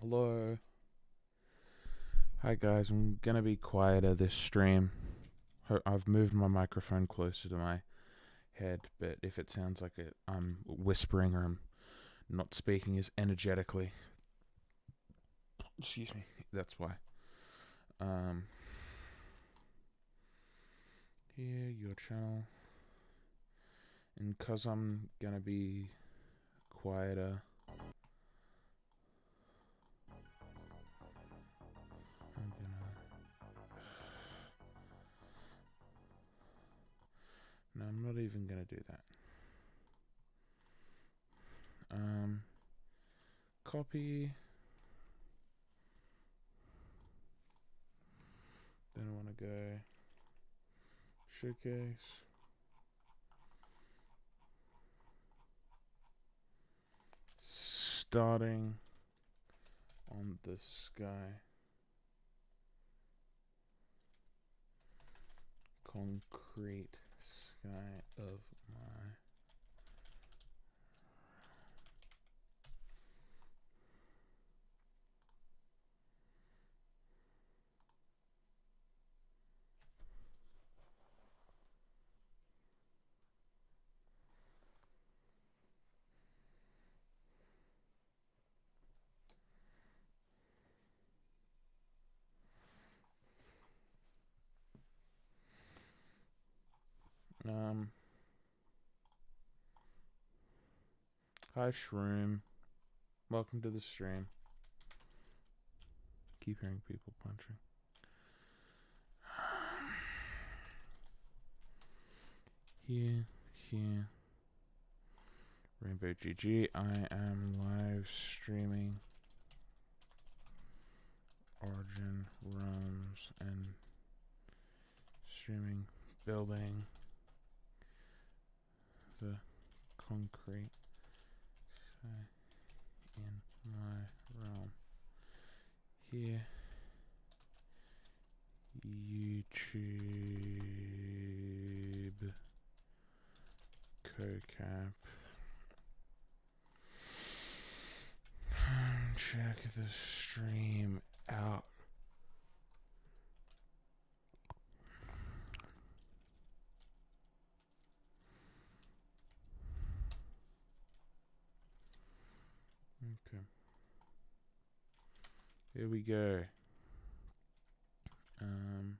Hello. Hi guys, I'm gonna be quieter this stream. I've moved my microphone closer to my head, but if it sounds like I'm whispering or I'm not speaking as energetically, excuse me, that's why. Um, Here, your channel. And cause I'm gonna be quieter, I'm gonna... No, I'm not even gonna do that. Copy. Then I wanna go showcase. Starting on the sky. Concrete sky of my... Hi Shroom. Welcome to the stream. Keep hearing people punching. Here. Rainbow GG. I am live streaming Origin Realms and streaming building the concrete in my realm. Here, YouTube, CoCap. Check the stream out. Okay. Here we go. And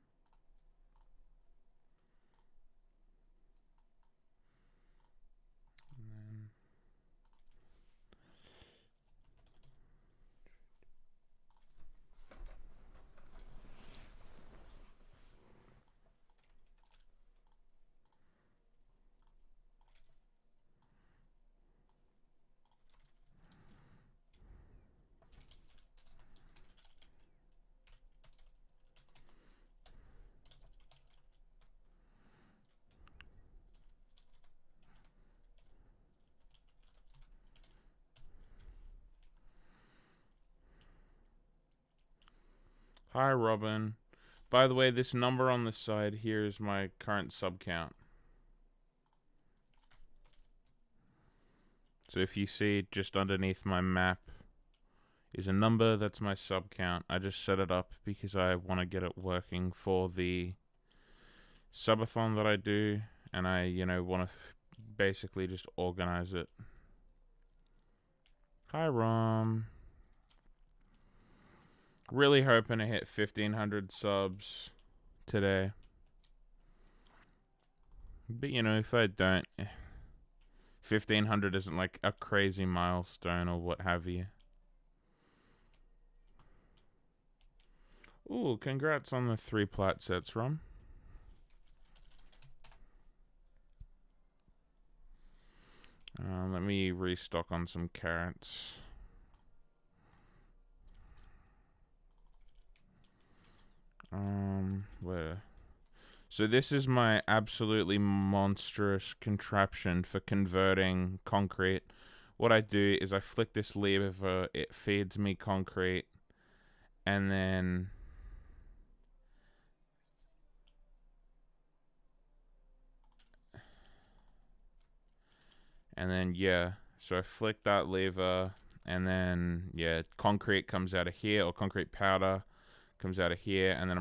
then hi, Robin. By the way, this number on the side here is my current sub count. So if you see just underneath my map is a number, that's my sub count. I just set it up because I want to get it working for the subathon that I do, and I, want to basically just organize it. Hi, Rom. Really hoping to hit 1,500 subs today. But, if I don't, 1,500 isn't like a crazy milestone or what have you. Ooh, congrats on the 3 plat sets, Rom. Let me restock on some carrots. Where? So this is my absolutely monstrous contraption for converting concrete. What I do is I flick this lever, it feeds me concrete, and then yeah, so I flick that lever and then, yeah, concrete comes out of here, or concrete powder comes out of here, and then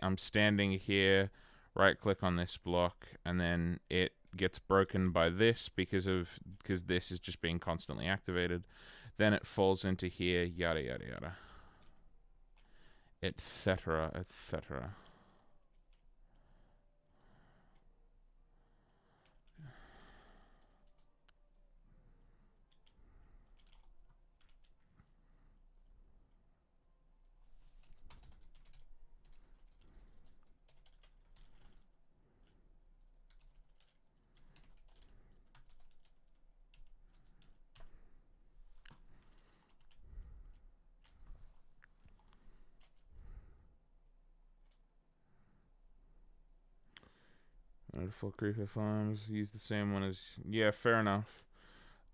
I'm standing here, right click on this block, and then it gets broken by this because this is just being constantly activated. Then it falls into here, yada yada yada, etc., etc. Full creeper farms, use the same one as, yeah, fair enough.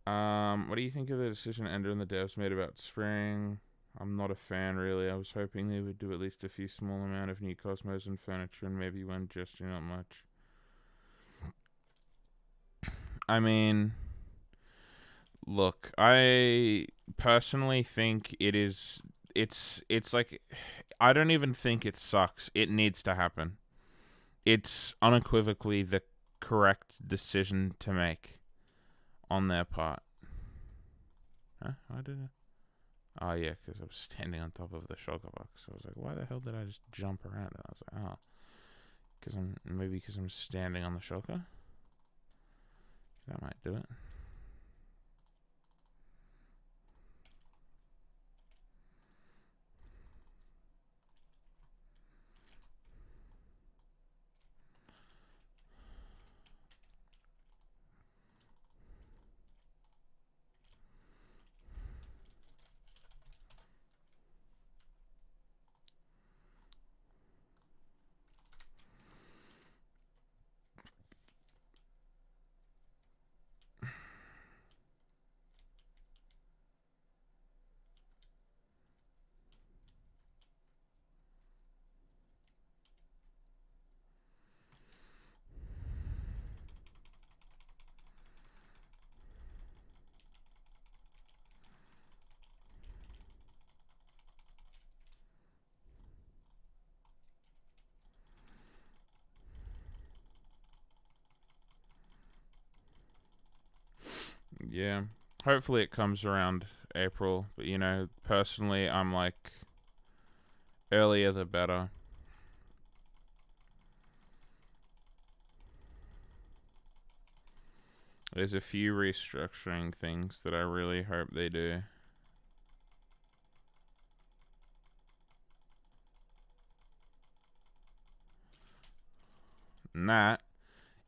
What do you think of the decision Ender and the devs made about spring? I'm not a fan, really. I was hoping they would do at least a few small amount of new cosmos and furniture, and maybe one gesture, not much. I mean, look, I personally think it's like, I don't even think it sucks. It needs to happen. It's unequivocally the correct decision to make on their part. Huh? Why did it? Oh, yeah, because I was standing on top of the shulker box. So I was like, why the hell did I just jump around? And I was like, oh, because I'm standing on the shulker? That might do it. Yeah. Hopefully it comes around April. But, you know, personally, I'm like, earlier the better. There's a few restructuring things that I really hope they do. And that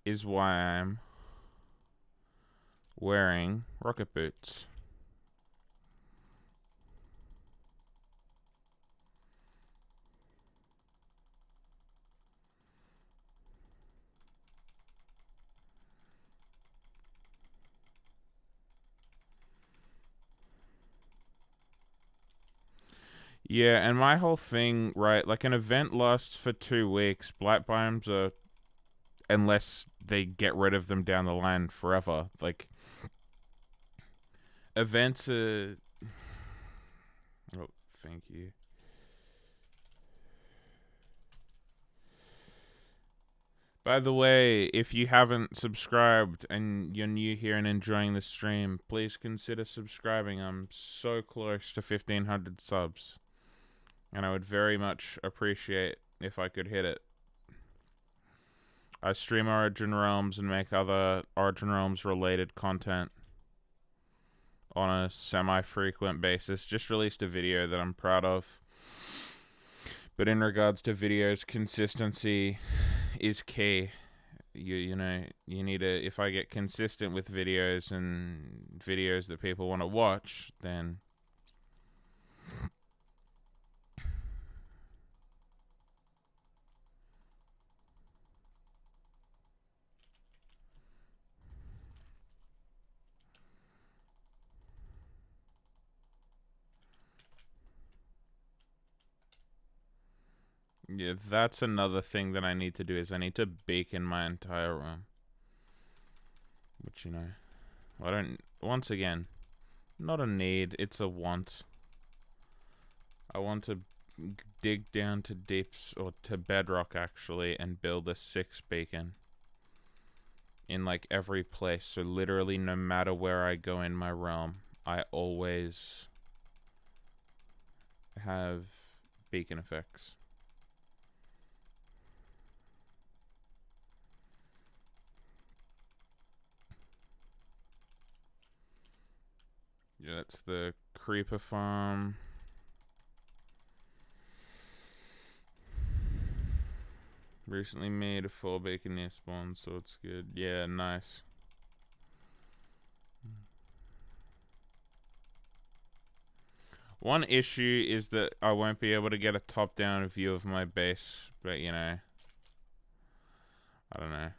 is why I'm wearing rocket boots. Yeah, and my whole thing, right, like an event lasts for 2 weeks. Black biomes are, unless they get rid of them down the line forever, like, events are... Oh, thank you. By the way, if you haven't subscribed and you're new here and enjoying the stream, please consider subscribing. I'm so close to 1,500 subs. And I would very much appreciate if I could hit it. I stream Origin Realms and make other Origin Realms related content on a semi-frequent basis. Just released a video that I'm proud of. But in regards to videos, consistency is key. You know, you need to, if I get consistent with videos and videos that people want to watch, then yeah, that's another thing that I need to do, is I need to beacon my entire room. Which, you know, I don't, once again, not a need, it's a want. I want to dig down to deeps, or to bedrock actually, and build a 6 beacon in like every place. So literally no matter where I go in my realm, I always have beacon effects. Yeah, that's the creeper farm. Recently made a 4 beacon near spawn, so it's good. Yeah, nice. One issue is that I won't be able to get a top-down view of my base, but you know, I don't know.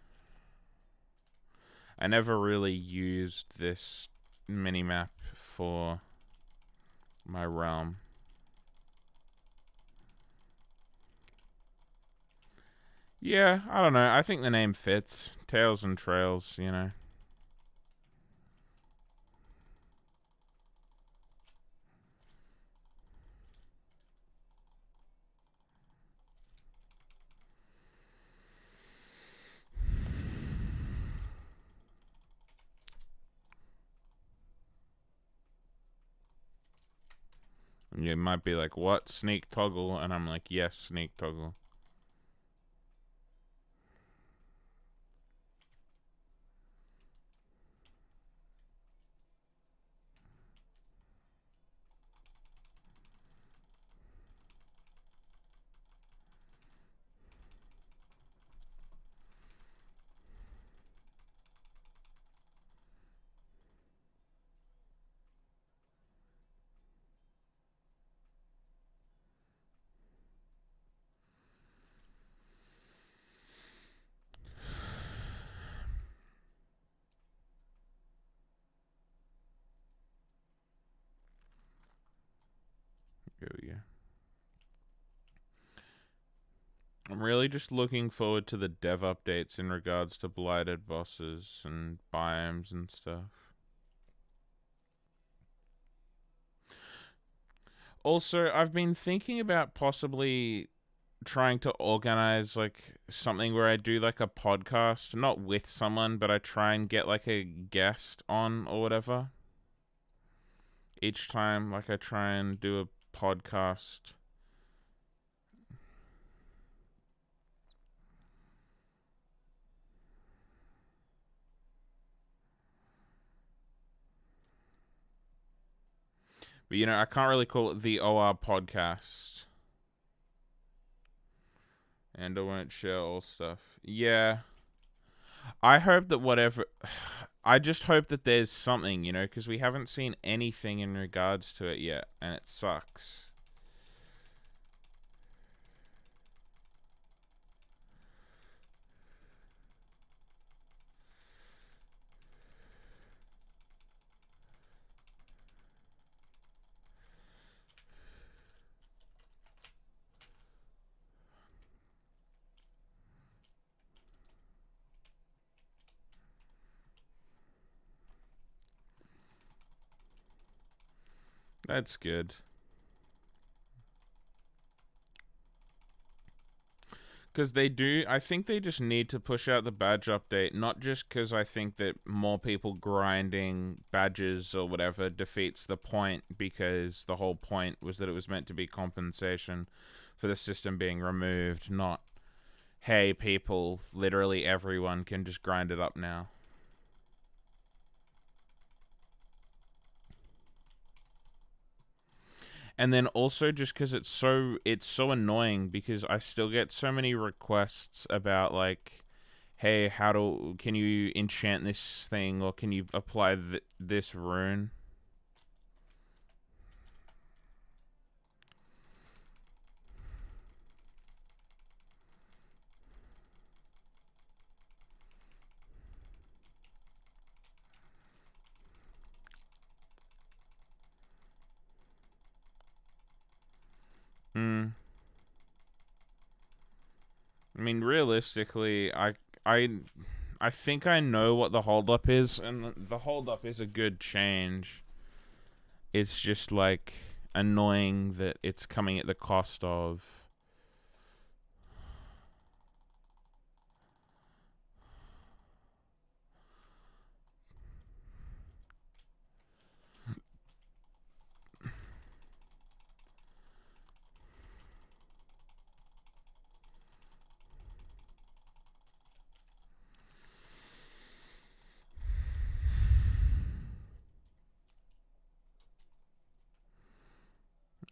I never really used this minimap for my realm. Yeah, I don't know. I think the name fits. Tales and Trails, you know. You might be like, what? Sneak toggle? And I'm like, yes, sneak toggle. Here we go. I'm really just looking forward to the dev updates in regards to blighted bosses and biomes and stuff. Also, I've been thinking about possibly trying to organize like something where I do like a podcast, not with someone, but I try and get like a guest on or whatever. Each time, like I try and do a podcast. But you know, I can't really call it the OR podcast. And I won't share all stuff. Yeah. I hope that whatever. I just hope that there's something, you know, because we haven't seen anything in regards to it yet, and it sucks. That's good. Because they do, I think they just need to push out the badge update, not just because I think that more people grinding badges or whatever defeats the point, because the whole point was that it was meant to be compensation for the system being removed, not, hey, people, literally everyone can just grind it up now. And then also just because it's so annoying, because I still get so many requests about like, hey, can you enchant this thing, or can you apply this rune? I mean, realistically, I think I know what the holdup is, and the holdup is a good change. it's just like annoying that it's coming at the cost of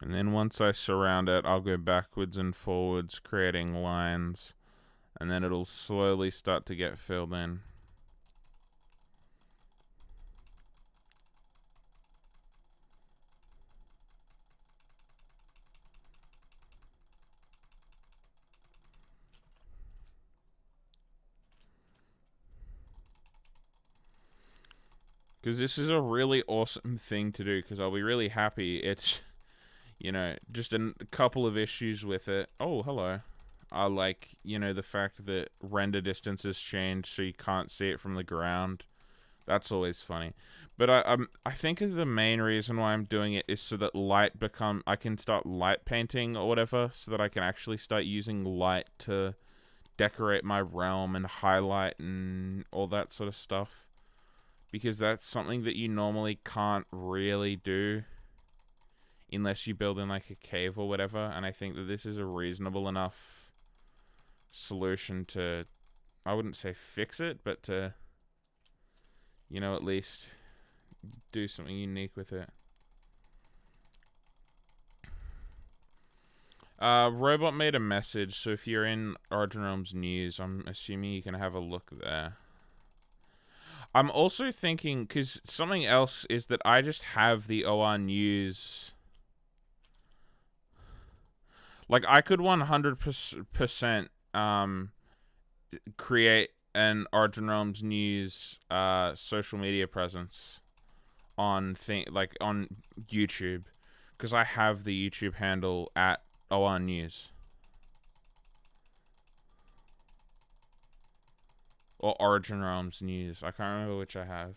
and then once I surround it, I'll go backwards and forwards, creating lines, and then it'll slowly start to get filled in. Because this is a really awesome thing to do, because I'll be really happy. It's, just a couple of issues with it. Oh, hello. I like, the fact that render distance has changed so you can't see it from the ground. That's always funny. But I think the main reason why I'm doing it is so that I can start light painting or whatever, so that I can actually start using light to decorate my realm and highlight and all that sort of stuff. Because that's something that you normally can't really do unless you build in like a cave or whatever, and I think that this is a reasonable enough solution to, I wouldn't say fix it, but to, at least do something unique with it. Robot made a message, so if you're in Origin Realms news, I'm assuming you can have a look there. I'm also thinking, because something else is that I just have the OR news. Like, I could 100% create an Origin Realms news social media presence on on YouTube, because I have the YouTube handle at OR News or Origin Realms News. I can't remember which I have.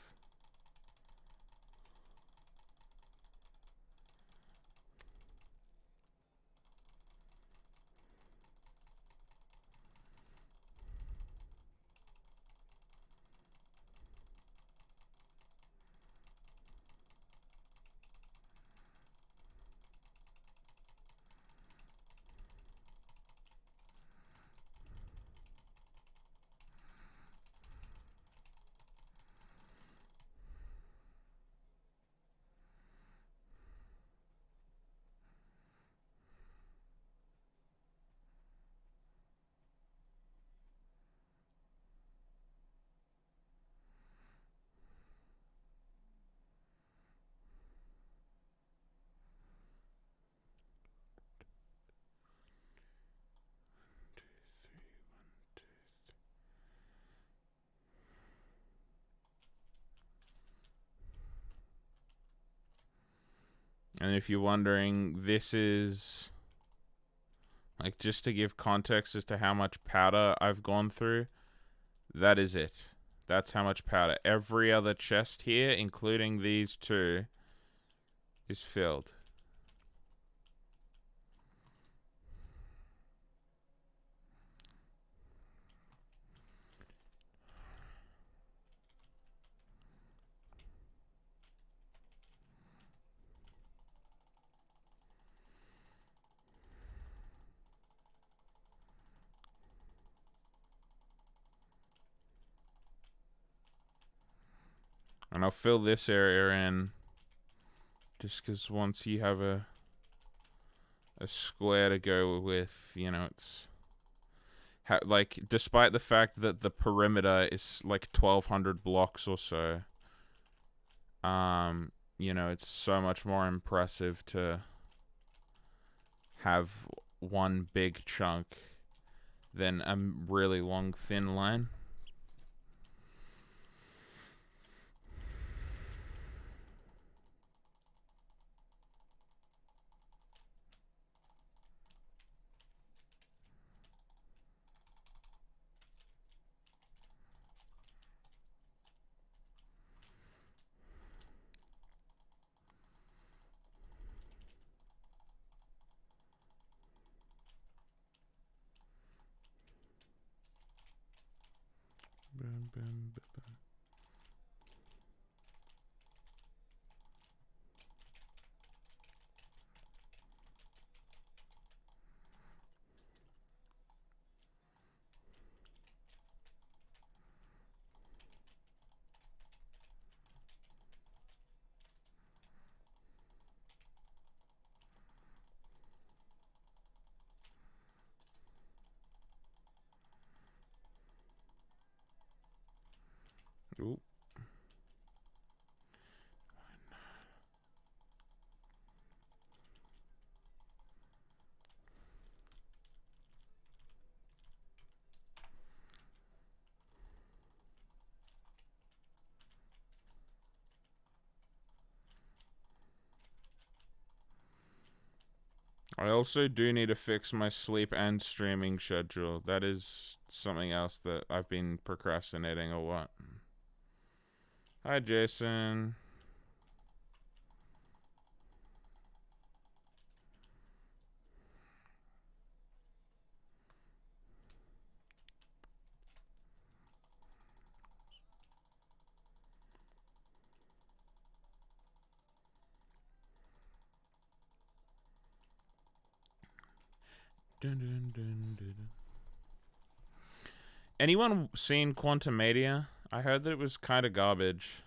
And if you're wondering, this is, like, just to give context as to how much powder I've gone through, that is it. That's how much powder. Every other chest here, including these two, is filled. And I'll fill this area in, just because once you have a square to go with, it's like, despite the fact that the perimeter is like 1,200 blocks or so, it's so much more impressive to have one big chunk than a really long thin line. Ooh. I also do need to fix my sleep and streaming schedule. That is something else that I've been procrastinating or what. Hi, Jason. Dun, dun, dun, dun, dun. Anyone seen Quantumania? I heard that it was kind of garbage.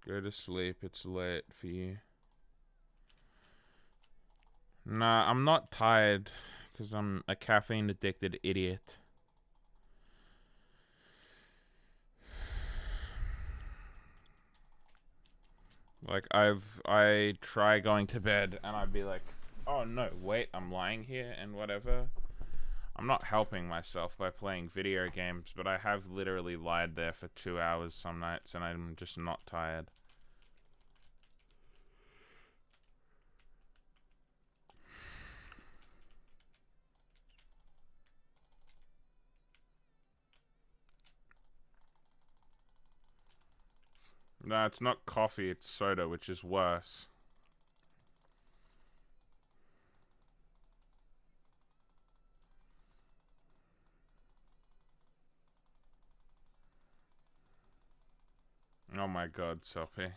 Go to sleep. It's late for you. Nah, I'm not tired because I'm a caffeine addicted idiot. Like I try going to bed and I'd be like, oh no, wait, I'm lying here and whatever. I'm not helping myself by playing video games, but I have literally lied there for 2 hours some nights and I'm just not tired. No, it's not coffee, it's soda, which is worse. Oh my god, Sophie.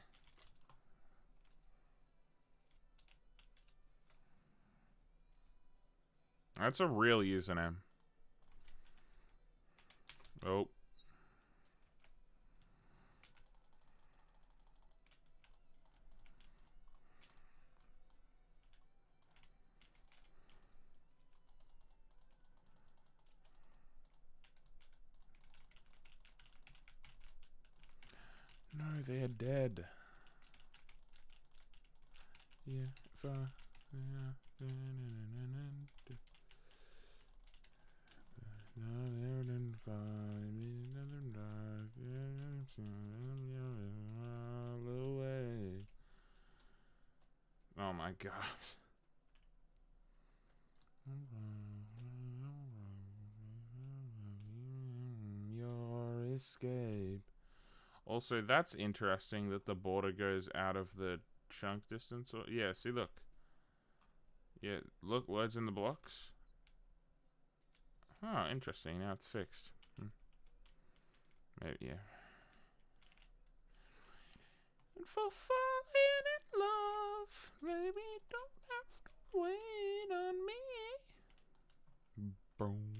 That's a real username. Oh. No, they're dead. Yeah, if I... Oh my god. Your escape. Also, that's interesting that the border goes out of the chunk distance. Or, yeah, see, look. Yeah, look, words in the blocks. Oh, interesting. Now it's fixed. Maybe, yeah. And for falling in love, maybe don't have to wait on me. Boom.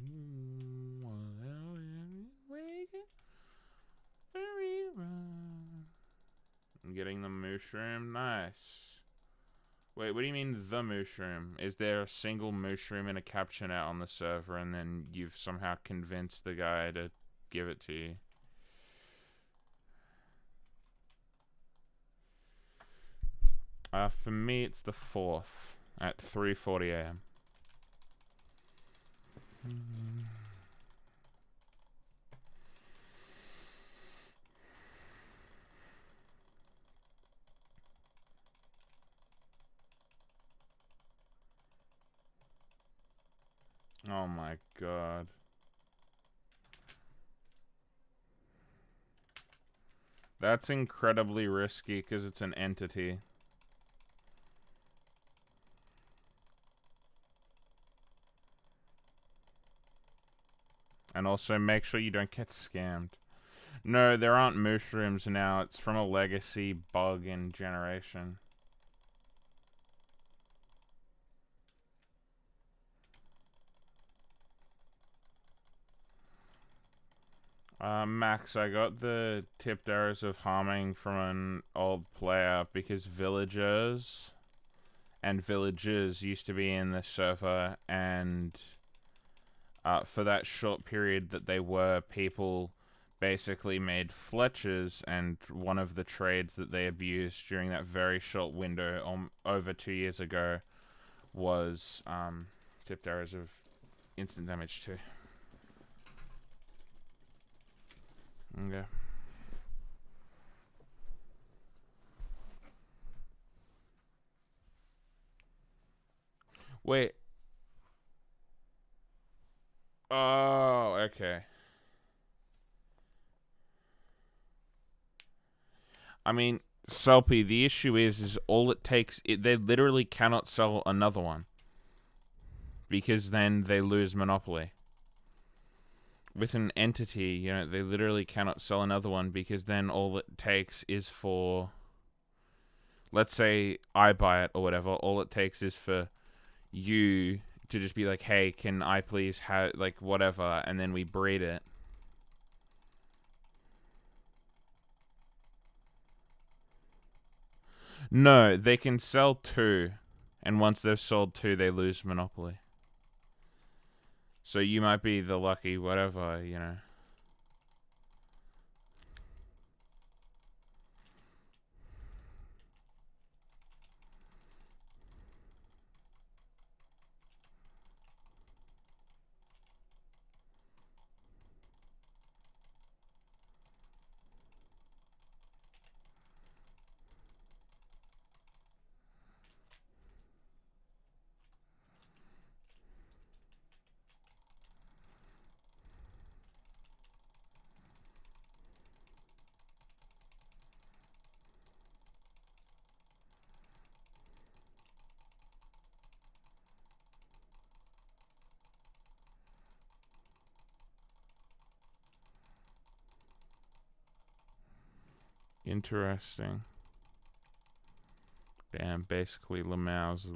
I'm getting the mushroom. Nice. Wait, what do you mean the mushroom? Is there a single mushroom in a caption out on the server and then you've somehow convinced the guy to give it to you? For me, it's the 4th at 3:40 a.m. Oh my god. That's incredibly risky because it's an entity. And also make sure you don't get scammed. No, there aren't mushrooms now. It's from a legacy bug in Generation. Max, I got the tipped arrows of harming from an old player because villagers and villages used to be in the server, and for that short period that they were, people basically made Fletchers, and one of the trades that they abused during that very short window over 2 years ago was tipped arrows of instant damage too. Okay. Wait. Oh, okay. I mean, Selpy, the issue is all it takes, they literally cannot sell another one. Because then they lose monopoly. With an entity, you know, they literally cannot sell another one because then all it takes is for, let's say I buy it or whatever, all it takes is for you to just be like, hey, can I please have, like, whatever, and then we breed it. No, they can sell two, and once they've sold two, they lose monopoly. So you might be the lucky whatever, you know. Interesting. Damn, basically Lamau's.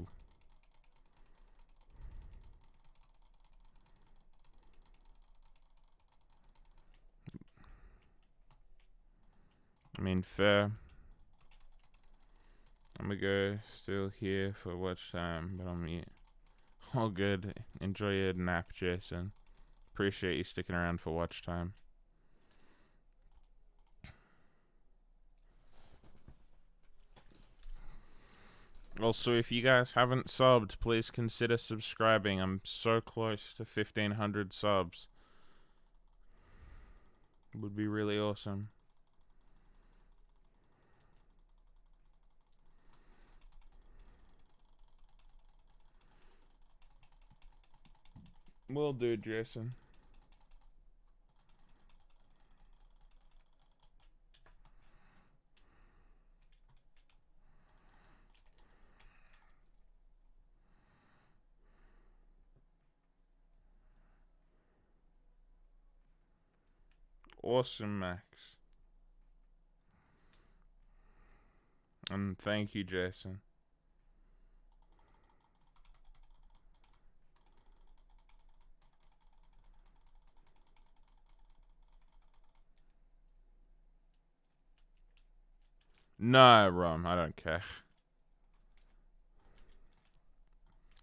I mean, fair. I'm gonna go still here for watch time, but I'm all good. Enjoy your nap, Jason. Appreciate you sticking around for watch time. Also, if you guys haven't subbed, please consider subscribing. I'm so close to 1,500 subs. It would be really awesome. Will do, Jason. Awesome, Max. And thank you, Jason. No, Rom, I don't care.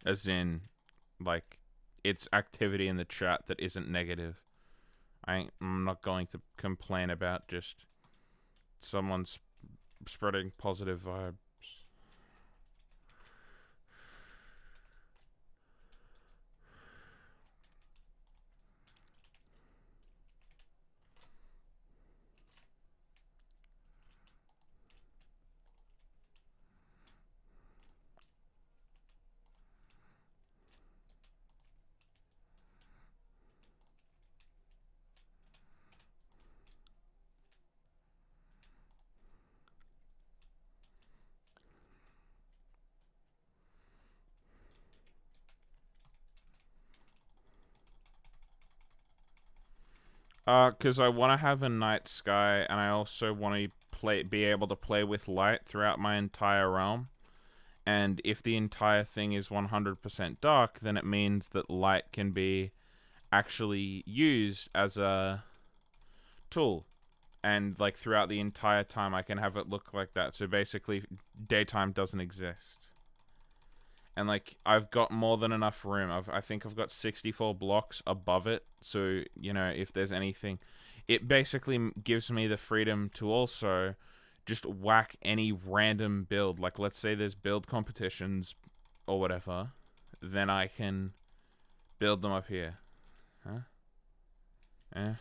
As in, like, it's activity in the chat that isn't negative. I'm not going to complain about just someone spreading positive vibes. Because I want to have a night sky, and I also want to be able to play with light throughout my entire realm. And if the entire thing is 100% dark, then it means that light can be actually used as a tool. And like throughout the entire time, I can have it look like that. So basically, daytime doesn't exist. And like I've got more than enough room. I think I've got 64 blocks above it. So you know, if there's anything, it basically gives me the freedom to also just whack any random build. Like let's say there's build competitions or whatever, then I can build them up here. Huh? Eh?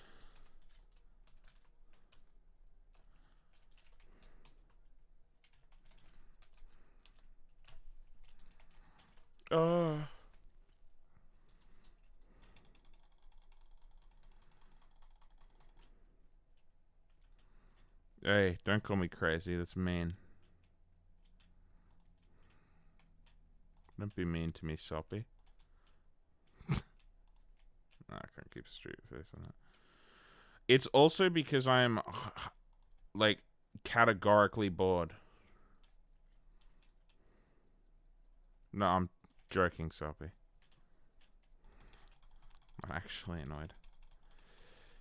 Oh. Hey, don't call me crazy. That's mean. Don't be mean to me, Soppy. No, I can't keep a straight face on that. It's also because I'm, like, categorically bored. No, I'm joking, Soppy. I'm actually annoyed.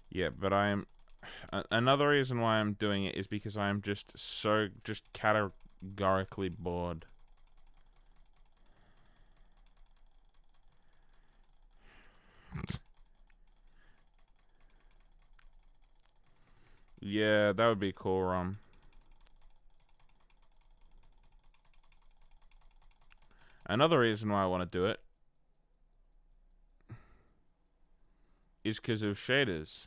Yeah, but I'm... another reason why I'm doing it is because I'm just categorically bored. Yeah, that would be cool, Rom. Another reason why I want to do it is because of shaders.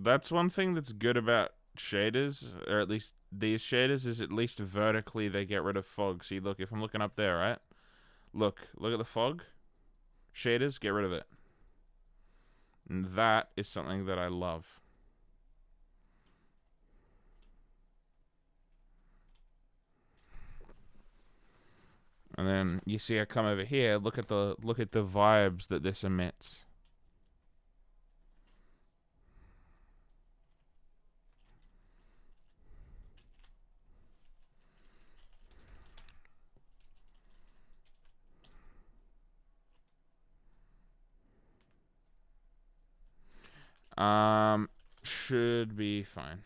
That's one thing that's good about shaders, or at least these shaders, is at least vertically they get rid of fog. See, look, if I'm looking up there, right? Look at the fog. Shaders, get rid of it. And that is something that I love. And then you see I come over here, look at the vibes that this emits. Should be fine.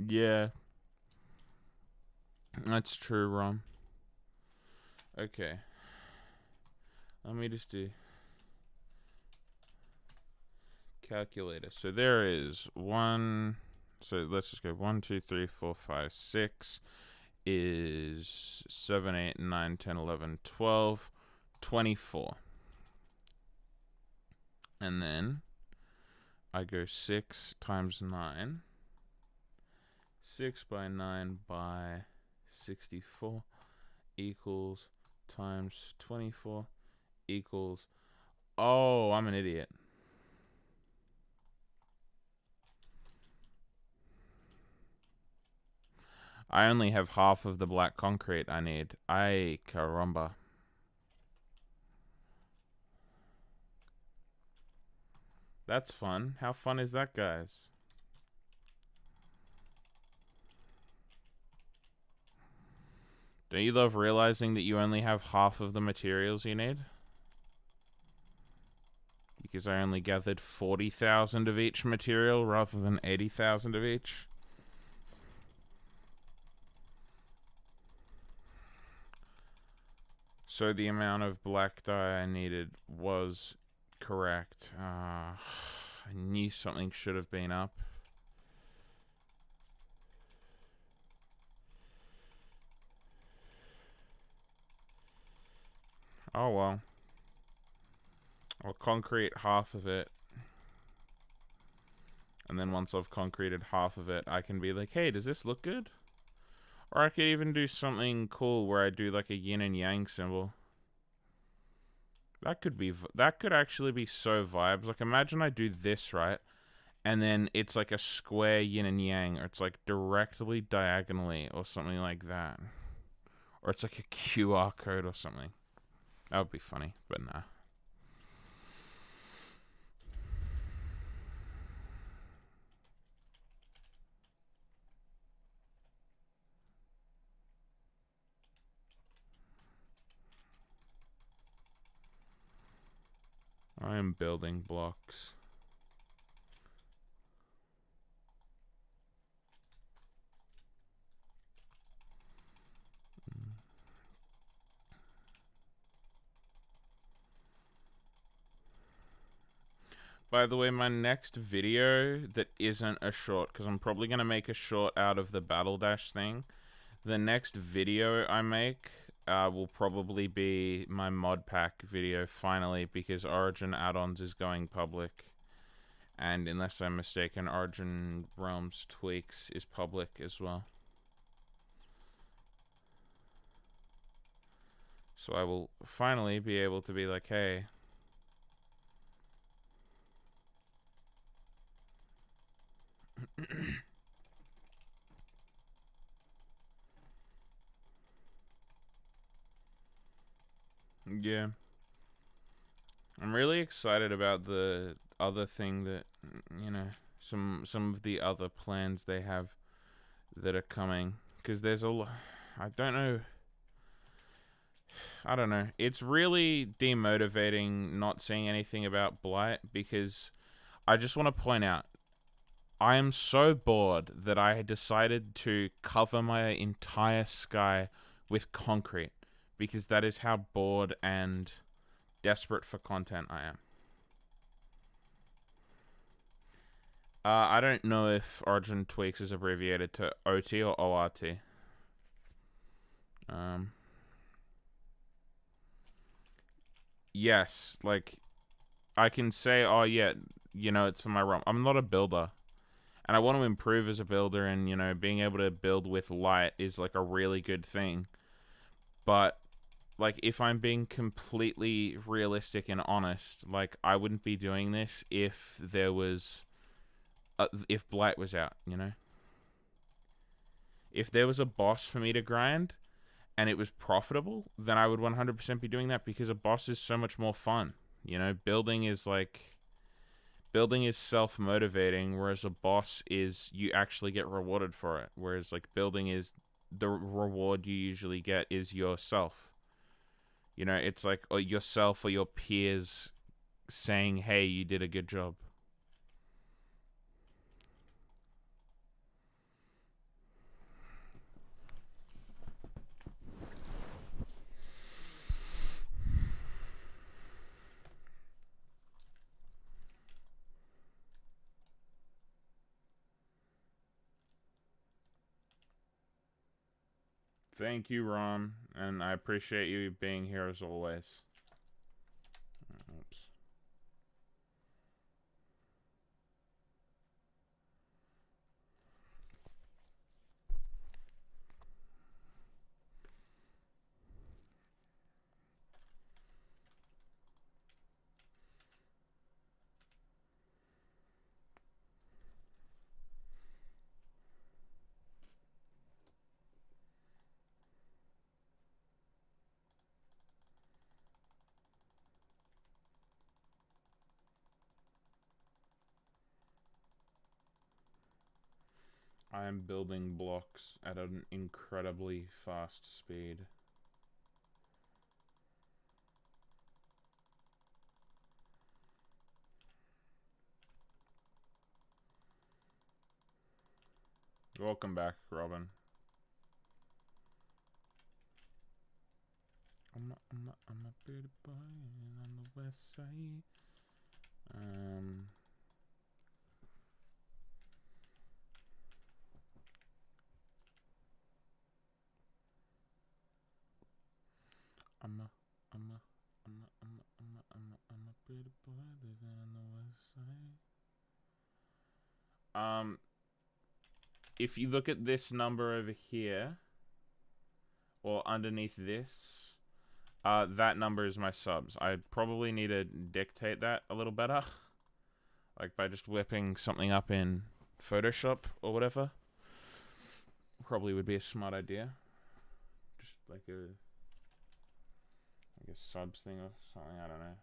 Yeah. That's true, Rom. Okay. Let me just do calculator. So there is one. So let's just go 1, 2, 3, 4, 5, 6 is 7, 8, 9, 10, 11, 12, 24. And then I go 6 times 9. 6 by 9 by 64 equals times 24 equals... Oh, I'm an idiot. I only have half of the black concrete I need. Ay, caramba. That's fun. How fun is that, guys? Don't you love realizing that you only have half of the materials you need? Because I only gathered 40,000 of each material rather than 80,000 of each. So the amount of black dye I needed was correct. I knew something should have been up. Oh well. I'll concrete half of it. And then once I've concreted half of it, I can be like, hey, does this look good? Or I could even do something cool where I do like a yin and yang symbol. That could actually be so vibes. Like imagine I do this, right? And then it's like a square yin and yang, or it's like directly diagonally or something like that. Or it's like a QR code or something. That would be funny, but nah. I am building blocks. By the way, my next video that isn't a short, because I'm probably going to make a short out of the Battle Dash thing. The next video I make will probably be my mod pack video finally, because Origin add-ons is going public. And unless I'm mistaken, Origin Realms Tweaks is public as well. So I will finally be able to be like, hey, yeah. I'm really excited about the other thing that, you know, some of the other plans they have that are coming, because there's I don't know. I don't know. It's really demotivating not seeing anything about Blight, because I just want to point out I am so bored that I decided to cover my entire sky with concrete, because that is how bored and desperate for content I am. I don't know if Origin Tweaks is abbreviated to OT or ORT. Yes, like, I can say, oh yeah, you know, it's for my ROM. I'm not a builder. And I want to improve as a builder, and, you know, being able to build with light is, like, a really good thing. But, like, if I'm being completely realistic and honest, like, I wouldn't be doing this if there was... if Blight was out, you know? If there was a boss for me to grind, and it was profitable, then I would 100% be doing that, because a boss is so much more fun. You know, building is self-motivating, whereas a boss is you actually get rewarded for it. Whereas like building is the reward you usually get is yourself. You know, it's like or yourself or your peers saying, "Hey, you did a good job." Thank you, Ron, and I appreciate you being here as always. Oops. I am building blocks at an incredibly fast speed. Welcome back, Robin. I'm a pretty boy on the west side. I'm a if you look at this number over here, or underneath this, that number is my subs. I probably need to dictate that a little better. Like by just whipping something up in Photoshop or whatever. Probably would be a smart idea. Just like a subs thing or something, I don't know.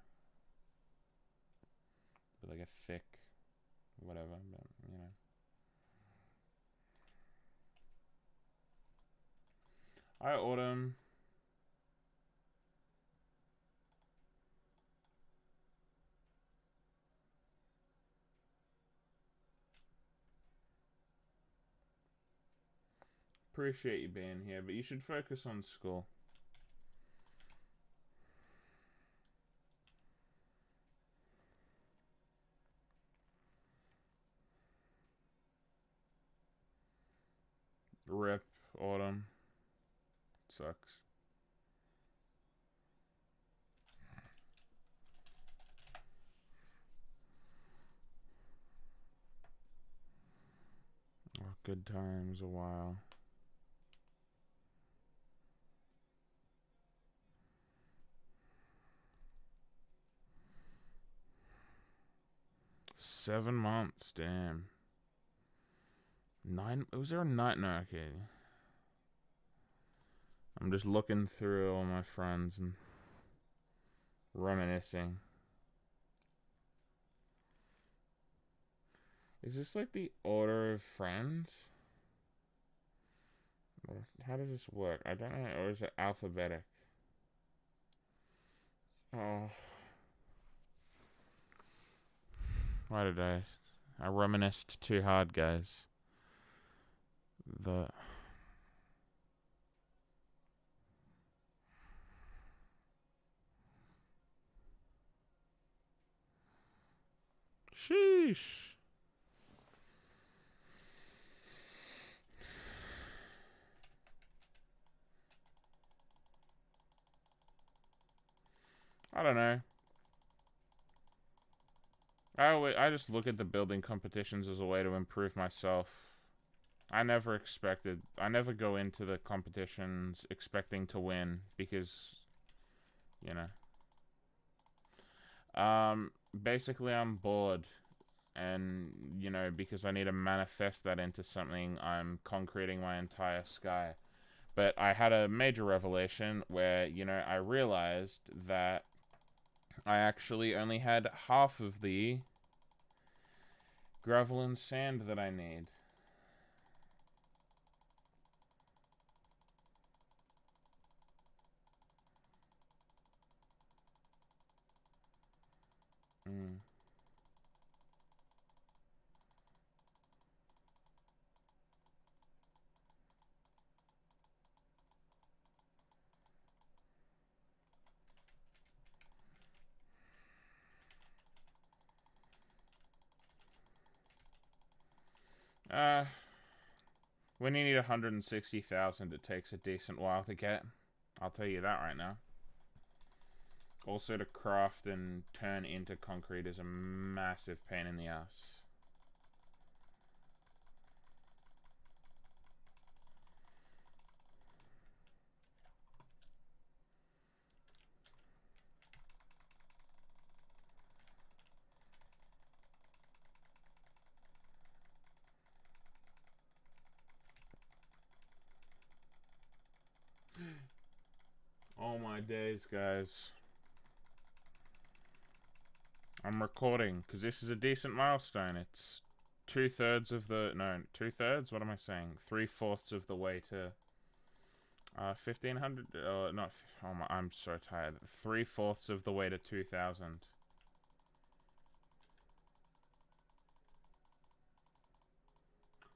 But like a thick whatever, but you know. Hi Autumn. Appreciate you being here, but you should focus on school. Rip Autumn. Sucks. Oh, good times a while. $7 months, damn. 9, was there a night? No, okay. I'm just looking through all my friends and reminiscing. Is this like the order of friends? How does this work? I don't know, or is it alphabetic? Oh. Why did I reminisced too hard, guys. Sheesh. I don't know. I just look at the building competitions as a way to improve myself. I never go into the competitions expecting to win because, you know. Basically I'm bored. And, you know, because I need to manifest that into something, I'm concreting my entire sky. But I had a major revelation where, you know, I realized that I actually only had half of the gravel and sand that I need. Mm. When you need 160,000, it takes a decent while to get. I'll tell you that right now. Also, to craft and turn into concrete is a massive pain in the ass. Oh my days, guys. I'm recording, because this is a decent milestone. It's 2/3 of the... No, 2/3? What am I saying? 3/4 of the way to... 1,500... not... Oh my, I'm so tired. 3/4 of the way to 2,000.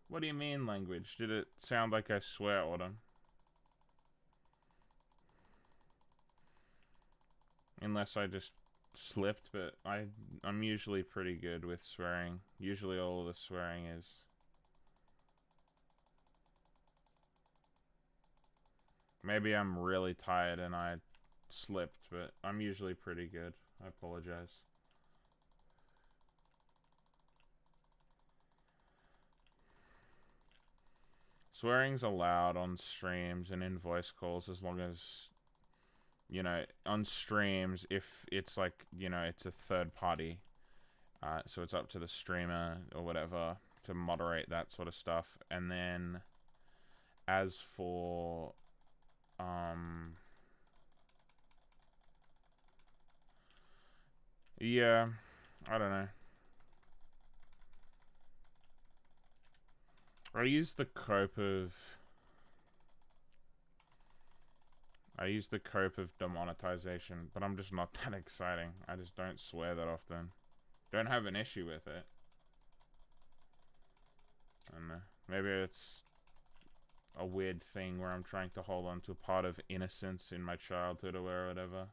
What do you mean, language? Did it sound like I swear, Autumn? Unless I just slipped, but I'm usually pretty good with swearing. Usually all of the swearing is... Maybe I'm really tired and I slipped, but I'm usually pretty good. I apologize. Swearing's allowed on streams and in voice calls as long as, you know, on streams, if it's like, you know, it's a third party, so it's up to the streamer or whatever to moderate that sort of stuff. And then as for, yeah, I don't know. I use the cope of demonetization, but I'm just not that exciting. I just don't swear that often. Don't have an issue with it. I don't know. Maybe it's a weird thing where I'm trying to hold on to a part of innocence in my childhood or whatever.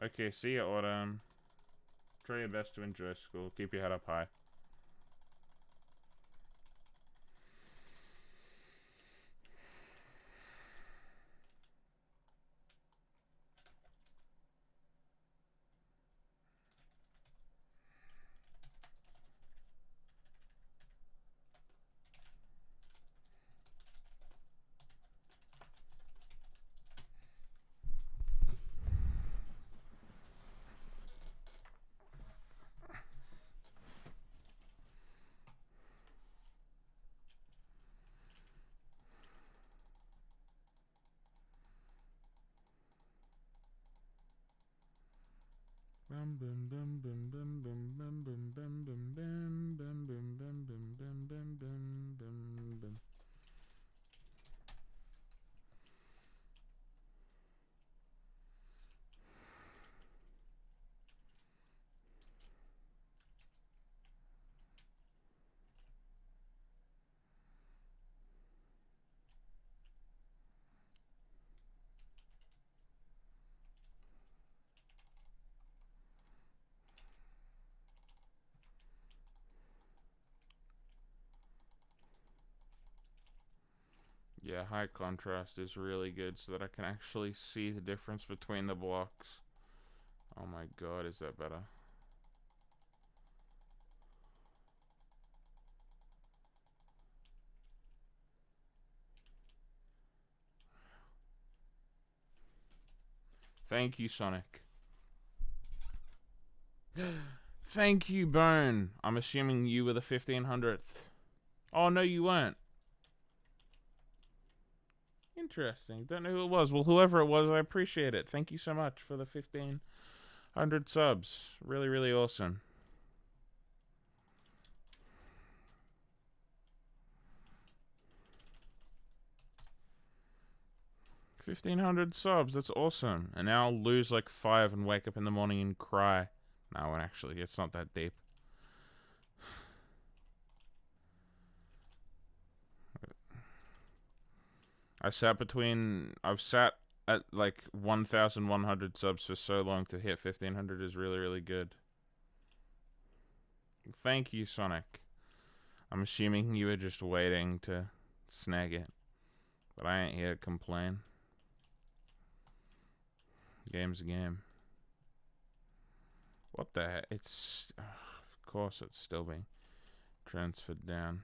Okay, see ya, Autumn. Try your best to enjoy school. Keep your head up high. Yeah, high contrast is really good so that I can actually see the difference between the blocks. Oh my god, is that better? Thank you, Sonic. Thank you, Bone. I'm assuming you were the 1500th. Oh, no, you weren't. Interesting. Don't know who it was. Well, whoever it was, I appreciate it. Thank you so much for the 1500 subs. Really, really awesome. $1,500 subs. That's awesome. And now I'll lose like 5 and wake up in the morning and cry. No, actually, it's not that deep. I've sat at like 1,100 subs for so long. To hit 1,500 is really, really good. Thank you, Sonic. I'm assuming you were just waiting to snag it. But I ain't here to complain. Game's a game. What the heck? It's... of course it's still being transferred down.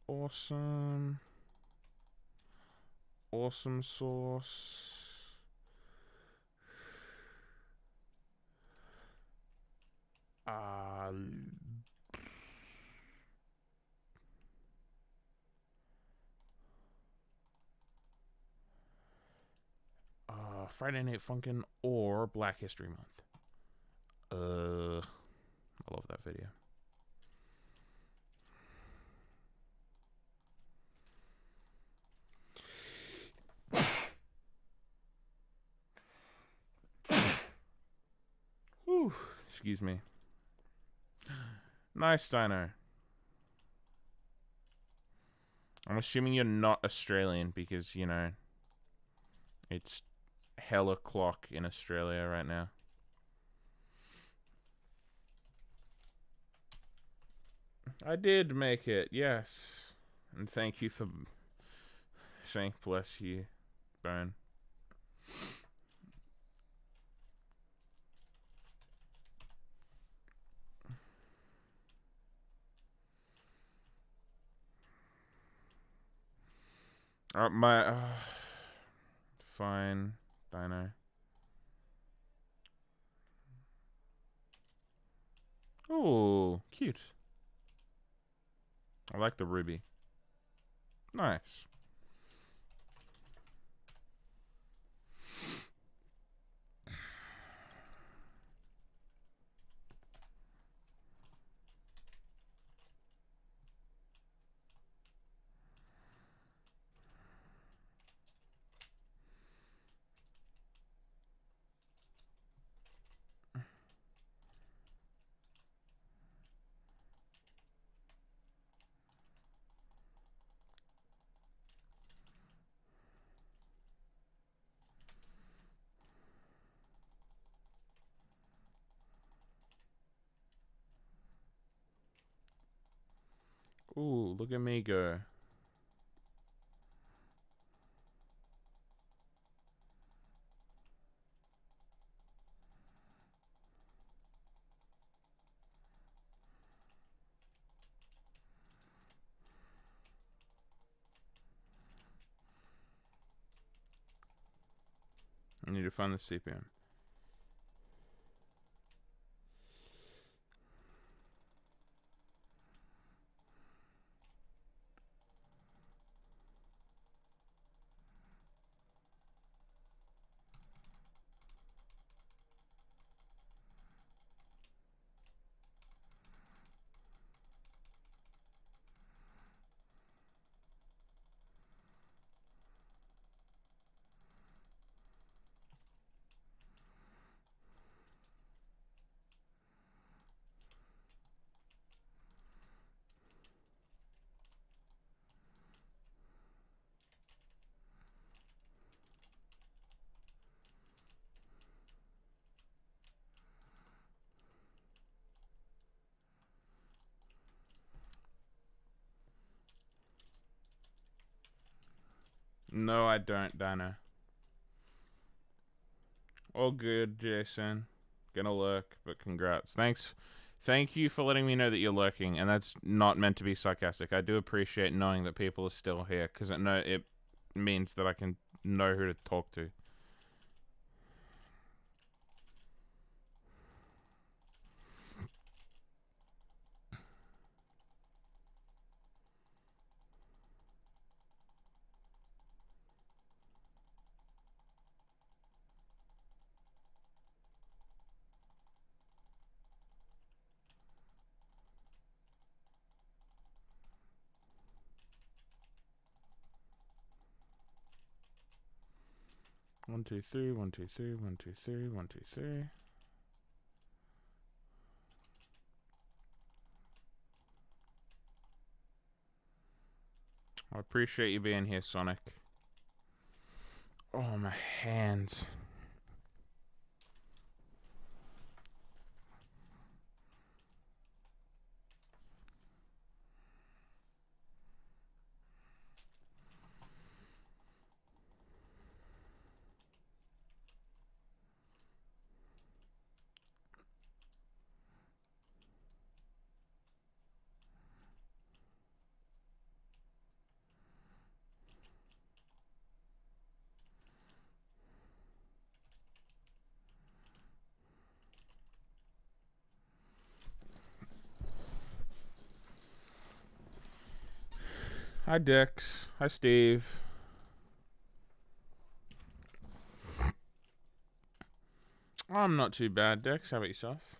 Awesome. Awesome sauce. Friday Night Funkin' or Black History Month. I love that video. Whew, excuse me. Nice, Dino. I'm assuming you're not Australian because, you know, it's hella clock in Australia right now. I did make it, yes. And thank you for saying bless you, Bone. My fine, Dino. Oh, cute. I like the ruby. Nice. Ooh, look at me go. I need to find the CPM. No, I don't, Dino. All good, Jason. Gonna lurk, but congrats. Thanks. Thank you for letting me know that you're lurking, and that's not meant to be sarcastic. I do appreciate knowing that people are still here, because it means that I can know who to talk to. One, two, three, 1, 2, 3, 1, 2, 3, 1, 2, 3. I appreciate you being here, Sonic. Oh, my hands. Hi, Dix. Hi, Steve. I'm not too bad, Dex. How about yourself?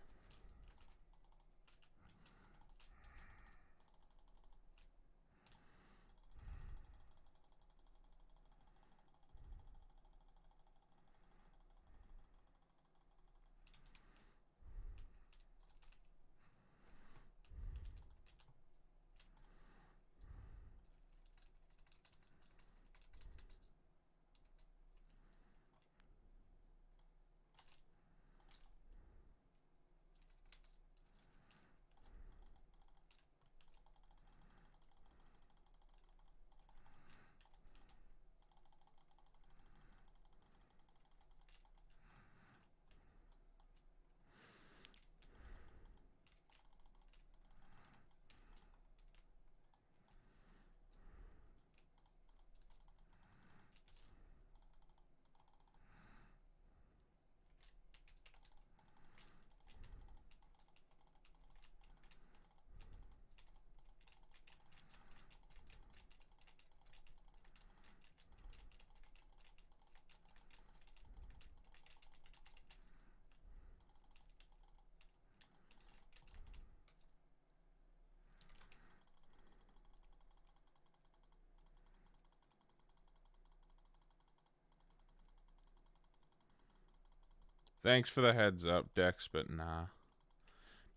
Thanks for the heads up, Dex, but nah.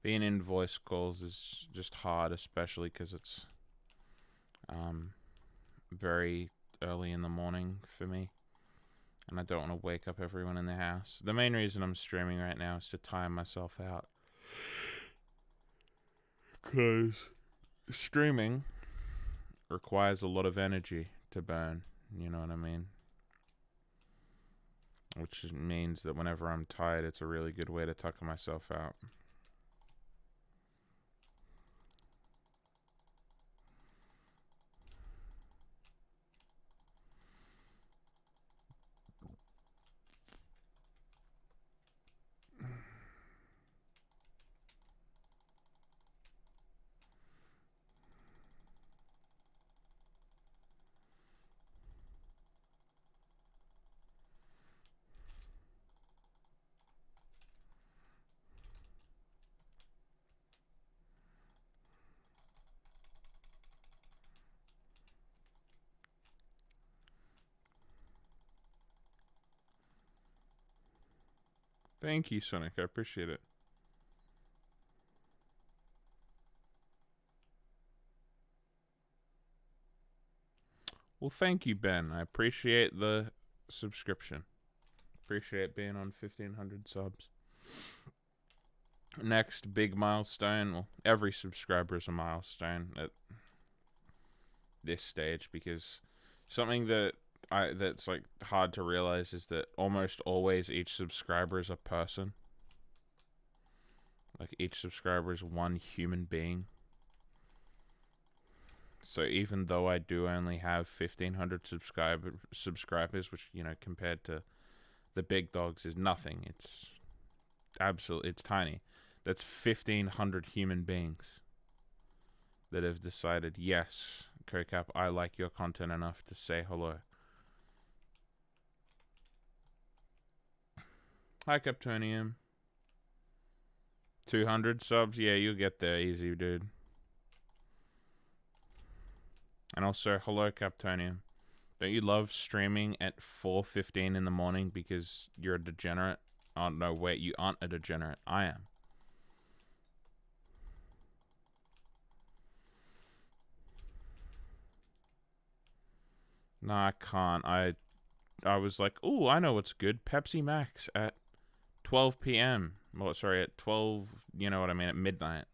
Being in voice calls is just hard, especially because it's very early in the morning for me. And I don't want to wake up everyone in the house. The main reason I'm streaming right now is to tire myself out. Because streaming requires a lot of energy to burn. You know what I mean? Which means that whenever I'm tired, it's a really good way to tucker myself out. Thank you, Sonic. I appreciate it. Well, thank you, Ben. I appreciate the subscription. Appreciate being on 1,500 subs. Next big milestone. Well, every subscriber is a milestone at this stage, because something that's like hard to realize is that almost always each subscriber is a person. Like, each subscriber is one human being. So even though I do only have 1,500 subscribers, which, you know, compared to the big dogs is nothing. It's tiny. That's 1,500 human beings that have decided, yes, CoCap, I like your content enough to say hello. Hi, Captonium. 200 subs? Yeah, you'll get there easy, dude. And also, hello, Captonium. Don't you love streaming at 4:15 in the morning because you're a degenerate? Oh, no, wait, you aren't a degenerate. I am. No, I can't. I was like, ooh, I know what's good. Pepsi Max at 12 p.m. Well, sorry, at 12, you know what I mean, at midnight.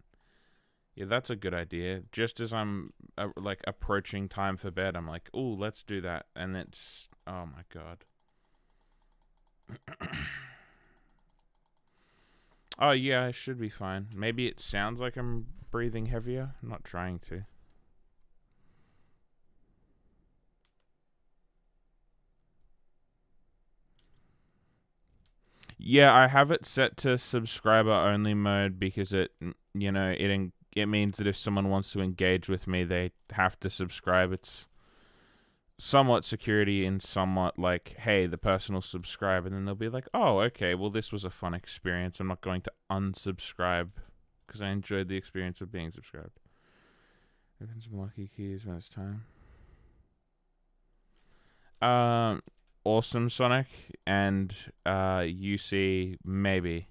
Yeah, that's a good idea. Just as I'm like approaching time for bed, I'm like, ooh, let's do that. And it's, oh my god. Oh yeah, I should be fine. Maybe it sounds like I'm breathing heavier. I'm not trying to. Yeah, I have it set to subscriber only mode because it, you know, it means that if someone wants to engage with me, they have to subscribe. It's somewhat security and somewhat like, hey, the person will subscribe, and then they'll be like, oh, okay, well, this was a fun experience. I'm not going to unsubscribe because I enjoyed the experience of being subscribed. Open some lucky keys when it's time. Awesome, Sonic, and UC, maybe.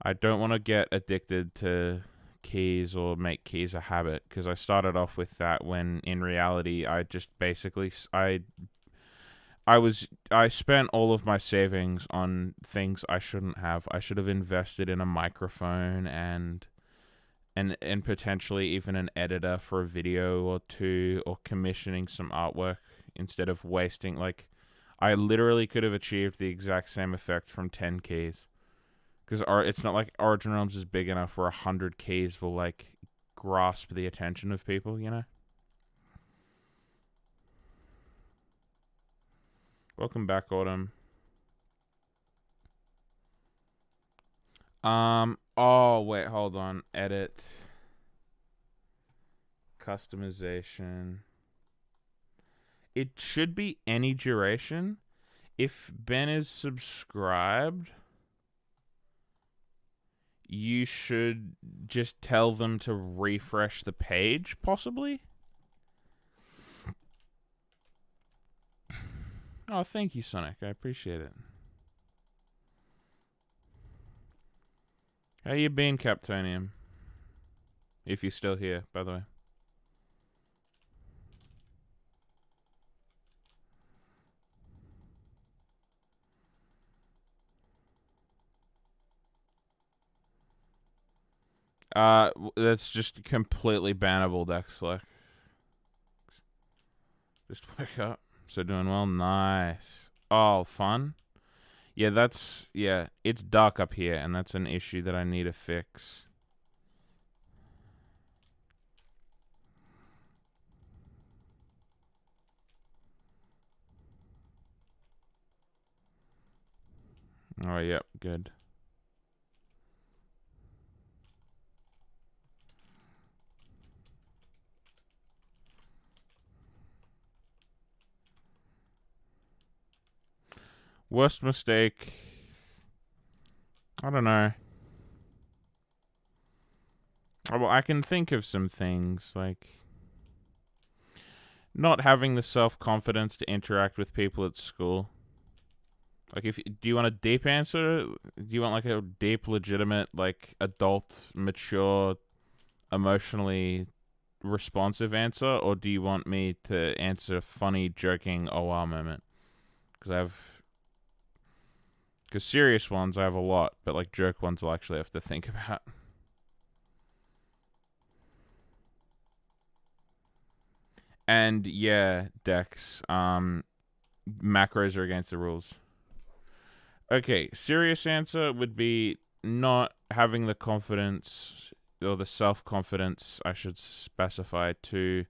I don't want to get addicted to keys or make keys a habit, because I started off with that when in reality I just basically I spent all of my savings on things I shouldn't have. I should have invested in a microphone and potentially even an editor for a video or two, or commissioning some artwork instead of wasting, like, I literally could have achieved the exact same effect from 10 keys. Because it's not like Origin Realms is big enough where 100 keys will, like, grasp the attention of people, you know? Welcome back, Autumn. Oh, wait, hold on. Edit. Customization. It should be any duration. If Ben is subscribed, you should just tell them to refresh the page, possibly? Oh, thank you, Sonic. I appreciate it. How you been, Captonium? If you're still here, by the way. That's just completely bannable, Dexflex. Just wake up. So doing well? Nice. Oh, fun? Yeah, it's dark up here, and that's an issue that I need to fix. Oh, yep, good. Worst mistake. I don't know. Well, I can think of some things, like not having the self-confidence to interact with people at school. Like, do you want a deep answer? Do you want like a deep, legitimate, like adult, mature, emotionally responsive answer, or do you want me to answer funny, joking, oh wow moment? Because serious ones I have a lot, but like joke ones I'll actually have to think about. And yeah, Dex, macros are against the rules. Okay, serious answer would be not having the confidence or the self-confidence, I should specify, to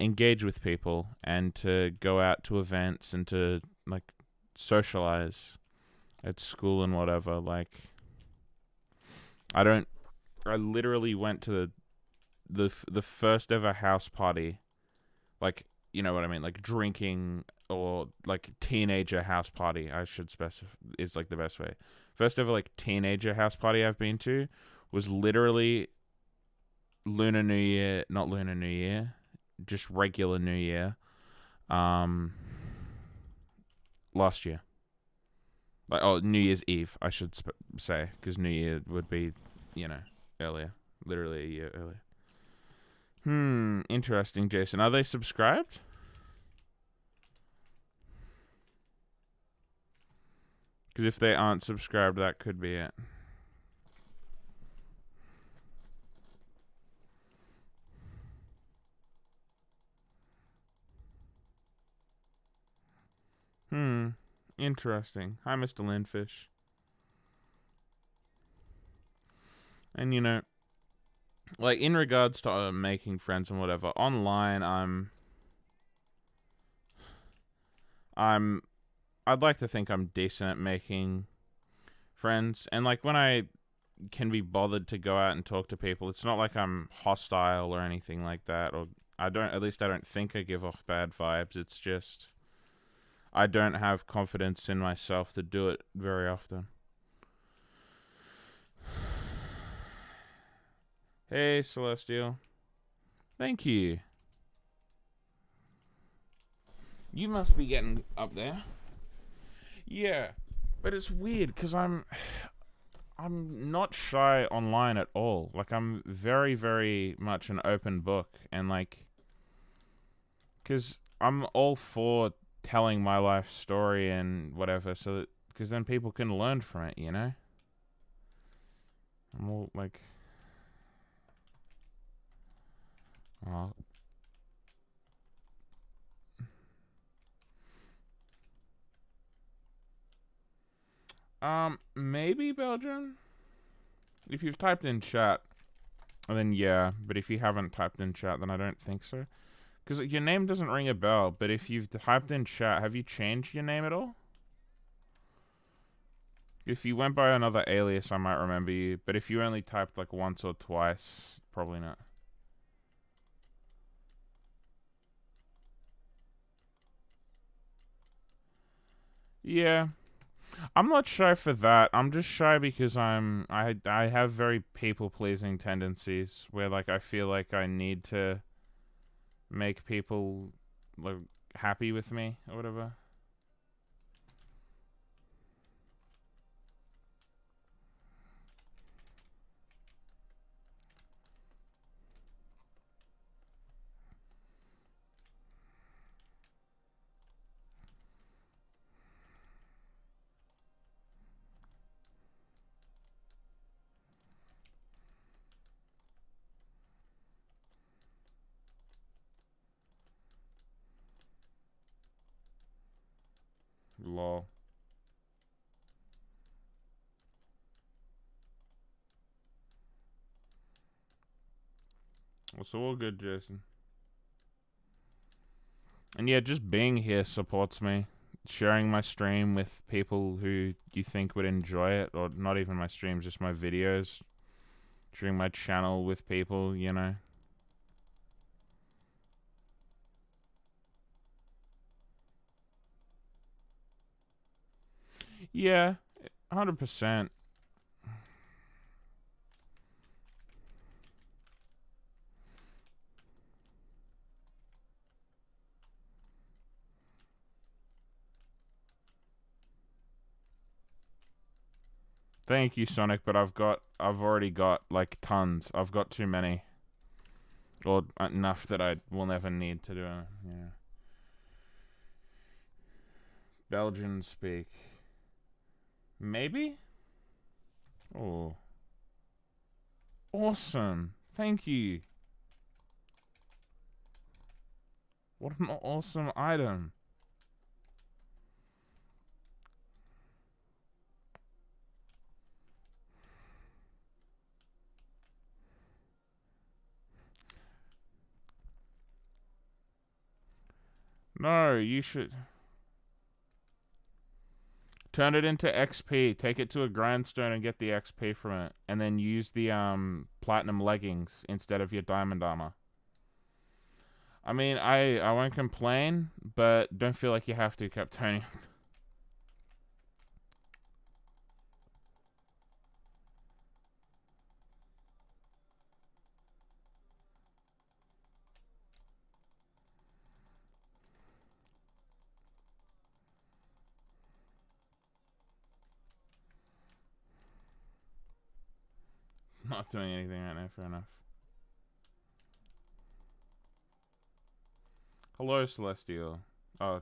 engage with people and to go out to events and to like socialize at school and whatever. Like, I literally went to the first ever house party, like, you know what I mean, like drinking or like teenager house party, I should specify, is like the best way. First ever like teenager house party I've been to was literally Lunar New Year, not Lunar New Year, just regular New Year, last year. Like, oh, New Year's Eve, I should say, because New Year would be, earlier, literally a year earlier. Interesting, Jason. Are they subscribed? Because if they aren't subscribed, that could be it. Interesting. Hi, Mr. Landfish. And, like, in regards to making friends and whatever, online, I'd like to think I'm decent at making friends. And, like, when I can be bothered to go out and talk to people, it's not like I'm hostile or anything like that, or at least I don't think I give off bad vibes. It's just I don't have confidence in myself to do it very often. Hey, Celestial. Thank you. You must be getting up there. Yeah, but it's weird because I'm not shy online at all. Like, I'm very, very much an open book, and like, because I'm all for telling my life story and whatever, so that because then people can learn from it, I'm all like, oh. Maybe Belgian. If you've typed in chat, then yeah. But if you haven't typed in chat, then I don't think so. Because your name doesn't ring a bell. But if you've typed in chat, have you changed your name at all? If you went by another alias, I might remember you. But if you only typed like once or twice, probably not. Yeah. I'm not shy for that. I'm just shy because I have very people pleasing tendencies where like I feel like I need to make people like happy with me or whatever. Lol. It's all good, Jason. And yeah, just being here supports me. Sharing my stream with people who you think would enjoy it, or not even my streams, just my videos. Sharing my channel with people, you know. Yeah, 100%. Thank you, Sonic, but I've already got, like, tons. I've got too many. Or enough that I will never need to do it. Yeah. Belgian speak. Maybe? Oh. Awesome. Thank you. What an awesome item. No, you should turn it into XP. Take it to a grindstone and get the XP from it, and then use the platinum leggings instead of your diamond armor. I mean, I won't complain, but don't feel like you have to, Captonium. Not doing anything right now, fair enough. Hello, Celestial. Oh.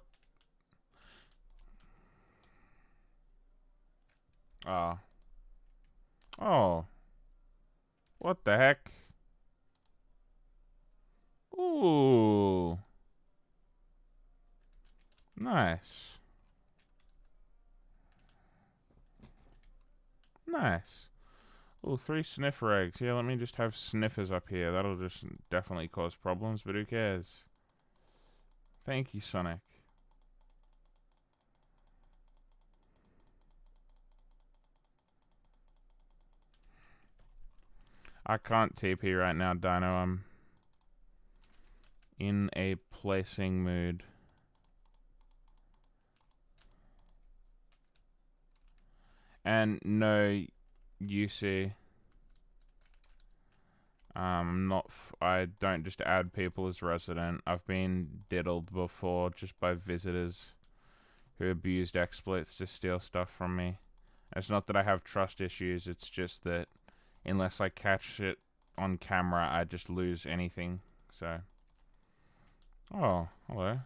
Ah. Oh. What the heck? Ooh. Nice. Nice. Ooh, 3 sniffer eggs. Yeah, let me just have sniffers up here. That'll just definitely cause problems, but who cares? Thank you, Sonic. I can't TP right now, Dino. I'm in a placing mood. And no, UC. I don't just add people as resident. I've been diddled before just by visitors who abused exploits to steal stuff from me. It's not that I have trust issues, it's just that unless I catch it on camera, I just lose anything. So. Oh, hello.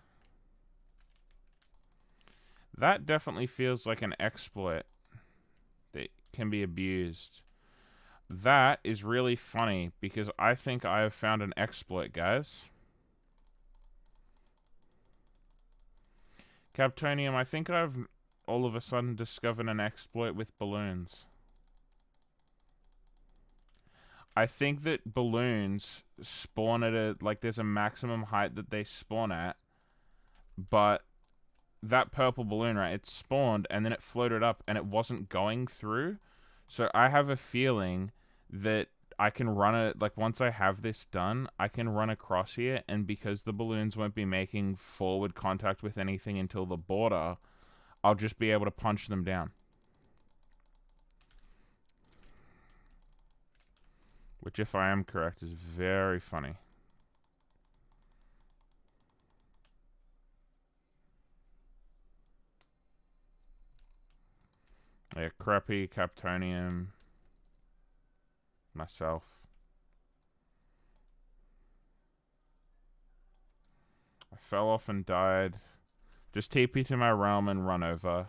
That definitely feels like an exploit that can be abused. That is really funny because I think I have found an exploit, guys. Captonium, I think I've all of a sudden discovered an exploit with balloons. I think that balloons spawn at there's a maximum height that they spawn at, but that purple balloon, right, it spawned and then it floated up and it wasn't going through. So I have a feeling that I can run it, like once I have this done, I can run across here, and because the balloons won't be making forward contact with anything until the border, I'll just be able to punch them down. Which, if I am correct, is very funny. Yeah, crappy, Captonium, myself. I fell off and died. Just TP to my realm and run over.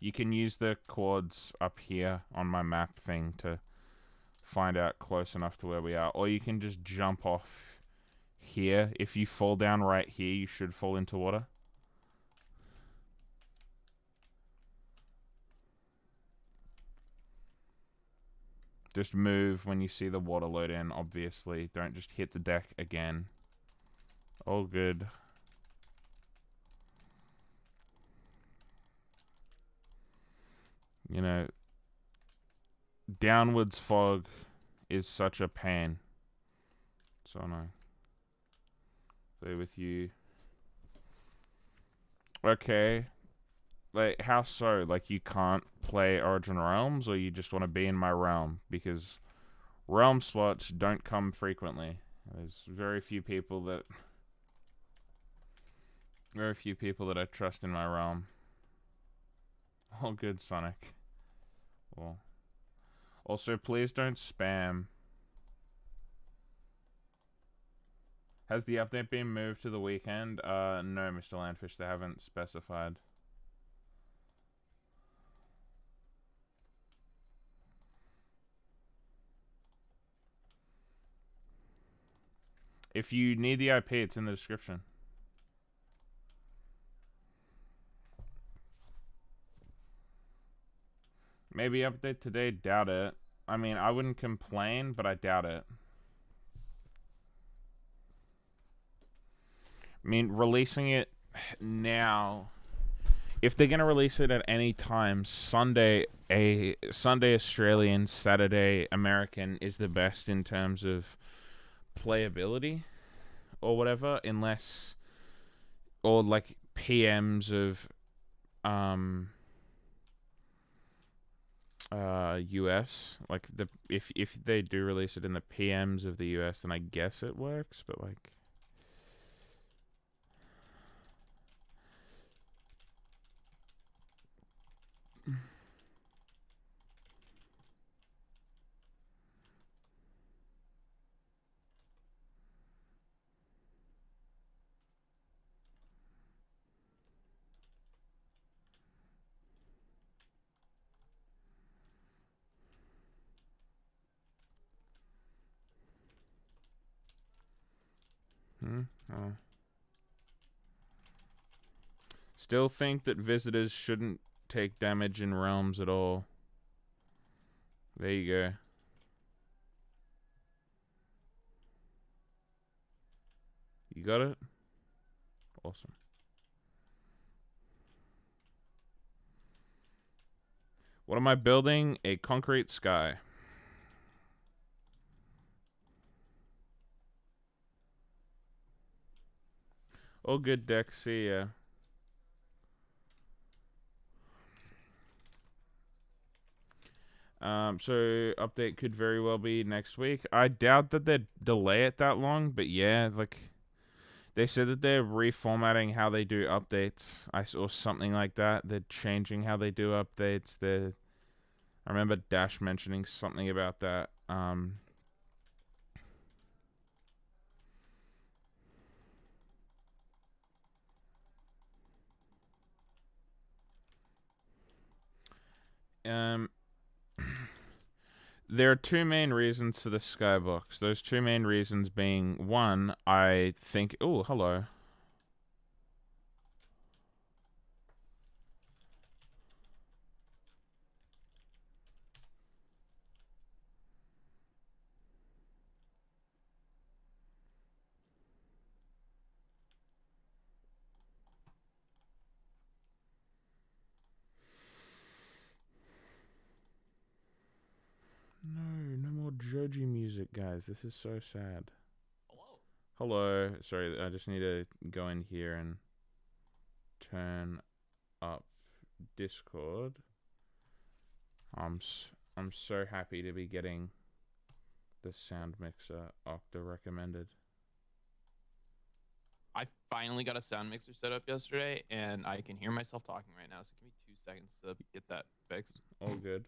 You can use the chords up here on my map thing to find out close enough to where we are. Or you can just jump off here. If you fall down right here, you should fall into water. Just move when you see the water load in, obviously. Don't just hit the deck again. All good. You know, downwards fog is such a pain. So no. Play with you. Okay. Like, how so? Like, you can't play Origin Realms, or you just want to be in my realm? Because realm slots don't come frequently. There's very few people that I trust in my realm. All good, Sonic. Well, also, please don't spam. Has the update been moved to the weekend? No, Mr. Landfish, they haven't specified. If you need the IP, it's in the description. Maybe update today, doubt it. I mean, I wouldn't complain, but I doubt it. I mean, releasing it now, if they're gonna release it at any time, Sunday Australian, Saturday American is the best in terms of playability or whatever, unless, or like PMs of US, like if they do release it in the PMs of the US, then I guess it works, but like oh. Still think that visitors shouldn't take damage in realms at all. There you go. You got it? Awesome. What am I building? A concrete sky. Oh, good deck. See ya. So update could very well be next week. I doubt that they'd delay it that long, but yeah, like they said that they're reformatting how they do updates. I saw something like that. They're changing how they do updates. I remember Dash mentioning something about that. There are two main reasons for the skybox. Those two main reasons being, one, I think... Oh, hello. No more Joji music, guys. This is so sad. Hello. Sorry, I just need to go in here and turn up Discord. I'm so happy to be getting the sound mixer Octa recommended. I finally got a sound mixer set up yesterday, and I can hear myself talking right now. So give me 2 seconds to get that fixed. All good.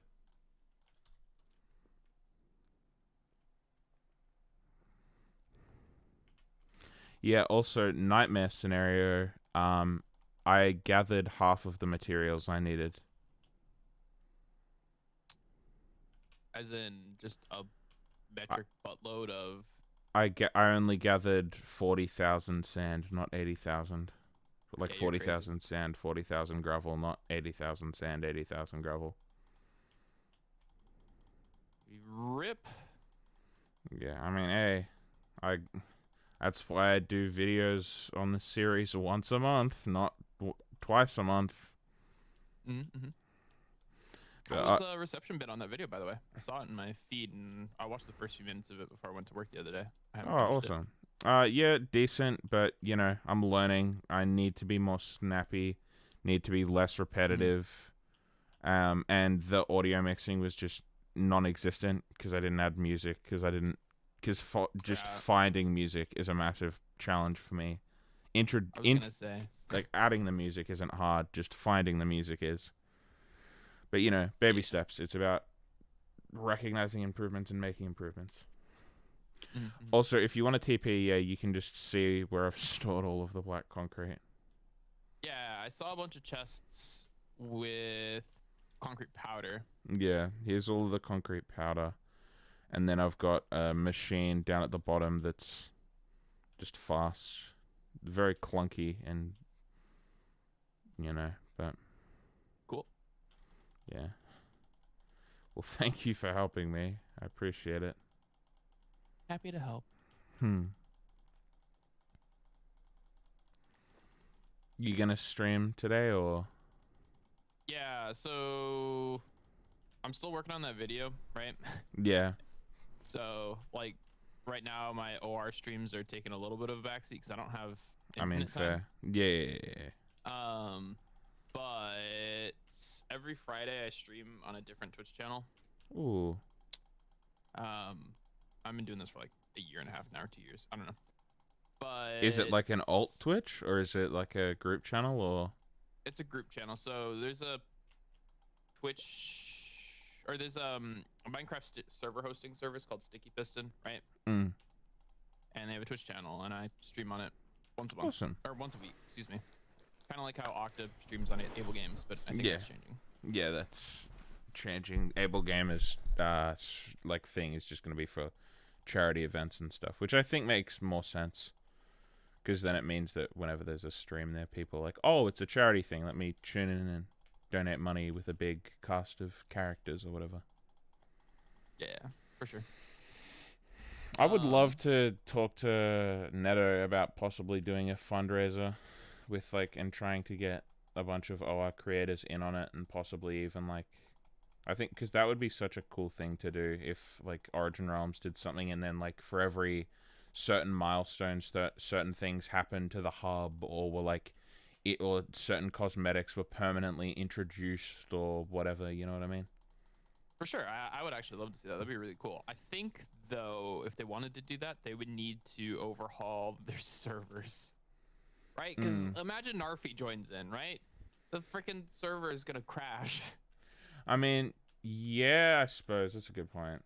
Yeah, also nightmare scenario. I gathered half of the materials I needed. As in just a metric buttload of... I only gathered 40,000 sand, not 80,000. Like Yeah, 40,000 sand, 40,000 gravel, not 80,000 sand, 80,000 gravel. Rip. Yeah, I mean, hey, I that's why I do videos on this series once a month, not twice a month. Mm-hmm. But How was reception been on that video, by the way? I saw it in my feed, and I watched the first few minutes of it before I went to work the other day. I haven't finished it. awesome. Yeah, decent, but you know, I'm learning. I need to be more snappy, need to be less repetitive. And the audio mixing was just non-existent because I didn't add music because just Yeah. finding music is a massive challenge for me. I was gonna say. Like adding the music isn't hard, just finding the music is. But you know, baby Yeah. steps. It's about recognizing improvements and making improvements. Mm-hmm. Also, if you want a TP, yeah, you can just see where I've stored all of the black concrete. Yeah, I saw a bunch of chests with concrete powder. Yeah, here's all of the concrete powder. And then I've got a machine down at the bottom that's just fast. Very clunky and, you know, but... Cool. Yeah. Well, thank you for helping me. I appreciate it. Happy to help. You gonna stream today, or...? Yeah, so I'm still working on that video, right? Yeah. So, like, right now my OR streams are taking a little bit of a backseat because I don't have I mean, infinite fair. time. Yeah. But every Friday I stream on a different Twitch channel. Ooh. I've been doing this for like a year and a half now, or 2 years. I don't know. But Is it like an alt Twitch, or is it like a group channel, or...? it's a group channel. So there's a Twitch, or there's a Minecraft server hosting service called Sticky Piston, right? Mm. And they have a Twitch channel, and I stream on it once a month. Awesome. Or once a week, excuse me. Kind of like how Octa streams on Able Games, but I think Yeah. that's changing. Yeah, that's changing. Able Gamers, like, thing is just going to be for charity events and stuff, which I think makes more sense. Because then it means that whenever there's a stream there, people are like, oh, it's a charity thing. Let me tune in and donate money with a big cast of characters or whatever. Yeah, for sure. I would love to talk to Neto about possibly doing a fundraiser with, like, and trying to get a bunch of OR creators in on it, and possibly even, like, I think, because that would be such a cool thing to do if, like, Origin Realms did something, and then, like, for every certain milestones that certain things happened to the hub, or were, like, or certain cosmetics were permanently introduced, or whatever, you know what I mean? For sure. I would actually love to see that. That'd be really cool. I think, though, if they wanted to do that, they would need to overhaul their servers. Right? Because imagine Narfi joins in, right? The freaking server is going to crash. I mean, yeah, I suppose. That's a good point.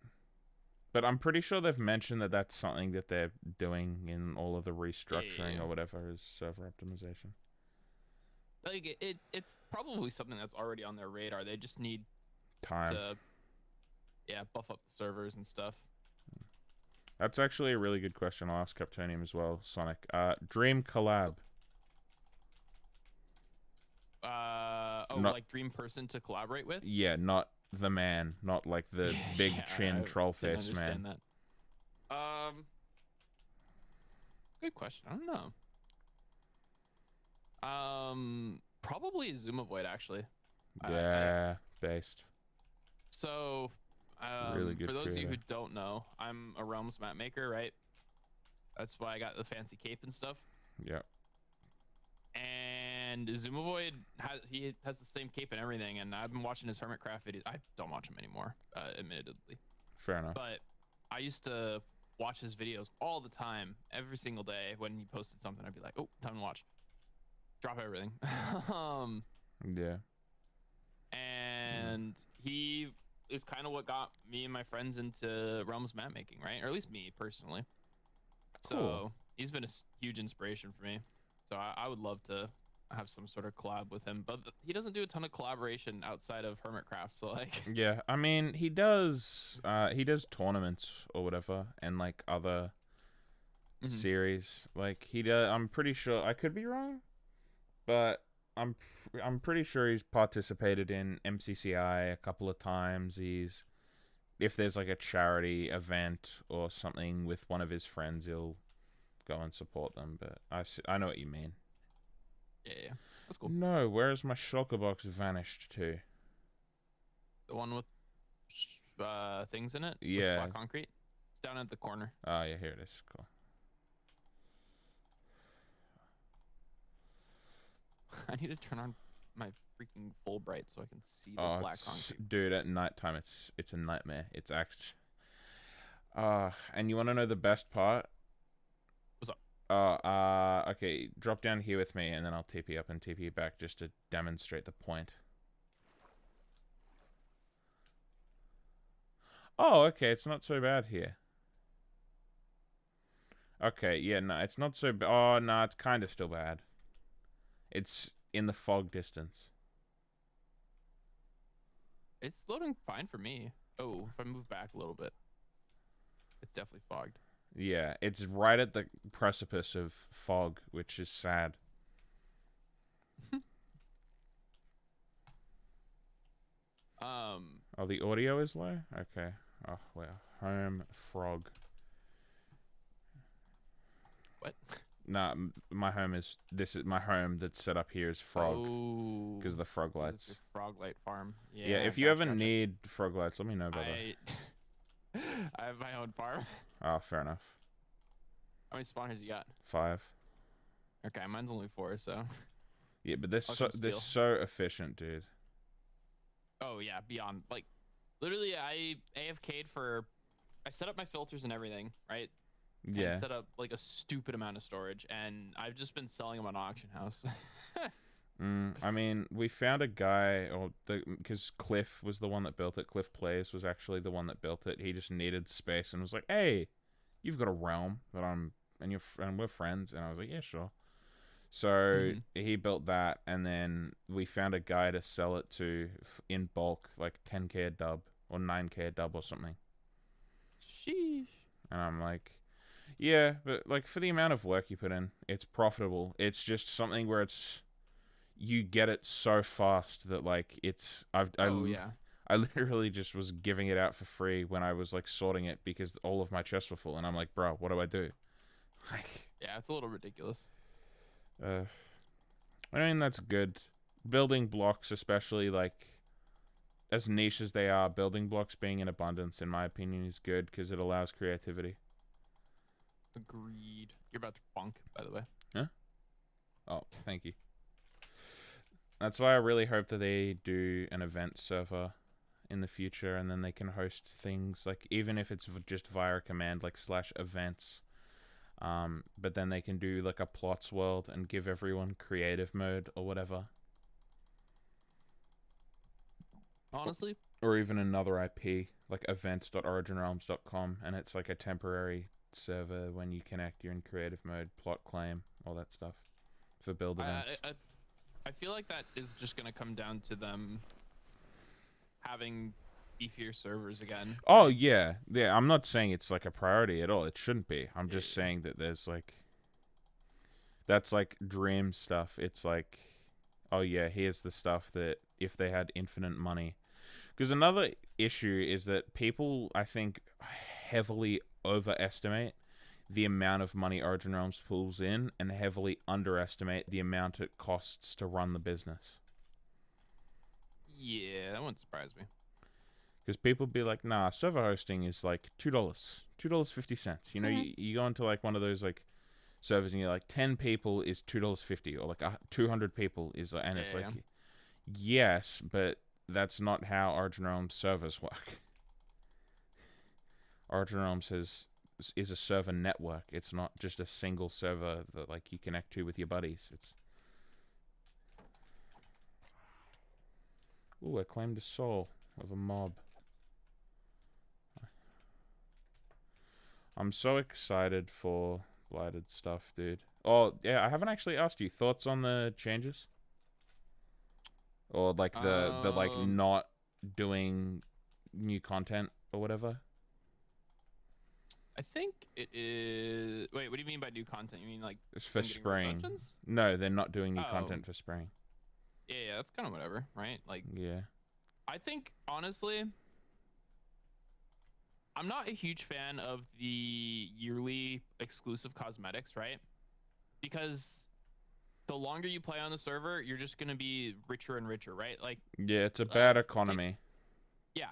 But I'm pretty sure they've mentioned that that's something that they're doing in all of the restructuring or whatever is server optimization. Like, it's probably something that's already on their radar. They just need time to, buff up the servers and stuff. That's actually a really good question. I'll ask Captonium as well, Sonic. Dream collab. Like dream person to collaborate with? Yeah, not the man, not like the big chin troll face man. That. Good question. I don't know. Probably Zoomovoid actually. Yeah, based. So, really good for those creator. of you who don't know, I'm a Realms map maker, right? That's why I got the fancy cape and stuff. Yeah. And Zoomovoid has the same cape and everything, and I've been watching his Hermitcraft videos. I don't watch him anymore, admittedly. Fair enough. But I used to watch his videos all the time, every single day. When he posted something, I'd be like, "Oh, time to watch." Drop everything. Yeah. And he is kind of what got me and my friends into Realms map making, right? Or at least me personally. Cool. So he's been a huge inspiration for me. So I would love to have some sort of collab with him, but he doesn't do a ton of collaboration outside of Hermitcraft. So like, yeah, I mean he does tournaments or whatever, and like other series. Like he does. I'm pretty sure. I could be wrong, but I'm pretty sure he's participated in MCCI a couple of times. He's if there's like a charity event or something with one of his friends, he'll go and support them. But I know what you mean. Yeah, that's cool. No, where has my shulker box vanished to? The one with things in it. With Yeah. black concrete. It's down at the corner. Oh yeah, here it is. Cool. I need to turn on my freaking Fulbright so I can see the black concrete. Dude, at nighttime it's a nightmare. It's and you want to know the best part? What's up? Okay, drop down here with me, and then I'll TP up and TP back just to demonstrate the point. Oh, okay, it's not so bad here. Okay, yeah, no, it's not so bad. Oh, no, it's kind of still bad. It's in the fog distance. It's loading fine for me. Oh, if I move back a little bit, it's definitely fogged. Yeah, it's right at the precipice of fog, which is sad. Oh, the audio is low? Okay. Oh, well, home frog. What? Nah, my home is my home that's set up here is frog because of the frog lights. It's a frog light farm. Yeah, if you ever need frog lights, let me know, brother. I have my own farm. Oh, fair enough. How many spawners you got? 5. Okay, mine's only 4, so. Yeah, but they're so efficient, dude. Oh yeah, beyond. Like, literally, I AFK'd for. I set up my filters and everything, right? Yeah. And set up like a stupid amount of storage, and I've just been selling them on auction house. I mean, we found a guy, because Cliff was the one that built it. Cliff Plays was actually the one that built it. He just needed space and was like, "Hey, you've got a realm that and we're friends." And I was like, "Yeah, sure." So he built that, and then we found a guy to sell it to in bulk, like 10k a dub or 9k a dub or something. Sheesh. And I'm like, yeah, but like for the amount of work you put in, it's profitable. It's just something where you get it so fast that like I literally just was giving it out for free when I was like sorting it because all of my chests were full, and I'm like, bro, what do I do? Like, yeah, it's a little ridiculous. I mean, that's good. Building blocks, especially like as niche as they are, building blocks being in abundance, in my opinion, is good because it allows creativity. Agreed. You're about to bonk, by the way. Huh? Oh, thank you. That's why I really hope that they do an event server in the future, and then they can host things like, even if it's just via a command like /events. But then they can do like a plots world and give everyone creative mode or whatever. Honestly? Or even another IP, like events.originrealms.com, and it's like a temporary server. When you connect, you're in creative mode, plot claim, all that stuff for build events. I feel like that is just going to come down to them having beefier servers again. Oh, yeah. Yeah, I'm not saying it's like a priority at all. It shouldn't be. I'm just saying that there's like... That's like dream stuff. It's like, oh yeah, here's the stuff that if they had infinite money... Because another issue is that people, I think, heavily overestimate the amount of money Origin Realms pulls in and heavily underestimate the amount it costs to run the business. Yeah, that wouldn't surprise me. Because people be like, nah, server hosting is like $2, $2.50. You know, you go into like one of those like servers and you're like, 10 people is $2.50, or like 200 people is, and it's like, yes, but that's not how Origin Realms servers work. Origin Realms is a server network. It's not just a single server that like you connect to with your buddies. It's... Ooh, I claimed a soul of a mob. I'm so excited for Blighted stuff, dude. Oh, yeah, I haven't actually asked you. Thoughts on the changes? Or like the like not doing new content or whatever? I think it is... Wait, what do you mean by new content? You mean like... It's for spring. No, they're not doing new content for spring. Yeah, that's kind of whatever, right? Like... Yeah. I think, honestly... I'm not a huge fan of the yearly exclusive cosmetics, right? Because the longer you play on the server, you're just gonna be richer and richer, right? Like, Yeah, it's a bad take economy.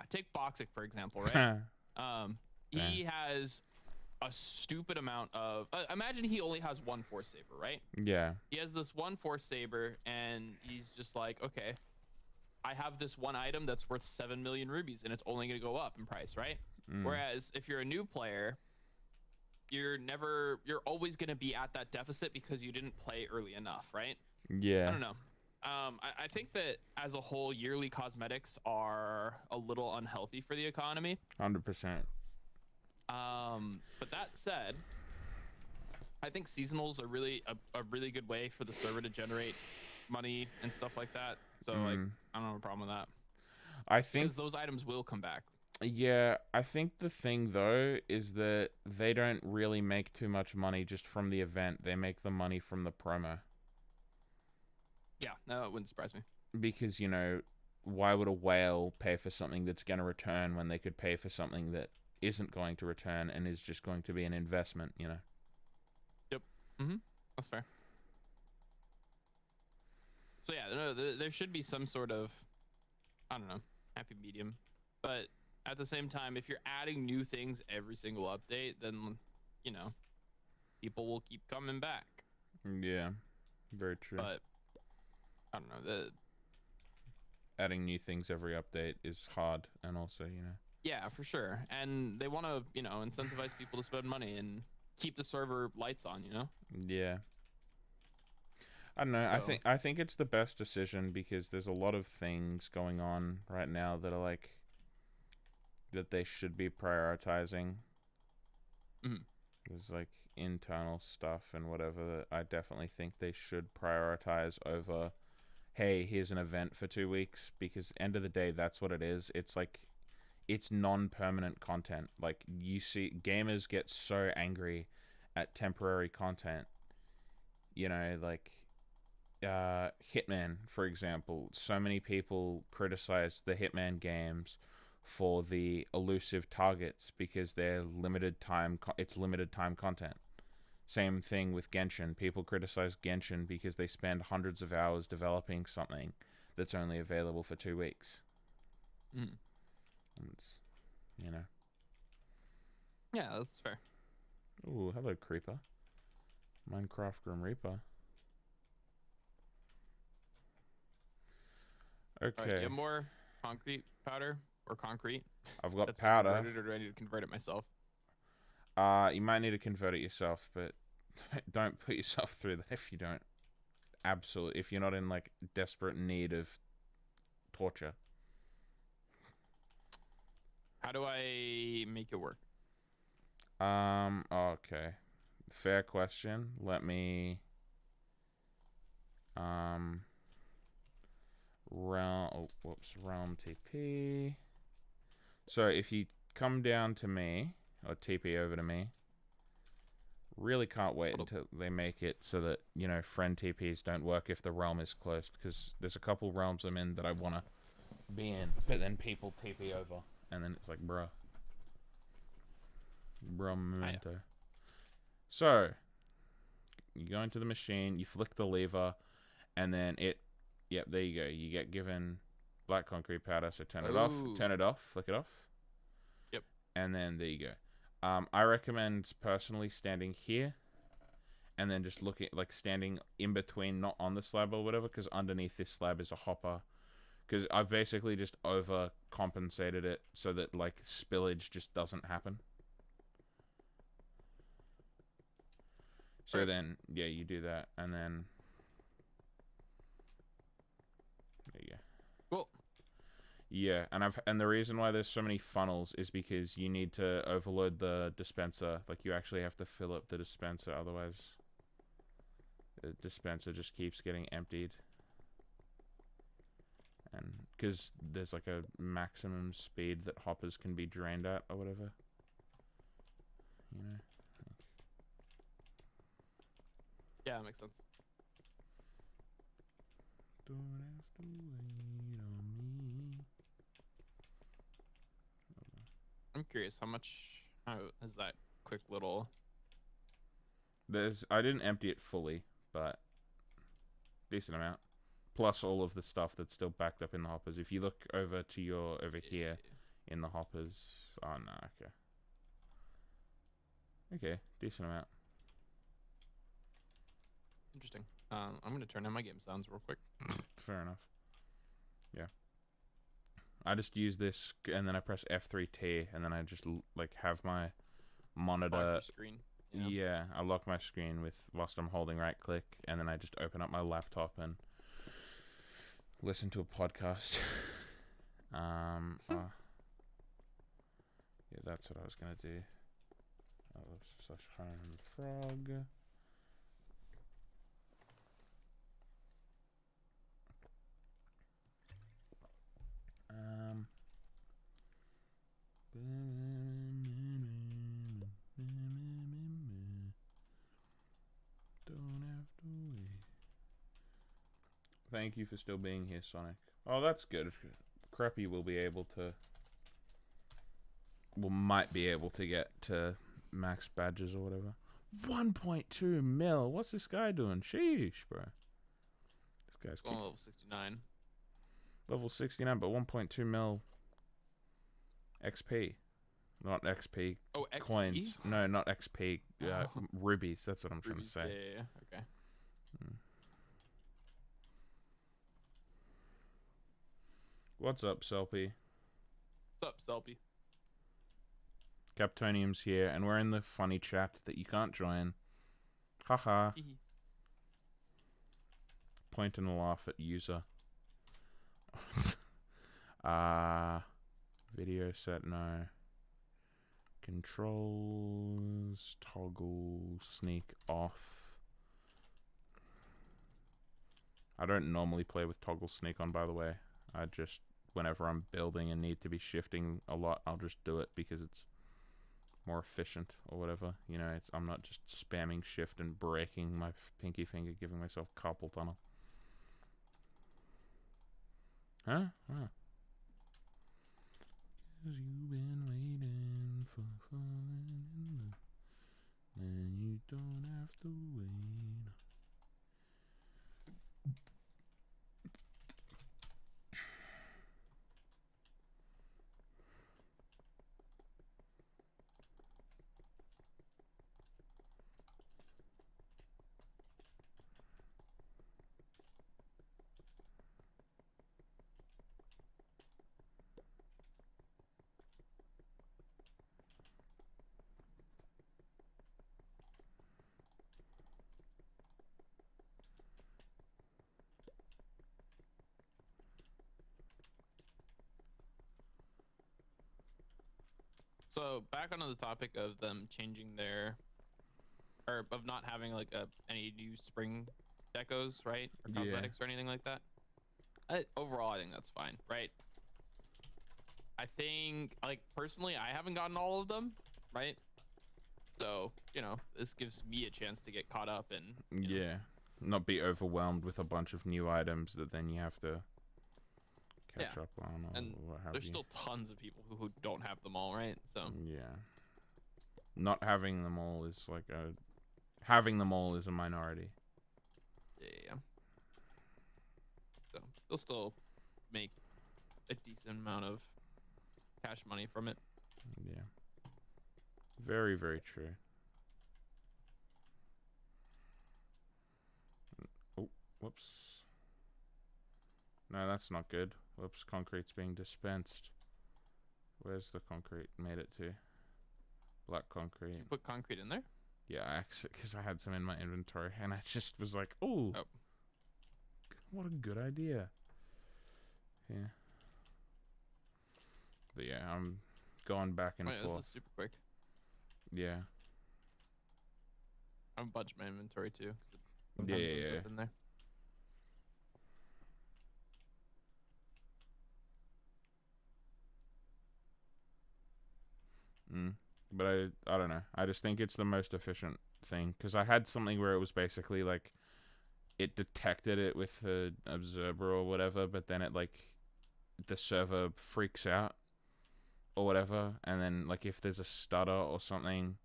take Boxic for example, right? Damn. He has a stupid amount of. Imagine he only has one Force Saber, right? Yeah. He has this one Force Saber, and he's just like, okay, I have this one item that's worth 7 million rubies, and it's only gonna go up in price, right? Mm. Whereas if you're a new player, you're always gonna be at that deficit because you didn't play early enough, right? Yeah. I don't know. I think that as a whole, yearly cosmetics are a little unhealthy for the economy. 100%. But that said, I think seasonals are really a really good way for the server to generate money and stuff like that. So like, I don't have a problem with that. I think Because those items will come back. Yeah, I think the thing though is that they don't really make too much money just from the event. They make the money from the promo. Yeah, no, it wouldn't surprise me. Because, you know, why would a whale pay for something that's going to return when they could pay for something that isn't going to return and is just going to be an investment, you know? Yep. That's fair. So yeah, no, there should be some sort of, I don't know, happy medium. But at the same time, if you're adding new things every single update, then, you know, people will keep coming back. Yeah, very true. But I don't know, adding new things every update is hard, and also, you know. Yeah, for sure. And they want to, you know, incentivize people to spend money and keep the server lights on, you know? Yeah. I don't know. So, I think it's the best decision because there's a lot of things going on right now that are like that they should be prioritizing. There's like internal stuff and whatever that I definitely think they should prioritize over, hey, here's an event for 2 weeks, because end of the day, that's what it is. It's like, it's non-permanent content. Like, you see, gamers get so angry at temporary content. You know, like, Hitman, for example. So many people criticize the Hitman games for the elusive targets because they're limited time. It's limited time content. Same thing with Genshin. People criticize Genshin because they spend hundreds of hours developing something that's only available for 2 weeks. It's, you know. yeah, that's fair. Ooh, hello, Creeper. Minecraft Grim Reaper. Okay. Right, you have more concrete powder or concrete? I've got That's powder. Converted, or do I need to convert it myself? You might need to convert it yourself, but don't put yourself through that if you don't. Absolutely, if you're not in like desperate need of torture. How do I make it work? Okay. Fair question. Let me realm TP. So if you come down to me or TP over to me, really can't wait until they make it so that, you know, friend TPs don't work if the realm is closed, because there's a couple realms I'm in that I want to be in, but then people TP over and then it's like, bruh memento. So you go into the machine, you flick the lever, and then yep, there you go, you get given black concrete powder. So turn it off, flick it off. Yep. And then there you go. I recommend personally standing here and then just looking, like standing in between, not on the slab or whatever, because underneath this slab is a hopper. Because I've basically just overcompensated it so that like spillage just doesn't happen. So then, yeah, you do that, and then there you go. Cool. Yeah, and the reason why there's so many funnels is because you need to overload the dispenser. Like, you actually have to fill up the dispenser, otherwise the dispenser just keeps getting emptied. And because there's like a maximum speed that hoppers can be drained at or whatever, you know. Yeah, that makes sense. Don't have to wait on me. I'm curious how much is that quick little. I didn't empty it fully, but decent amount. Plus all of the stuff that's still backed up in the hoppers. If you look over here in the hoppers. Oh no, okay. Okay, decent amount. Interesting. I'm gonna turn on my game sounds real quick. Fair enough. Yeah. I just use this and then I press F3T and then I just like have my monitor screen. Yeah, I lock my screen whilst I'm holding right click and then I just open up my laptop and listen to a podcast. Yeah, that's what I was gonna do. /home frog. Don't have to wait. Thank you for still being here, Sonic. Oh, that's good. Crappy will might be able to get to max badges or whatever. 1.2 mil. What's this guy doing? Sheesh, bro. This guy's level 69. Level 69, but 1.2 mil XP. Not XP. Oh, XP? Coins. No, not XP. Rubies. That's what I'm trying to say. Yeah. Okay. What's up, Selpy? What's up, Selpy? Captonium's here, and we're in the funny chat that you can't join. Haha. Point and laugh at user. Video set, no. Controls, toggle, sneak off. I don't normally play with toggle sneak on, by the way. I just, whenever I'm building and need to be shifting a lot, I'll just do it because it's more efficient or whatever. You know, I'm not just spamming shift and breaking my pinky finger, giving myself carpal tunnel. Huh? Huh. 'Cause you've been waiting for fun, and you don't have to wait. So back onto the topic of them changing or of not having like any new spring decos, right, or cosmetics or anything like that. Overall, I think that's fine, right? I think, like, personally, I haven't gotten all of them, right? So, you know, this gives me a chance to get caught up and not be overwhelmed with a bunch of new items that then you have to catch up on, or and what have there's you. still tons of people who don't have them all, right? So not having them all is like having them all is a minority. Yeah. So they'll still make a decent amount of cash money from it. Yeah. Very, very true. Oh, whoops. No, that's not good. Whoops, concrete's being dispensed. Where's the concrete made it to? Black concrete. Did you put concrete in there? Yeah, because I had some in my inventory, and I just was like, oh, what a good idea. Yeah. But yeah, I'm going back and forth. This is super quick. Yeah. I have a bunch of my inventory too. Yeah. In there. But I don't know. I just think it's the most efficient thing, because I had something where it was basically like it detected it with the observer or whatever, but then it like the server freaks out or whatever, and then like if there's a stutter or something,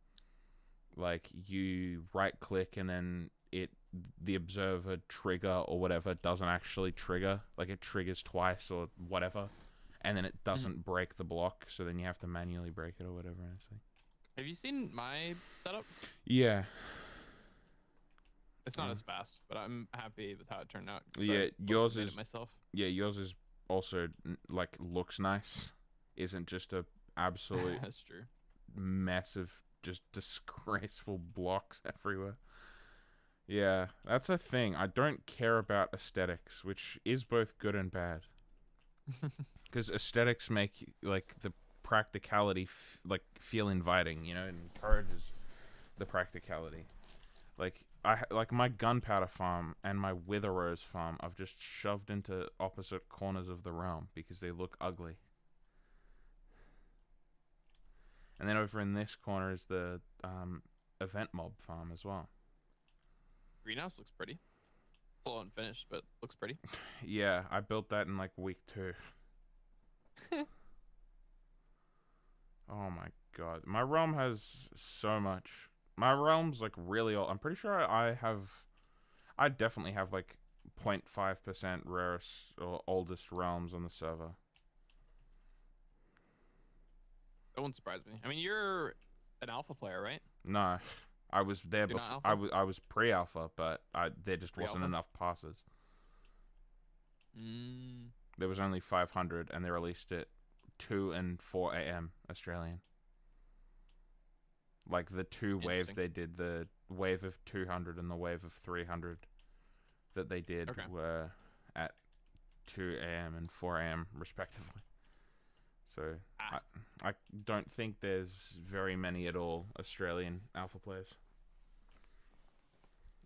like you right click and then the observer trigger or whatever doesn't actually trigger, like it triggers twice or whatever, and then it doesn't break the block, so then you have to manually break it or whatever. And it's like, Have you seen my setup? yeah, It's not as fast, but I'm happy with how it turned out. Yeah, yours is myself. Yeah, yours is also like looks nice. Isn't just a absolute That's true. mess of just disgraceful blocks everywhere. Yeah, that's a thing. I don't care about aesthetics, which is both good and bad. Because aesthetics make like the practicality like feel inviting, you know, and encourages the practicality. Like my gunpowder farm and my wither rose farm I've just shoved into opposite corners of the realm because they look ugly. And then over in this corner is the event mob farm as well. Greenhouse looks pretty. It's a little unfinished, but looks pretty. Yeah, I built that in like week 2. Oh my god. My realm has so much. My realm's like really old. I'm pretty sure I definitely have like 0.5% rarest or oldest realms on the server. That wouldn't surprise me. I mean, you're an alpha player, right? No, I was there You're before. not alpha? I was pre-alpha, but there just wasn't Pre-alpha? enough passes. Mm. There was only 500, and they released it 2 and 4 a.m. Australian. Like the 2 waves they did, the wave of 200 and the wave of 300 that they did were at 2 a.m. and 4 a.m. respectively. So I don't think there's very many at all Australian alpha players,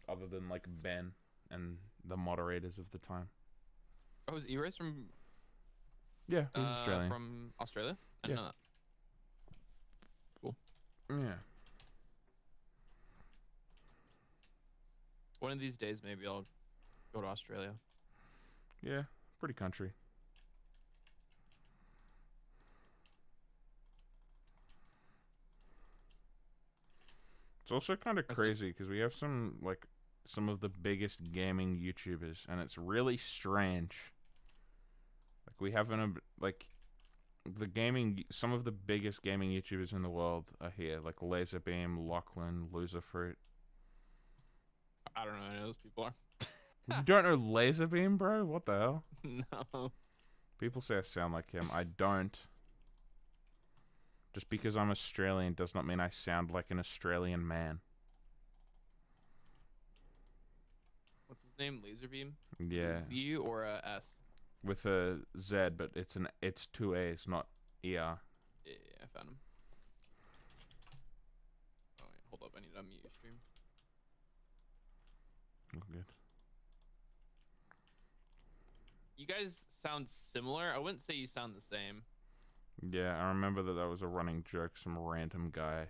other than like Ben and the moderators of the time. Oh, is E-Race from? Yeah, he's Australian. From Australia? I Yeah. know that. Cool. Yeah. One of these days, maybe I'll go to Australia. Yeah, pretty country. It's also kind of crazy because we have some of the biggest gaming YouTubers, and it's really strange. Like we have some of the biggest gaming YouTubers in the world are here, like Laserbeam, Lachlan, Loserfruit. I don't know who those people are. You don't know Laserbeam, bro? What the hell? No. People say I sound like him. I don't. Just because I'm Australian does not mean I sound like an Australian man. What's his name? Laserbeam? Yeah. Z or a S? With a Z, but it's 2 A's, not ER. Yeah, I found him. Oh wait, hold up, I need to unmute your stream. Oh, good. You guys sound similar. I wouldn't say you sound the same. Yeah, I remember that was a running joke some random guy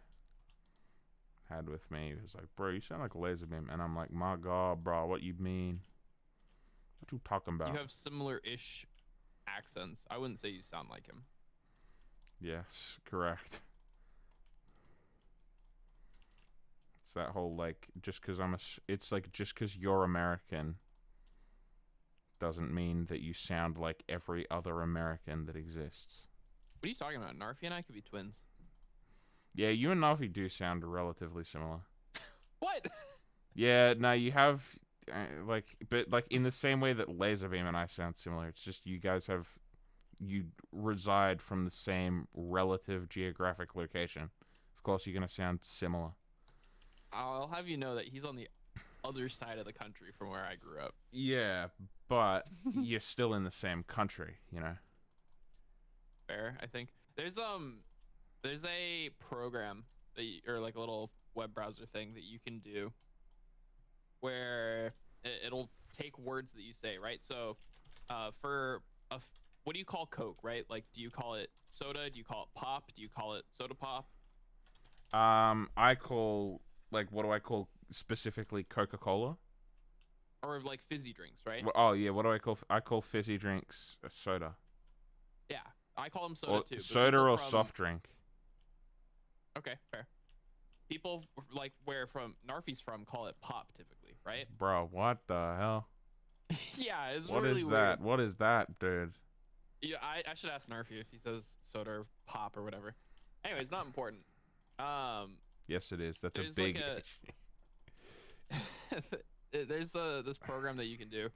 had with me. He was like, bro, you sound like Laserbeam. And I'm like, my god, bro, what you mean? What you talking about? You have similar-ish accents. I wouldn't say you sound like him. Yes, correct. It's that whole, like, just because you're American doesn't mean that you sound like every other American that exists. What are you talking about? Narfi and I could be twins. Yeah, you and Navi do sound relatively similar. What? Yeah, no, you have, but in the same way that Laserbeam and I sound similar, it's just you reside from the same relative geographic location. Of course, you're going to sound similar. I'll have you know that he's on the other side of the country from where I grew up. Yeah, but you're still in the same country, you know? Fair, I think. There's a program or like a little web browser thing that you can do where it'll take words that you say, right? So what do you call Coke, right? Like, do you call it soda? Do you call it pop? Do you call it soda pop? I call, what do I call specifically Coca-Cola? Or like fizzy drinks, right? Oh yeah, what do I call? I call fizzy drinks a soda. Yeah. I call them soda Or too. But soda people or from, soft drink. Okay, fair. People like where from Narfi's from call it pop typically, right? Bro, what the hell? Yeah, it's What really is weird. that? What is that, dude? Yeah, I should ask Narfi if he says soda or pop or whatever. Anyways, not important. Um, Yes, it is. That's a there's like big a issue. there's this program that you can do,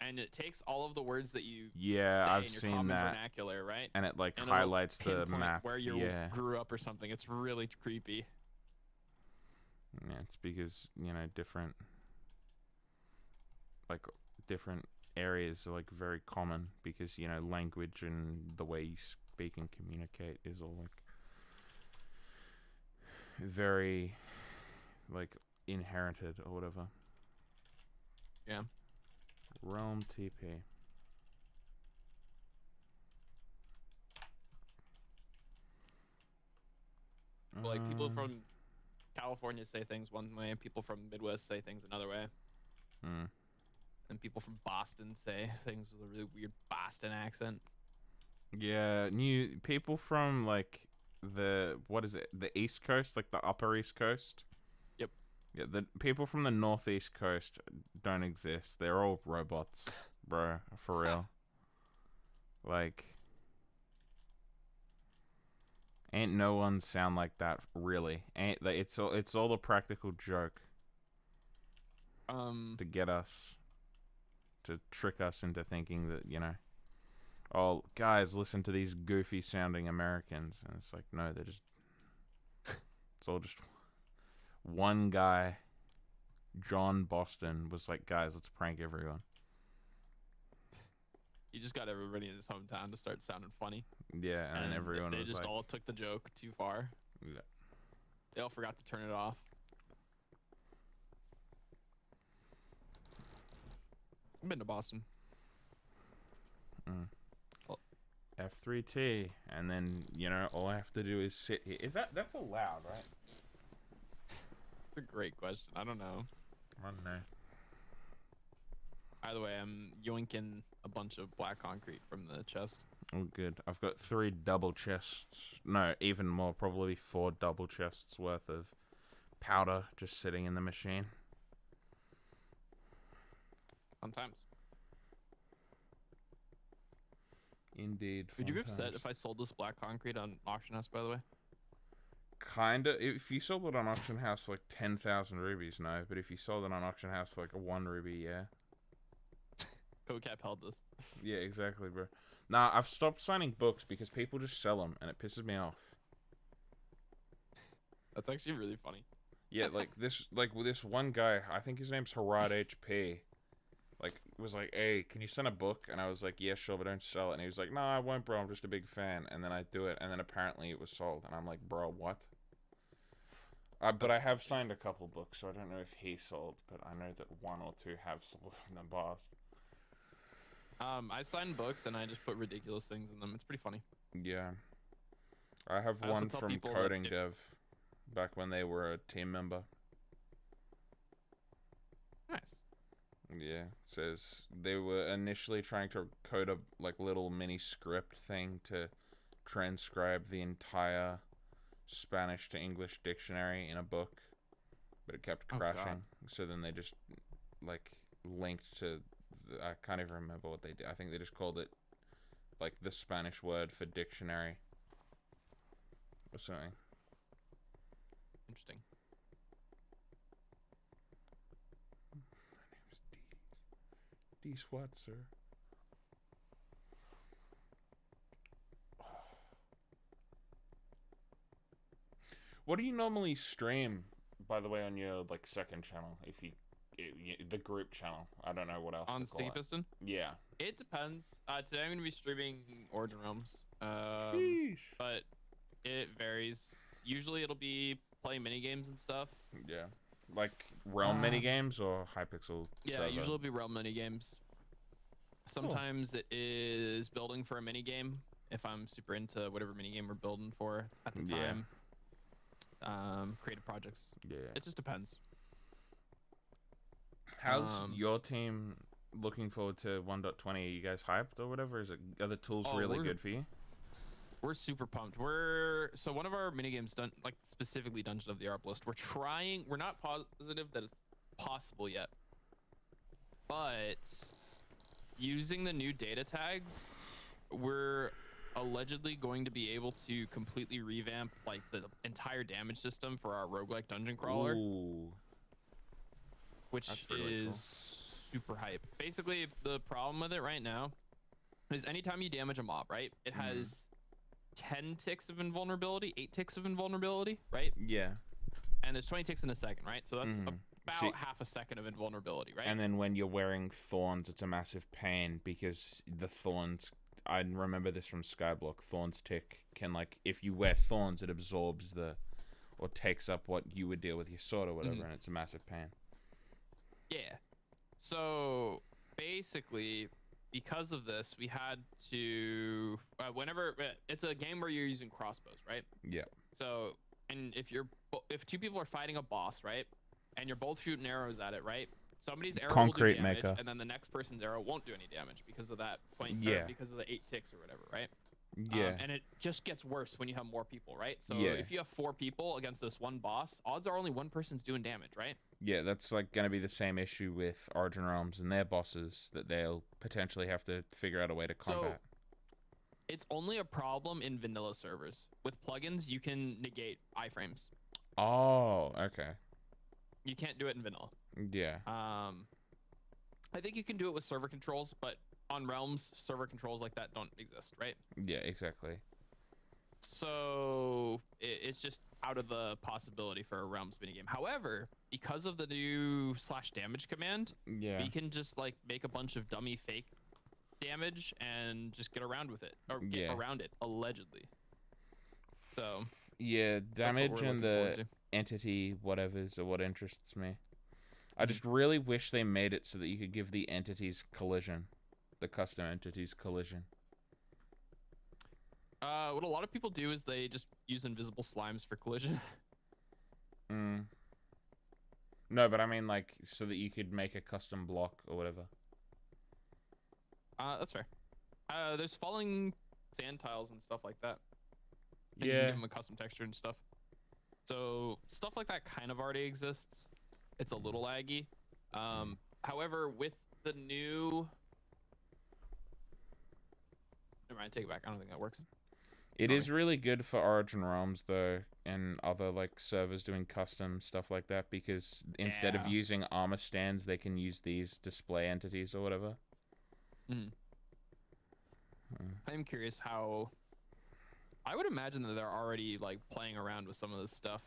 and it takes all of the words that you Yeah, say I've in your seen common that. vernacular, right? And it like And it'll highlights the pinpoint map. where you Yeah. grew up or something. It's really creepy. Yeah, it's because, different like different areas are like very common because, language and the way you speak and communicate is all like very like inherited or whatever. Yeah. Realm TP. Like people from California say things one way, and people from Midwest say things another way. And people from Boston say things with a really weird Boston accent. Yeah, new people from like the East Coast, like the Upper East Coast. Yep. Yeah, the people from the Northeast Coast don't exist. They're all robots, bro. For real. Like, ain't no one sound like that really. Ain't like it's all a practical joke. To get us, to trick us into thinking that oh, guys, listen to these goofy sounding Americans. And it's like, no, they're just, it's all just one guy, John Boston, was like, guys, let's prank everyone. You just got everybody in his hometown to start sounding funny. Yeah, and then everyone they was just like, all took the joke too far. yeah. They all forgot to turn it off. I've been to Boston. F3T, and then all I have to do is sit here. That's allowed, right? That's a great question. I don't know. I don't know. Either way, I'm yoinking a bunch of black concrete from the chest. Oh, good. I've got 3 double chests. No, even more. Probably 4 double chests worth of powder just sitting in the machine. Sometimes. Indeed. Would you be upset if I sold this black concrete on auction house, by the way? Kinda. If you sold it on auction house for like 10,000 rubies, no. But if you sold it on auction house for like a 1 ruby, yeah. CoCap held this. Yeah, exactly, bro. Nah, I've stopped signing books because people just sell them, and it pisses me off. That's actually really funny. Yeah, with this one guy, I think his name's Harad HP. Like, was like, hey, can you send a book? And I was like, yeah, sure, but don't sell it. And he was like, no, I won't, bro. I'm just a big fan. And then I do it, and then apparently it was sold. And I'm like, bro, what? But I have signed a couple books, so I don't know if he sold, but I know that 1 or 2 have sold from the boss. I sign books and I just put ridiculous things in them. It's pretty funny. Yeah. I have one from Coding Dev back when they were a team member. Nice. Yeah, it says they were initially trying to code a little mini script thing to transcribe the entire Spanish to English dictionary in a book, but it kept crashing. So then they just linked to I can't even remember what they did. I think they just called it the Spanish word for dictionary or something. Interesting. My name's D Swat, sir. What do you normally stream, by the way, on your second channel? If you the group channel, I don't know what else on to call Sticky it. Piston? Yeah. It depends. Today I'm gonna be streaming Origin Realms. Sheesh. But it varies. Usually it'll be playing mini games and stuff. Yeah. Like Realm mini games or Hypixel? Yeah, server? usually it'll be Realm mini games. Sometimes it is building for a mini game if I'm super into whatever mini game we're building for at the time. Creative projects. Yeah. It just depends. How's your team looking forward to 1.20? Are you guys hyped or whatever? Are the tools really good for you? We're super pumped. So one of our minigames done like specifically Dungeon of the Arbalest. We're not positive that it's possible yet. But using the new data tags, we're allegedly going to be able to completely revamp like the entire damage system for our roguelike dungeon crawler. Ooh. Which really is super hype. Basically, the problem with it right now is anytime you damage a mob, right? It has 10 ticks of invulnerability, 8 ticks of invulnerability, right? Yeah. And there's 20 ticks in a second, right? So that's about half a second of invulnerability, right? And then when you're wearing thorns, it's a massive pain because the thorns, I remember this from Skyblock, thorns tick can, like, if you wear thorns, it absorbs or takes up what you would deal with your sword or whatever, and it's a massive pain. Yeah. So basically, because of this, we had to whenever it's a game where you're using crossbows, right? Yeah. So, and if two people are fighting a boss, right, and you're both shooting arrows at it, right? Somebody's arrow Concrete will do damage, maker. and then the next person's arrow won't do any damage because of that point. Yeah. Because of the 8 ticks or whatever, right? Yeah. And it just gets worse when you have more people, right? So Yeah. if you have 4 people against this one boss, odds are only one person's doing damage, right? Yeah, that's like going to be the same issue with Origin Realms and their bosses that they'll potentially have to figure out a way to combat. So it's only a problem in vanilla servers. With plugins, you can negate iframes. Oh, okay. You can't do it in vanilla. Yeah. I think you can do it with server controls, but on Realms, server controls like that don't exist, right? Yeah, exactly. So it's just out of the possibility for a Realms minigame. However, because of the new /damage command, we can just like make a bunch of dummy fake damage and just get around with it, or get around it, allegedly. So yeah, damage and the entity whatever's are what interests me. I just really wish they made it so that you could give the entities collision, the custom entities collision. What a lot of people do is they just use invisible slimes for collision. No, but I mean like so that you could make a custom block or whatever. That's fair. There's falling sand tiles and stuff like that. And yeah. You can give them a custom texture and stuff. So stuff like that kind of already exists. It's a little laggy. However, with the new... Never mind, take it back. I don't think that works. It is really good for Origin Realms, though, and other like servers doing custom stuff like that, because instead of using armor stands, they can use these display entities or whatever. I'm curious how... I would imagine that they're already like playing around with some of this stuff.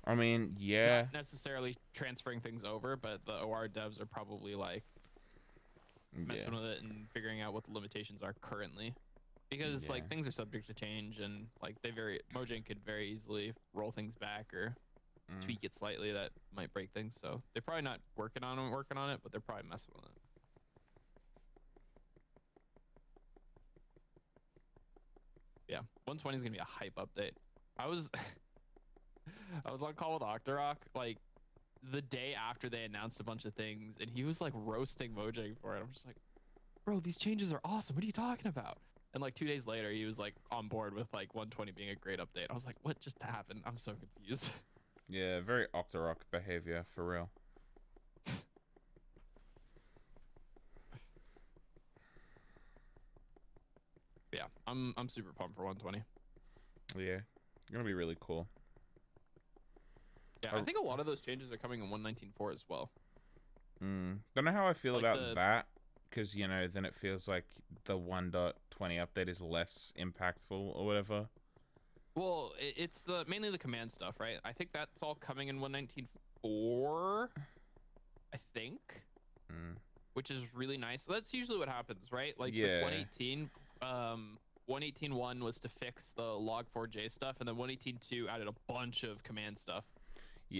I mean, yeah. Not necessarily transferring things over, but the OR devs are probably like messing with it and figuring out what the limitations are currently. Because like things are subject to change, and like Mojang could very easily roll things back or tweak it slightly that might break things. So they're probably not working on it, but they're probably messing with it. Yeah, 120 is gonna be a hype update. I was on call with Octorok like the day after they announced a bunch of things, and he was like roasting Mojang for it. I'm just like, bro, these changes are awesome. What are you talking about? And like 2 days later, he was like on board with like 120 being a great update. I was like, what just happened? I'm so confused. Yeah, very Octorok behavior for real. Yeah, I'm super pumped for 120. Yeah, gonna be really cool. Yeah, I think a lot of those changes are coming in 119.4 as well. Don't know how I feel Like about that, because you know, then it feels like the 1.20 update is less impactful or whatever. Well, it's mainly the command stuff, right? I think that's all coming in 119.4. I think, which is really nice. So that's usually what happens, right? Like with 118. 118.1 was to fix the log4j stuff, and then 118.2 added a bunch of command stuff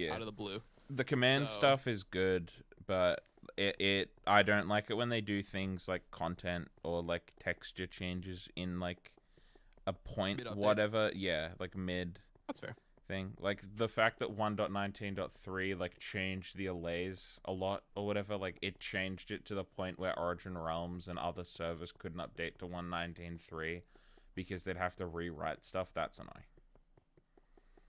out of the blue. The command stuff is good, but I don't like it when they do things like content or like texture changes in like a point mid-update. Whatever. Yeah, like mid. That's fair. Thing. Like the fact that 1.19.3 like changed the allays a lot or whatever, like it changed it to the point where Origin Realms and other servers couldn't update to 1.19.3 because they'd have to rewrite stuff. That's annoying.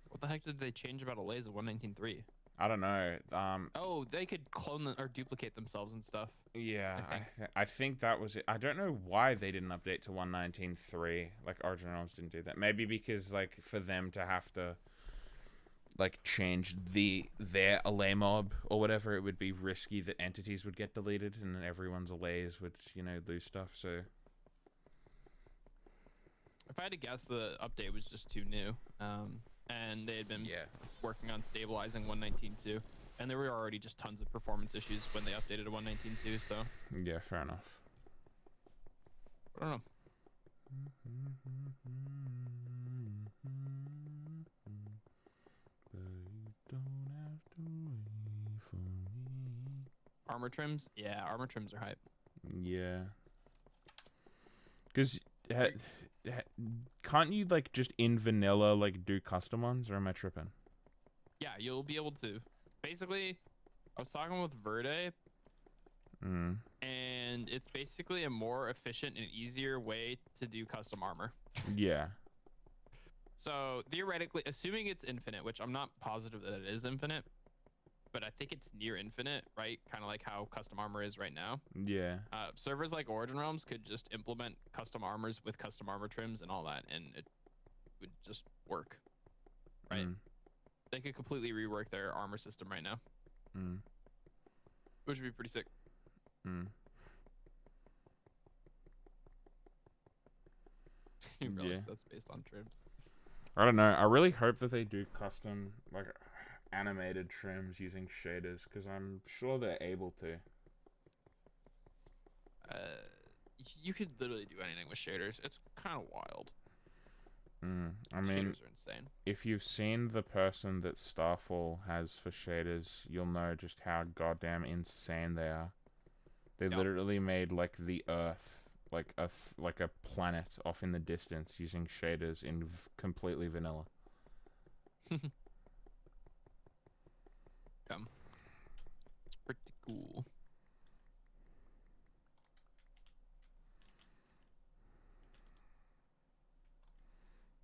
What the heck did they change about Allays of 119.3? I don't know. Oh, they could clone them or duplicate themselves and stuff. Yeah, I think that was it. I don't know why they didn't update to 119.3. Like, Origin Realms didn't do that. Maybe because, like, for them to have to, like, change their Allay mob or whatever, it would be risky that entities would get deleted and everyone's Allays would, you know, lose stuff, so... If I had to guess, the update was just too new. And they had been working on stabilizing 119.2. And there were already just tons of performance issues when they updated to 119.2, so... Yeah, fair enough. I don't know. Armor trims? Yeah, armor trims are hype. Yeah. Because... can't you, like, just in vanilla, like, do custom ones, or am I tripping? Yeah, you'll be able to. Basically, I was talking with Verde, and it's basically a more efficient and easier way to do custom armor. Yeah. So, theoretically, assuming it's infinite, which I'm not positive that it is infinite, but I think it's near infinite, right? Kind of like how custom armor is right now. Yeah. Servers like Origin Realms could just implement custom armors with custom armor trims and all that, and it would just work, right? They could completely rework their armor system right now, which would be pretty sick. You realize that's based on trims. I don't know. I really hope that they do custom, like, animated trims using shaders, because I'm sure they're able to. You could literally do anything with shaders. It's kind of wild. I mean, shaders are insane. If you've seen the person that Starfall has for shaders, you'll know just how goddamn insane they are. They literally made, like, the Earth, like a planet off in the distance using shaders in completely vanilla. It's pretty cool.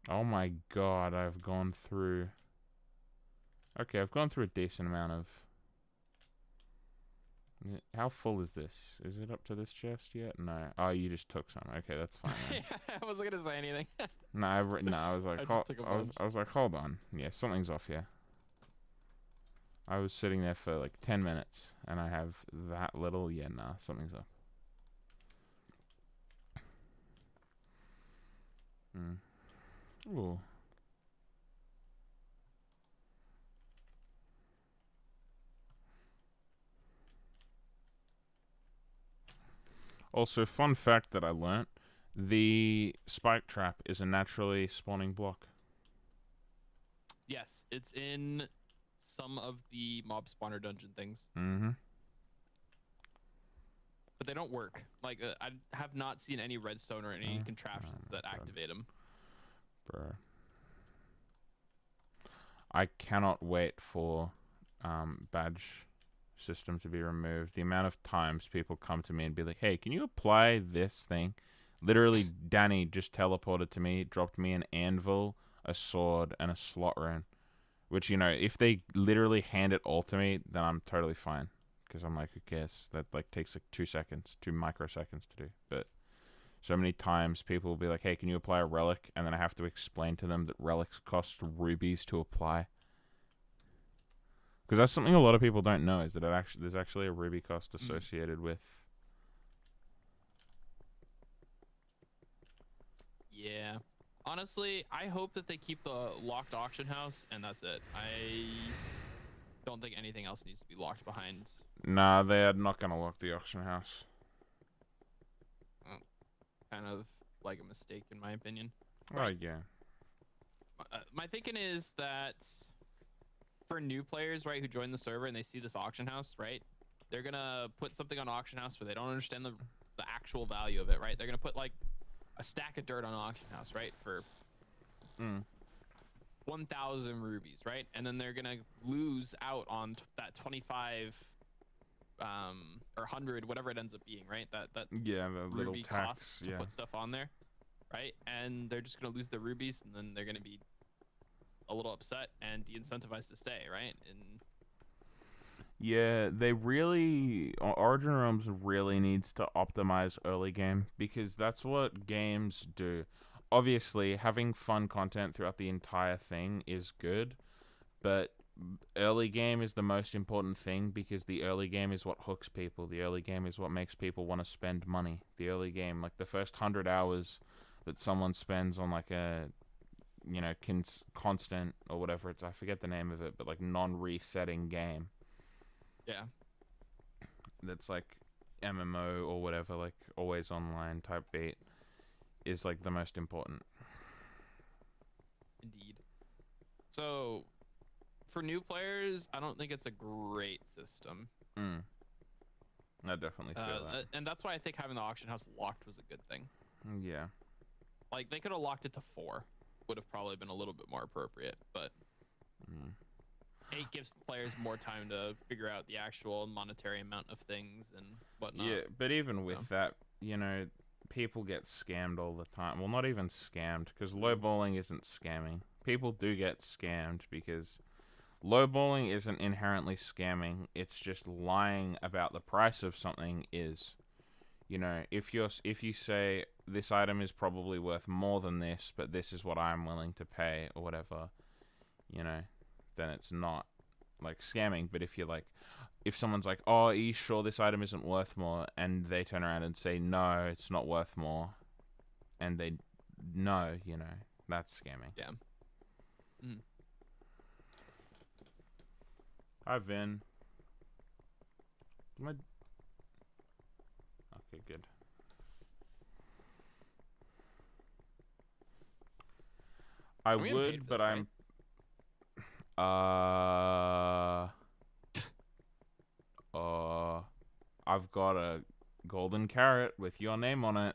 Oh my god, I've gone through... Okay, I've gone through a decent amount of... How full is this? Is it up to this chest yet? No. Oh, you just took some. Okay, that's fine. Yeah, I wasn't gonna say anything. I was like, I was like, hold on. Yeah, something's off here. I was sitting there for like 10 minutes, and I have that little. Yeah, nah, something's up. Ooh. Also, fun fact that I learnt, the spike trap is a naturally spawning block. Yes, it's in some of the mob spawner dungeon things. But they don't work. Like, I have not seen any redstone or any contraptions that activate them. Bro. I cannot wait for badge system to be removed. The amount of times people come to me and be like, hey, can you apply this thing? Literally, Danny just teleported to me, dropped me an anvil, a sword, and a slot rune. Which, you know, if they literally hand it all to me, then I'm totally fine. Because I'm like, who cares? That, like, takes, like, 2 microseconds to do. But so many times people will be like, hey, can you apply a relic? And then I have to explain to them that relics cost rubies to apply. Because that's something a lot of people don't know, is that there's actually a ruby cost associated with... Yeah. Honestly, I hope that they keep the locked auction house, and that's it. I don't think anything else needs to be locked behind. Nah, they're not going to lock the auction house. Well, kind of like a mistake, in my opinion. Right, yeah. My thinking is that for new players, right, who join the server and they see this auction house, right, they're going to put something on auction house where they don't understand the actual value of it, right? They're going to put, like, a stack of dirt on auction house, right, for 1,000 rubies, right? And then they're gonna lose out on that 25 or 100, whatever it ends up being, right? That yeah, the little ruby tax, costs to put stuff on there. right? And they're just gonna lose their rubies, and then they're gonna be a little upset and de-incentivized to stay, right? And Yeah, they really Origin Realms really needs to optimize early game because that's what games do. Obviously, having fun content throughout the entire thing is good, but early game is the most important thing because the early game is what hooks people. The early game is what makes people want to spend money. The early game, like the first 100 hours that someone spends on like a constant or whatever I forget the name of it, but like non-resetting game yeah, that's like MMO or whatever, like always online type beat, is like the most important. indeed. So for new players, I don't think it's a great system. Mm. I definitely feel that. And that's why I think having the auction house locked was a good thing. Yeah. Like they could have locked it to 4, would have probably been a little bit more appropriate, but 8 gives players more time to figure out the actual monetary amount of things and whatnot. Yeah, but even with that, people get scammed all the time. Well, not even scammed, because lowballing isn't scamming. People do get scammed because lowballing isn't inherently scamming. It's just lying about the price of something is. If you say this item is probably worth more than this, but this is what I'm willing to pay or whatever, then it's not like scamming. But if someone's like, "Oh, are you sure this item isn't worth more?" and they turn around and say, "No, it's not worth more," and they know, that's scamming. Yeah. Mm. Hi, Vin. Okay, good. I would, but right? I've got a golden carrot with your name on it.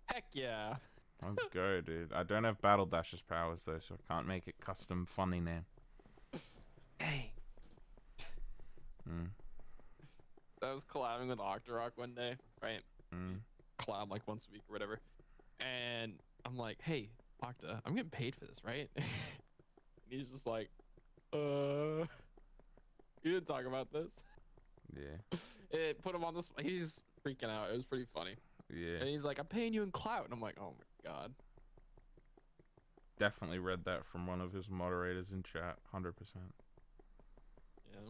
Heck yeah. Let's go, dude. I don't have Battle Dash's powers, though, so I can't make it custom funny name. Dang. Mm. I was collabing with Octorok one day, right? Mm. Collab like once a week or whatever. And I'm like, hey, Octa, I'm getting paid for this, right? And he's just like, you didn't talk about this. Yeah. It put him on this. He's freaking out. It was pretty funny. Yeah. And he's like, I'm paying you in clout. And I'm like, oh my God. Definitely read that from one of his moderators in chat. 100%. Yeah.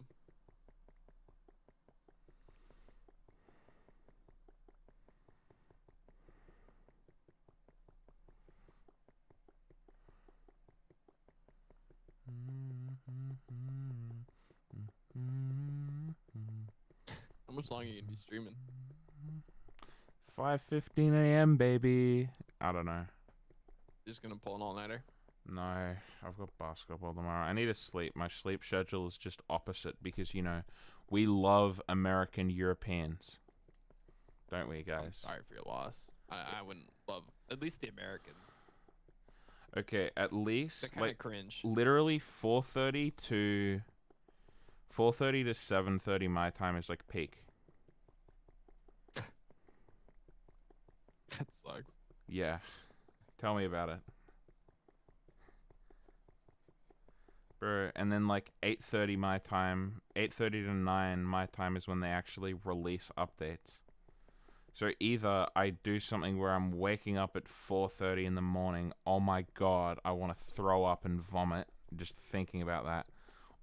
How much longer are you gonna be streaming? 5:15 a.m. baby. I don't know. Just gonna pull an all-nighter? No, I've got basketball tomorrow. I need to sleep. My sleep schedule is just opposite because, we love American Europeans. Don't we, guys? I'm sorry for your loss. I wouldn't love, at least the Americans. Okay, at least They're kind of cringe. literally 4:30 to 7:30 my time is like peak. That sucks. Yeah. Tell me about it. Bro, and then like 8:30 my time, 8:30 to 9 my time is when they actually release updates. So either I do something where I'm waking up at 4:30 in the morning, oh my god, I want to throw up and vomit just thinking about that,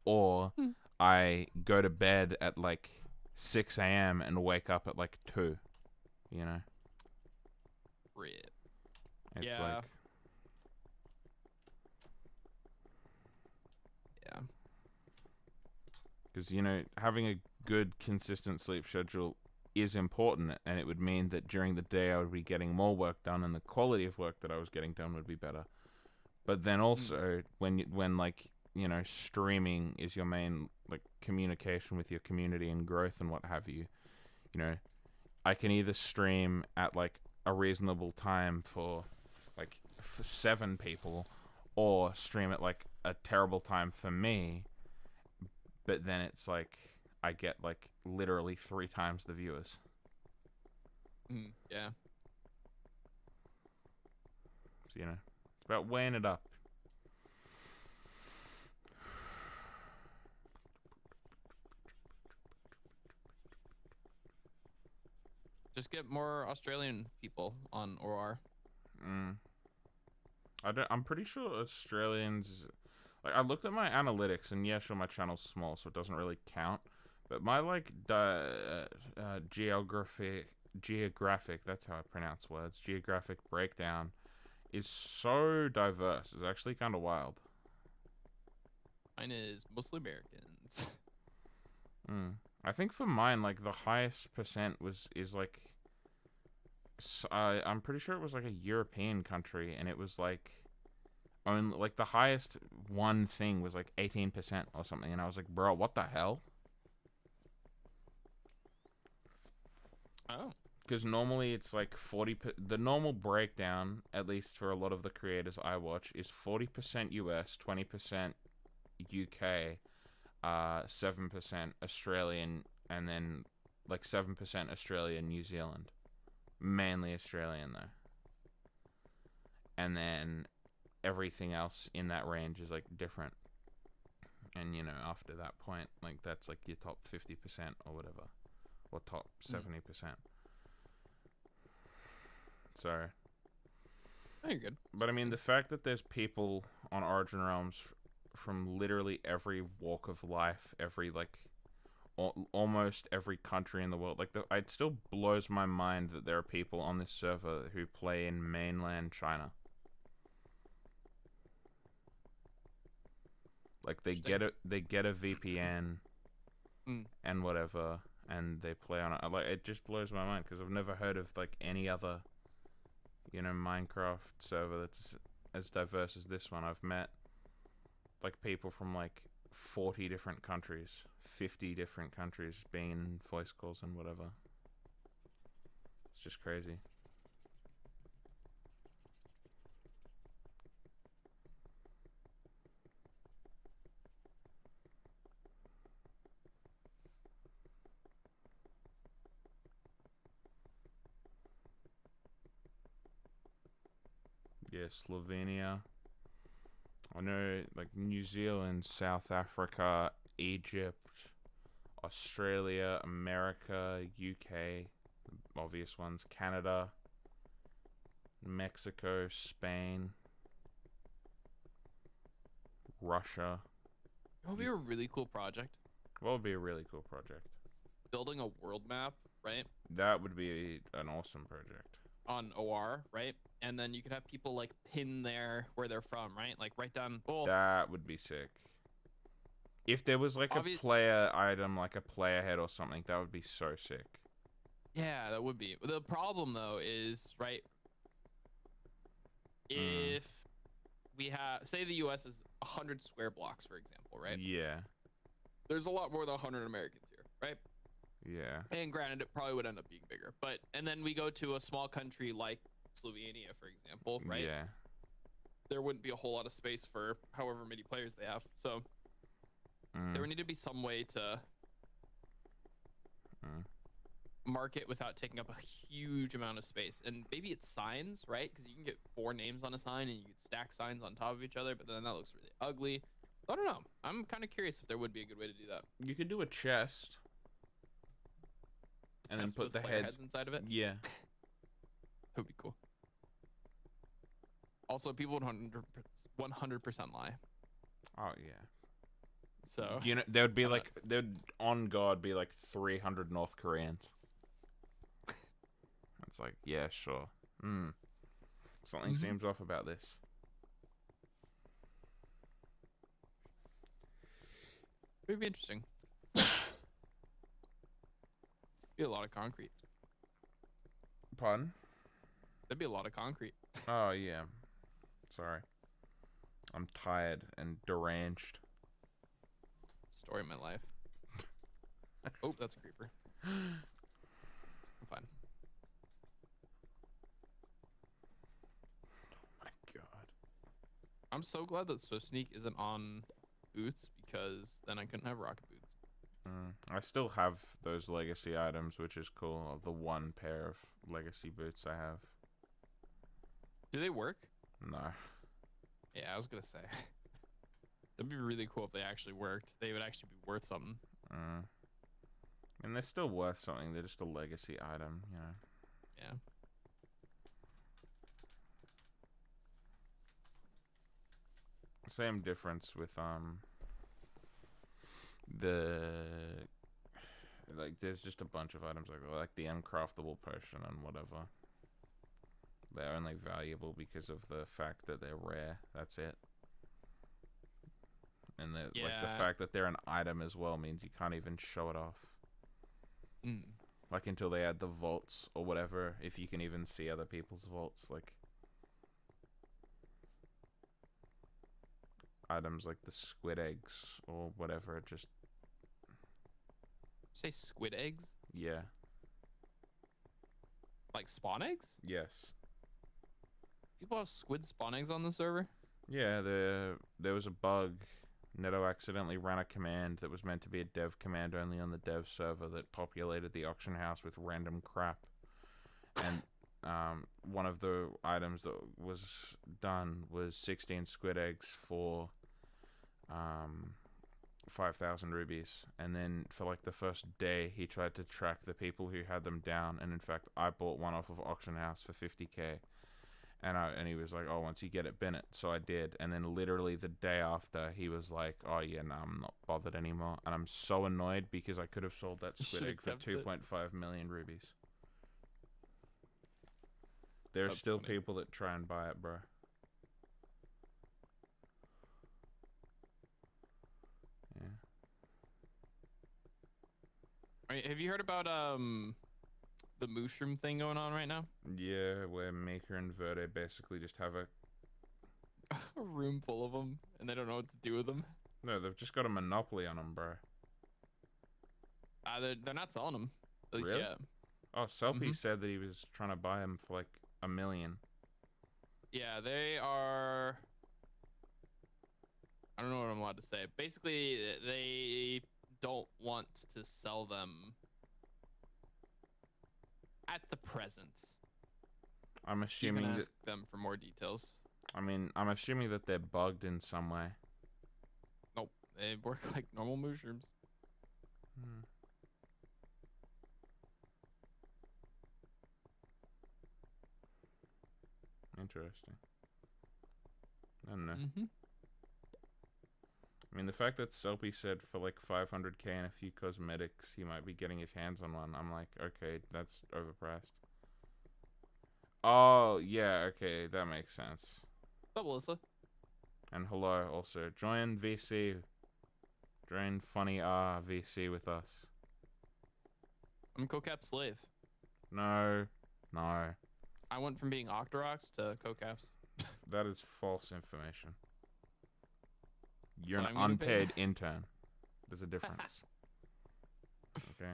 or I go to bed at like 6 a.m. and wake up at like 2, Rip. It's Yeah. like... Yeah. Because, having a good, consistent sleep schedule is important, and it would mean that during the day I would be getting more work done, and the quality of work that I was getting done would be better. But then also, when streaming is your main, like, communication with your community and growth and what have you, I can either stream at, like, a reasonable time for 7 people, or stream at, like, a terrible time for me, but then it's like I get like literally 3 times the viewers. Yeah. So, you know, it's about weighing it up. Just get more Australian people on OR. I'm pretty sure Australians. Like, I looked at my analytics, and yeah, sure, my channel's small, so it doesn't really count. But my geographic, that's how I pronounce words, geographic breakdown is so diverse. It's actually kind of wild. Mine is mostly Americans. I think for mine, like, the highest percent is like, I'm pretty sure it was like a European country, and it was like, only like the highest one thing was like 18% or something, and I was like, bro, what the hell? Oh. Because normally it's like 40. The normal breakdown, at least for a lot of the creators I watch, is 40% US, 20% UK, 7% Australian, and then like 7% Australia, New Zealand. Mainly Australian though. And then everything else in that range is like different. And you know, after that point, like that's like your top 50% or whatever, or top 70%. Sorry. Oh, you're good. But I mean, the fact that there's people on Origin Realms from literally every walk of life, every like almost every country in the world, like it still blows my mind that there are people on this server who play in mainland China. Like they get a VPN and whatever, and they play on it. Like, it just blows my mind because I've never heard of like any other, you know, Minecraft server that's as diverse as this one. I've met like people from like 40 different countries, 50 different countries being in voice calls and whatever. It's just crazy. Yeah, Slovenia. I know, like, New Zealand, South Africa, Egypt, Australia, America, UK, obvious ones, Canada, Mexico, Spain, Russia. It would be a really cool project. What would be a really cool project? Building a world map, right? That would be an awesome project. On OR, right? And then you could have people like pin there where they're from, right? Like write down. Well, that would be sick. If there was like a player item, like a player head or something, that would be so sick. Yeah, that would be. The problem though is, right? If we have, say the US is 100 square blocks, for example, right? Yeah. There's a lot more than 100 Americans here, right? Yeah. And granted, it probably would end up being bigger. But, and then we go to a small country like Slovenia, for example, right? Yeah. There wouldn't be a whole lot of space for however many players they have. So there would need to be some way to market without taking up a huge amount of space. And maybe it's signs, right? Because you can get 4 names on a sign and you can stack signs on top of each other, but then that looks really ugly. I don't know. I'm kind of curious if there would be a good way to do that. You could do a chest. And then put the heads inside of it. Yeah. That would be cool. Also, people would 100% lie. Oh yeah. So you know, there would be like there'd on God be like 300 North Koreans. It's like, yeah, sure. Something seems off about this. It would be interesting. Be a lot of concrete. Pardon? That'd be a lot of concrete. Oh yeah. Sorry. I'm tired and deranged. Story of my life. Oh, that's a creeper. I'm fine. Oh my god. I'm so glad that Swift Sneak isn't on boots, because then I couldn't have rocket boots. I still have those legacy items, which is cool. The one pair of legacy boots I have. Do they work? No. Yeah, I was gonna say. That'd be really cool if they actually worked. They would actually be worth something. And they're still worth something. They're just a legacy item, you know. Yeah. Same difference with the like. There's just a bunch of items like the uncraftable potion and whatever. They're only valuable because of the fact that they're rare. That's it. And like the fact that they're an item as well means you can't even show it off. Like until they add the vaults or whatever, if you can even see other people's vaults, like items like the squid eggs or whatever, just say squid eggs? Yeah. Like spawn eggs? Yes. People have squid spawn eggs on the server? Yeah, there was a bug. Neto accidentally ran a command that was meant to be a dev command only on the dev server that populated the auction house with random crap. And one of the items that was done was 16 squid eggs for 5,000 rubies. And then for like the first day, he tried to track the people who had them down. And in fact, I bought one off of auction house for 50k. And he was like, oh, once you get it, bin it. So I did. And then literally the day after, he was like, oh, yeah, no, I'm not bothered anymore. And I'm so annoyed because I could have sold that squid egg for 2.5 million rubies. There are still people that try and buy it, bro. Yeah. Have you heard about the mushroom thing going on right now? Yeah, where Maker and Verde basically just have a room full of them, and they don't know what to do with them. No, they've just got a monopoly on them, bro. They're not selling them. At least really? yet. Oh, Selpy said that he was trying to buy them for like $1 million. Yeah, they are. I don't know what I'm allowed to say. Basically, they don't want to sell them at the present. I'm assuming you can ask them for more details. I mean, I'm assuming that they're bugged in some way. Nope, they work like normal mushrooms. Interesting. I don't know. I mean, the fact that Selpy said for like 500k and a few cosmetics, he might be getting his hands on one. I'm like, okay, that's overpriced. Oh, yeah, okay, that makes sense. What's up, Melissa? And hello, also. Join VC. Join Funny VC with us. I'm CoCap slave. No. No. I went from being Octorox to CoCaps. That is false information. You're an unpaid intern. There's a difference. Okay.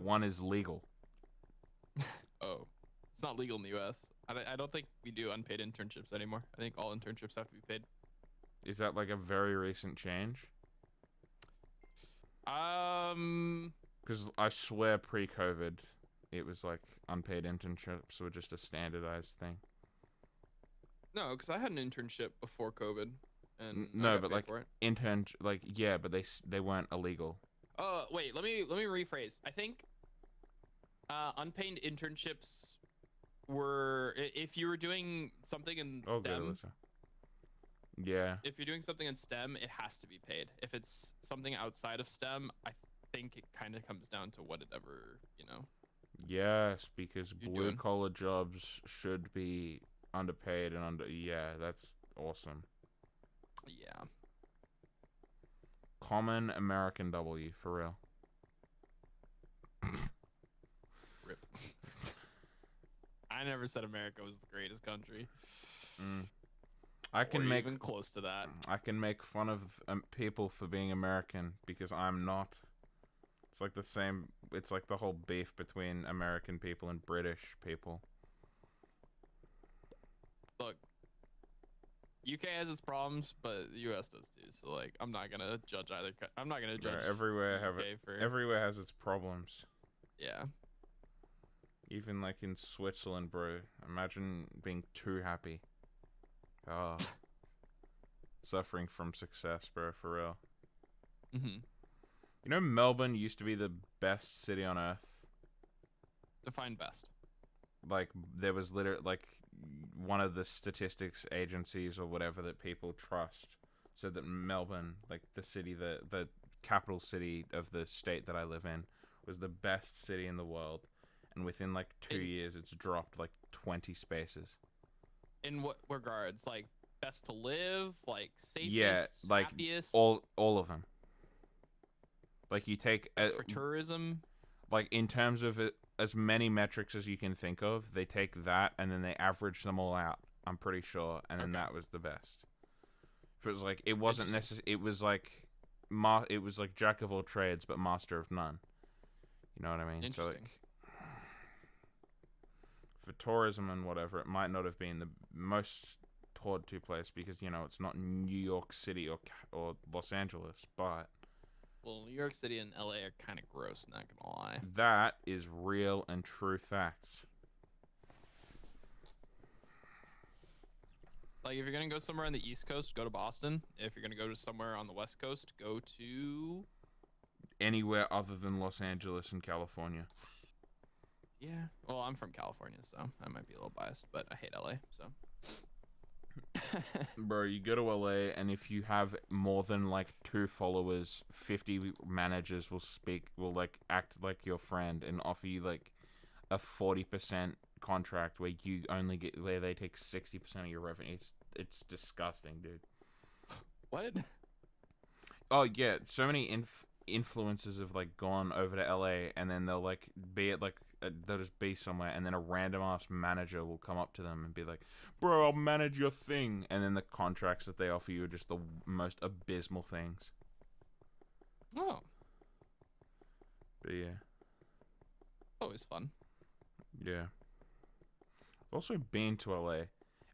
One is legal. Oh. It's not legal in the US. I don't think we do unpaid internships anymore. I think all internships have to be paid. Is that like a very recent change? Because I swear pre-COVID, it was like unpaid internships were just a standardized thing. No, because I had an internship before COVID. And no, but like yeah, but they weren't illegal. Oh wait, let me rephrase. I think unpaid internships were if you were doing something in STEM. Yeah. If you're doing something in STEM, it has to be paid. If it's something outside of STEM, I think it kind of comes down to whatever, you know. Yes, because blue collar jobs should be underpaid and yeah, that's awesome. Yeah. Common American W, for real. Rip. I never said America was the greatest country. I can make even close to that. I can make fun of people for being American because I'm not. It's like the same. It's like the whole beef between American people and British people. Look, UK has its problems, but the US does too. So like, I'm not gonna judge either. I'm not gonna judge. Everywhere has its problems. Yeah. Even like in Switzerland, bro. Imagine being too happy. Oh, suffering from success, bro, for real. Mm-hmm. You know, Melbourne used to be the best city on earth. Define best. Like, there was literally, like, one of the statistics agencies or whatever that people trust said that Melbourne, like, the city, the capital city of the state that I live in, was the best city in the world. And within, like, 2 years, it's dropped, like, 20 spaces. In what regards? Like, best to live? Like, safest? Yeah, like, happiest? all of them. Like, you take... Best for tourism? Like, in terms of it, as many metrics as you can think of, they take that and then they average them all out, I'm pretty sure, and then that was the best. It was like, it wasn't necessary, it was like jack of all trades but master of none. You know what I mean? So, like, for tourism and whatever, it might not have been the most toured to place because, you know, it's not New York City or Los Angeles, but... Well, New York City and LA are kind of gross, not gonna lie. That is real and true facts. Like, if you're gonna go somewhere on the East Coast, go to Boston. If you're gonna go to somewhere on the West Coast, go to... Anywhere other than Los Angeles and California. Yeah. Well, I'm from California, so I might be a little biased, but I hate LA, so... Bro, you go to LA, and if you have more than, like, 2 followers, 50 managers will, like, act like your friend and offer you, like, a 40% contract where where they take 60% of your revenue. It's disgusting, dude. What? Oh, yeah, so many influencers have, like, gone over to LA, and then they'll, like, they'll just be somewhere, and then a random ass manager will come up to them and be like, bro, I'll manage your thing. And then the contracts that they offer you are just the most abysmal things. Oh. But yeah. Always fun. Yeah. Also been to LA.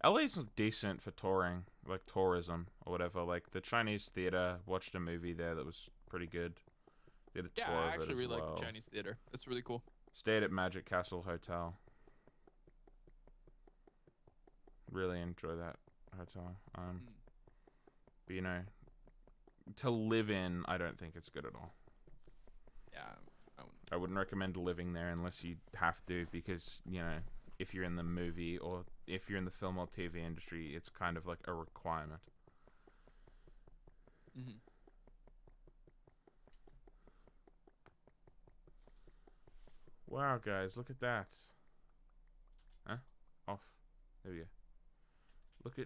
LA's decent for touring, like tourism or whatever. Like the Chinese theater, watched a movie there that was pretty good. Did a tour I of it actually as really well. like the Chinese theater. It's really cool. Stayed at Magic Castle Hotel. Really enjoy that hotel. But you know, to live in, I don't think it's good at all. Yeah, I wouldn't recommend living there unless you have to, because, you know, if you're in the movie or if you're in the film or TV industry, it's kind of like a requirement. Mm-hmm. Wow, guys, look at that. Huh? Off. There we go. Look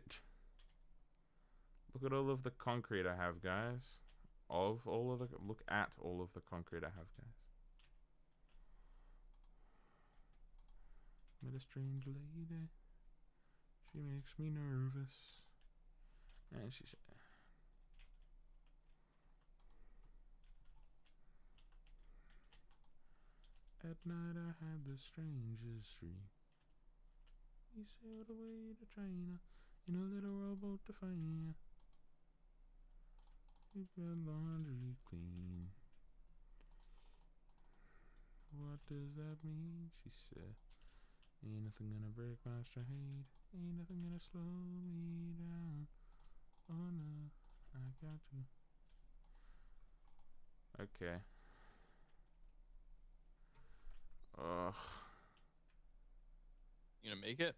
at all of the concrete I have, guys. Look at all of the concrete I have, guys. Met a strange lady. She makes me nervous. And she said, at night I had the strangest dream. We sailed away to China in a little rowboat to find ya. Keep your laundry clean. What does that mean? She said, ain't nothing gonna break my stride. Ain't nothing gonna slow me down. Oh no, I got you. Okay. Ugh. You gonna make it?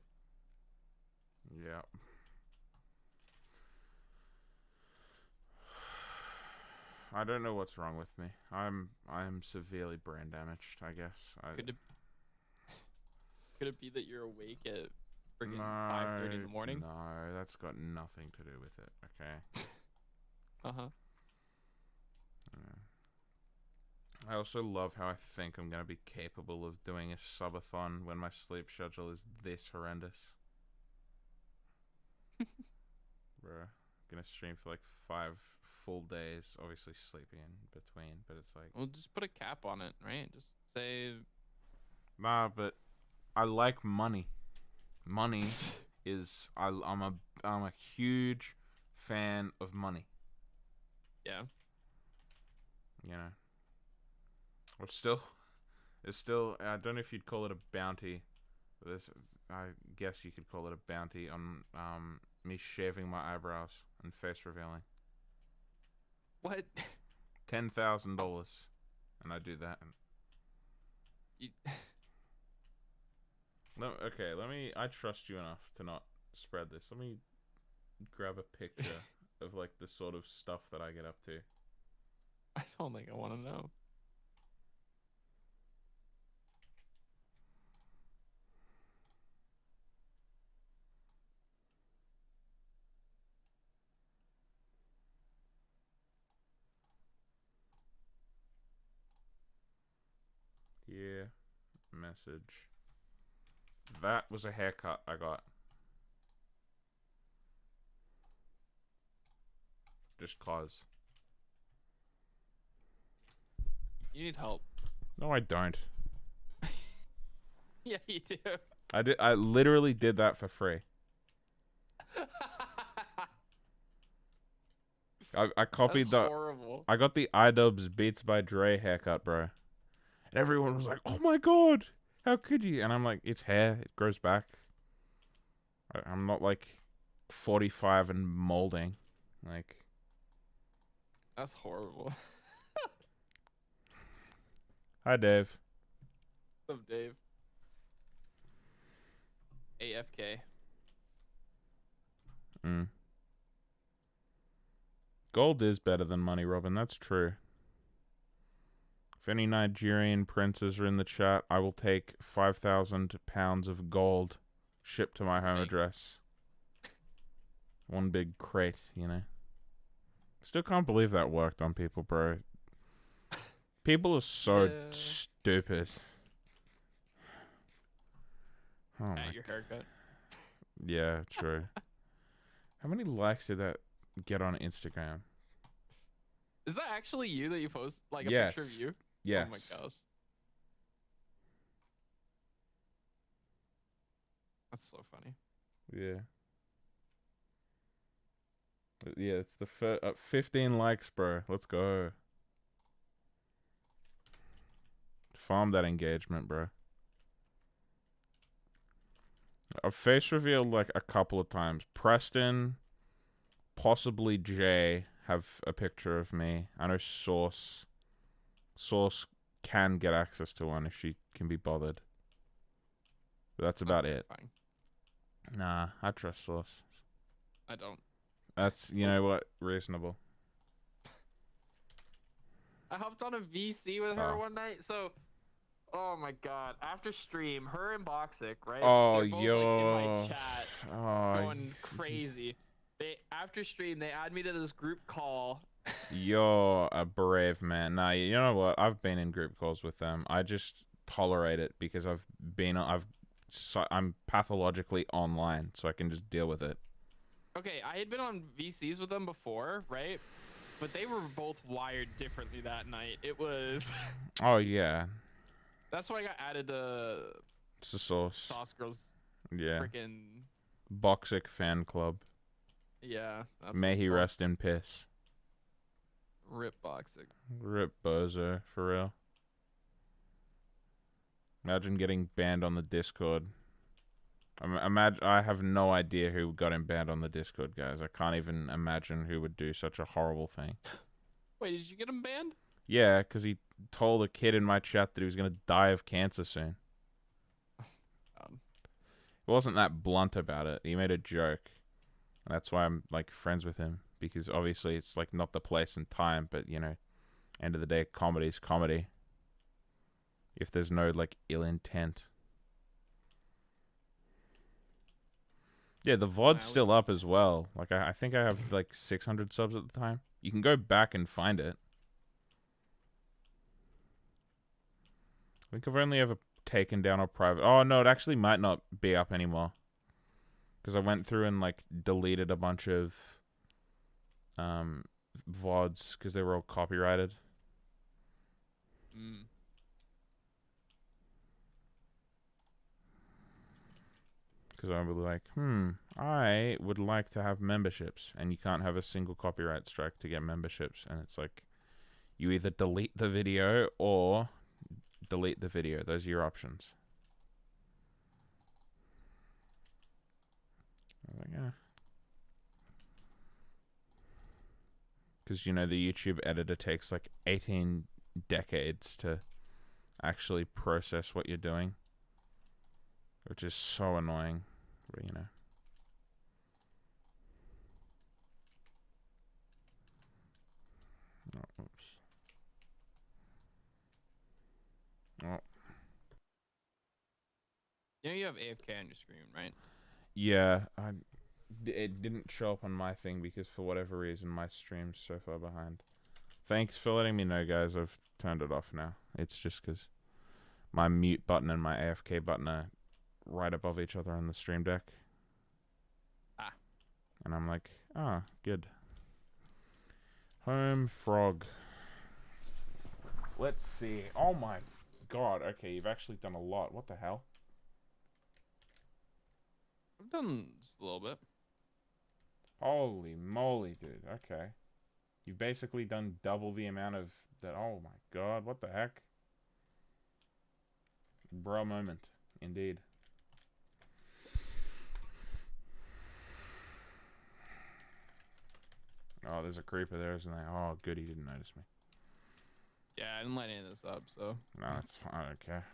Yeah. I don't know what's wrong with me. I'm severely brain damaged, I guess. Could it be that you're awake at friggin' 5:30 in the morning? No, that's got nothing to do with it, okay? Uh-huh. I also love how I think I'm going to be capable of doing a subathon when my sleep schedule is this horrendous. Bruh. Gonna stream for like 5 full days, obviously sleeping in between, but it's like... Well, just put a cap on it, right? Just say... Nah, but I like money. Money is... I'm a huge fan of money. Yeah. You know. It's still, I don't know if you'd call it a bounty. I guess you could call it a bounty on me shaving my eyebrows and face revealing. What? $10,000, and I do that. You... No, okay, I trust you enough to not spread this. Let me grab a picture of like the sort of stuff that I get up to. I don't think I want to know. Yeah, message. That was a haircut I got. Just cause. You need help. No, I don't. Yeah, you do. I literally did that for free. I copied That's horrible. I got the iDubbbz Beats by Dre haircut, bro. And everyone was like, "Oh my god, how could you?" And I'm like, "It's hair. It grows back. I'm not like 45 and molding, like." That's horrible. Hi, Dave. What's up, Dave? AFK. Gold is better than money, Robin. That's true. If any Nigerian princes are in the chat, I will take 5,000 pounds of gold shipped to my home address. One big crate, you know. Still can't believe that worked on people, bro. People are so stupid. Oh my. Your haircut. Yeah, true. How many likes did that get on Instagram? Is that actually you that you post like a Yes. picture of you? Yes. Oh my gosh. That's so funny. Yeah. Yeah, it's the 15 likes, bro. Let's go. Farm that engagement, bro. I've face revealed like a couple of times. Preston, possibly Jay, have a picture of me. I know Source can get access to one if she can be bothered. But that's about it. Fine. Nah, I trust Source. I don't. That's, you know what, reasonable. I hopped on a VC with her one night, so oh my god! After stream, her and Boxic, right? Oh, they're both, like, in my chat, going crazy. After stream, they add me to this group call. You're a brave man. Nah, you know what? I've been in group calls with them. I just tolerate it because I'm pathologically online, so I can just deal with it. Okay, I had been on VCs with them before, right? But they were both wired differently that night. It was. Oh yeah. That's why I got added to. It's the Sauce. Sauce Girls. Yeah. Freaking. Boxic fan club. Yeah. May he rest in peace. Rip Boxic. Rip Bozo, for real. Imagine getting banned on the Discord. I have no idea who got him banned on the Discord, guys. I can't even imagine who would do such a horrible thing. Wait, did you get him banned? Yeah, because he told a kid in my chat that he was going to die of cancer soon. He wasn't that blunt about it. He made a joke. That's why I'm, like, friends with him. Because obviously it's, like, not the place and time, but, you know, end of the day, comedy's comedy. If there's no, like, ill intent. Yeah, the VOD's still up as well. Like, I think I have, like, 600 subs at the time. You can go back and find it. I think I've only ever taken down a private... Oh, no, it actually might not be up anymore. Because I went through and, like, deleted a bunch of VODs because they were all copyrighted. Because I was like, I would like to have memberships. And you can't have a single copyright strike to get memberships. And it's like, you either delete the video or delete the video. Those are your options. I was like, yeah. Because, you know, the YouTube editor takes like 18 decades to actually process what you're doing, which is so annoying, but, you know. Oh, oops. Oh. You know you have AFK on your screen, right? Yeah, it didn't show up on my thing because for whatever reason my stream's so far behind. Thanks for letting me know, guys. I've turned it off now. It's just because my mute button and my AFK button are right above each other on the stream deck. Ah. And I'm like, good. Home frog. Let's see. Oh my god. Okay, you've actually done a lot. What the hell? I've done just a little bit. Holy moly, dude. Okay. You've basically done double the amount of that. Oh my god. What the heck? Bro moment. Indeed. Oh, there's a creeper there, isn't there? Oh, good, he didn't notice me. Yeah, I didn't light any of this up, so. No, that's fine. I don't care.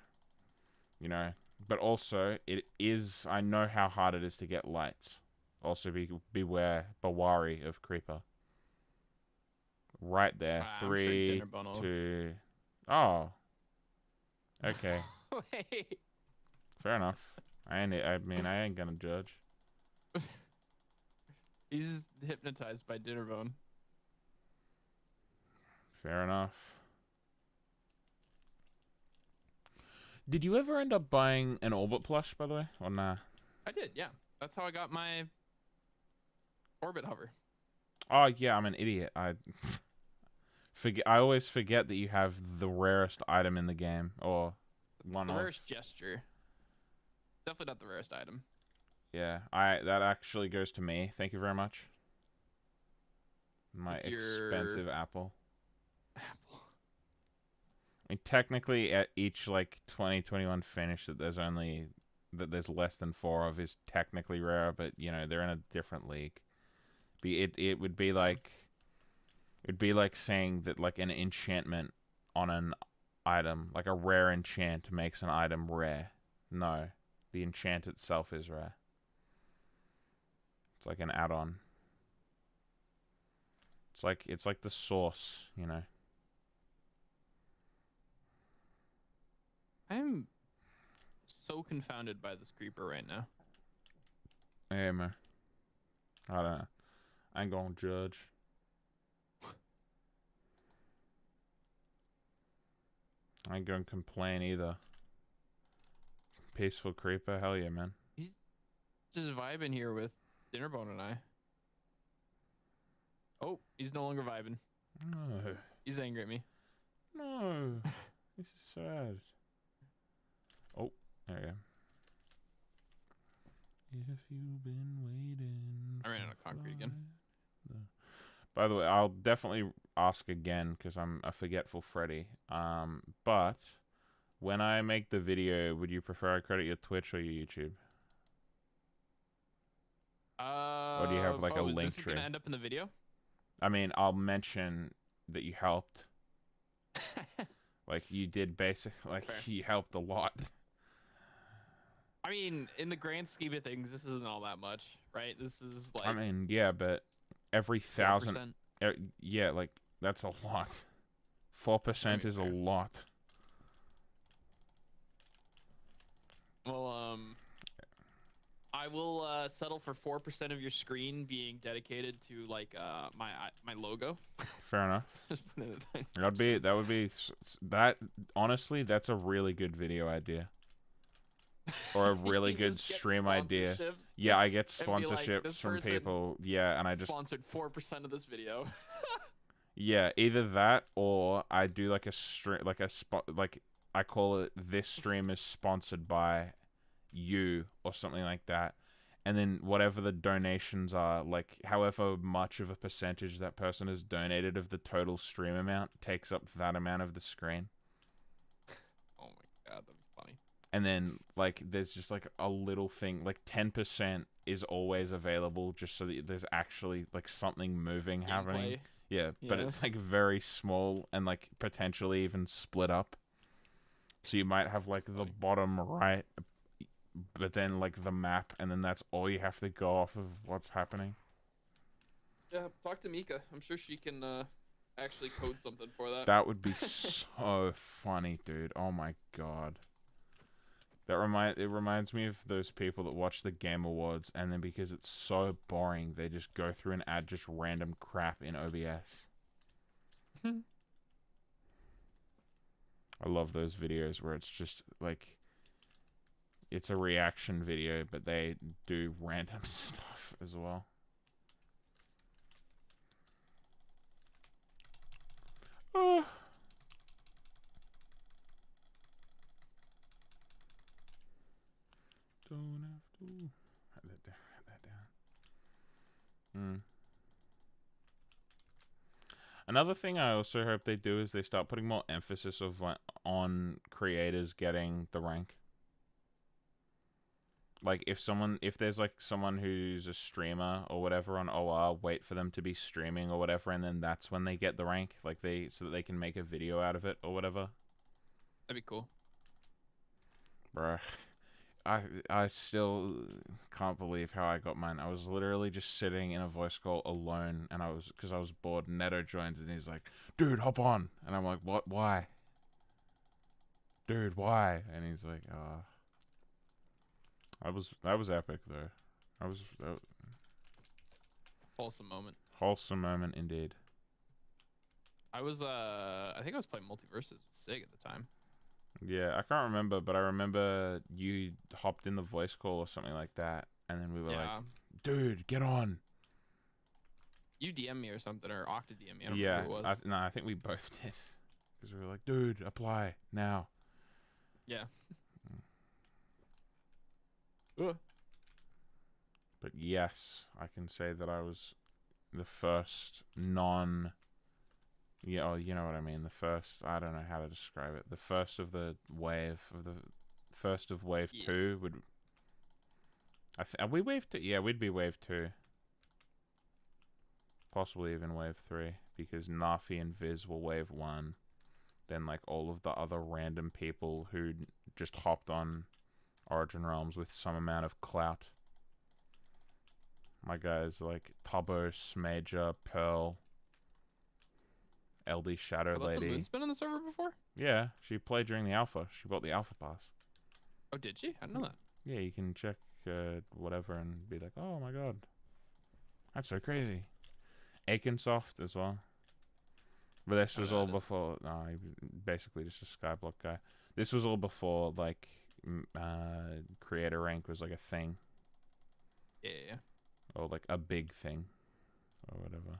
You know, but also, it is. I know how hard it is to get lights. Also, beware, bewary of creeper. Right there. Three, two. Oh. Okay. Wait. Fair enough. I mean, I ain't gonna judge. He's hypnotized by Dinnerbone. Fair enough. Did you ever end up buying an Orbit plush, by the way, or nah? I did, yeah. That's how I got my Orbit hover. Oh yeah, I'm an idiot. I always forget that you have the rarest item in the game, or one the of. rarest gesture. Definitely not the rarest item. Yeah, that actually goes to me. Thank you very much. My expensive apple. Apple. I mean, technically, at each like 2021 finish that there's less than 4 of is technically rare, but you know they're in a different league. It would be like saying that like an enchantment on an item, like a rare enchant, makes an item rare. No, the enchant itself is rare. It's like an add-on. It's like the source, you know. I'm so confounded by this creeper right now. Hey man, I don't know. I ain't gonna judge. I ain't gonna complain either. Peaceful creeper, hell yeah, man. He's just vibing here with Dinnerbone and I. Oh, he's no longer vibing. No. He's angry at me. No. This is sad. Oh, there you go. If you've been waiting. I ran out of concrete again. By the way, I'll definitely ask again because I'm a forgetful Freddy. But when I make the video, would you prefer I credit your Twitch or your YouTube? Or do you have like a link this is tree? Gonna end up in the video? I mean, I'll mention that you helped. Like you did like Fair. you helped a lot. I mean, in the grand scheme of things, this isn't all that much, right? This is like. I mean, yeah, but every 1,000, yeah, like that's a lot. 4% is a lot. Well, I will settle for 4% of your screen being dedicated to like my logo. Fair enough. Just put in a thing. That would be honestly, that's a really good video idea. Or a really good stream idea. Yeah, I get sponsorships like, from people. Yeah, and I just sponsored 4% of this video. Yeah, either that or I do like a stream, like a spot, like I call it this stream is sponsored by you or something like that. And then whatever the donations are, like however much of a percentage that person has donated of the total stream amount takes up that amount of the screen. Oh my god, that'd be funny. And then like there's just like a little thing, like 10% is always available just so that there's actually like something moving happening. Yeah, but Yeah. it's like very small and like potentially even split up. So you might have like the funny. bottom right, but then like the map, and then that's all you have to go off of what's happening. Yeah, talk to Mika. I'm sure she can actually code something for that. That would be so funny, dude. Oh my god. It reminds me of those people that watch the Game Awards, and then because it's so boring, they just go through and add just random crap in OBS. I love those videos where it's just like it's a reaction video, but they do random stuff as well. Oh. Don't have to. Write that down. Another thing I also hope they do is they start putting more emphasis of on creators getting the rank. Like if there's like someone who's a streamer or whatever on OR, wait for them to be streaming or whatever, and then that's when they get the rank, like so that they can make a video out of it or whatever. That'd be cool. Bruh. I still can't believe how I got mine. I was literally just sitting in a voice call alone, and because I was bored. Neto joins, and he's like, "Dude, hop on," and I'm like, "What? Why?" Dude, why? And he's like, that was epic though. That was Wholesome moment. wholesome moment indeed. I think I was playing Multiverses with Sig at the time. Yeah, I can't remember, but I remember you hopped in the voice call or something like that, and then we were like, "Dude, get on." You DM me or something, or Octa DM me. I don't Yeah, remember who it was. no, I think we both did, because we were like, "Dude, apply now." Yeah. But yes, I can say that I was the first yeah, oh, you know what I mean. The first, I don't know how to describe it. The first of the wave wave Yeah. 2 would. Are we wave 2? Yeah, we'd be wave 2. Possibly even wave 3, because Nafi and Viz were wave 1. Then like all of the other random people who just hopped on Origin Realms with some amount of clout. My guys like Tubbo, Major, Pearl, LD Shadow Lady. Moon's been on the server before? Yeah, she played during the alpha. She bought the alpha pass. Oh, did she? I didn't know that. Yeah, you can check whatever and be like, "Oh my god, that's so crazy." Akinsoft as well. But this was all before. No, he was basically just a Skyblock guy. This was all before like creator rank was like a thing. Yeah. Or like a big thing, or whatever.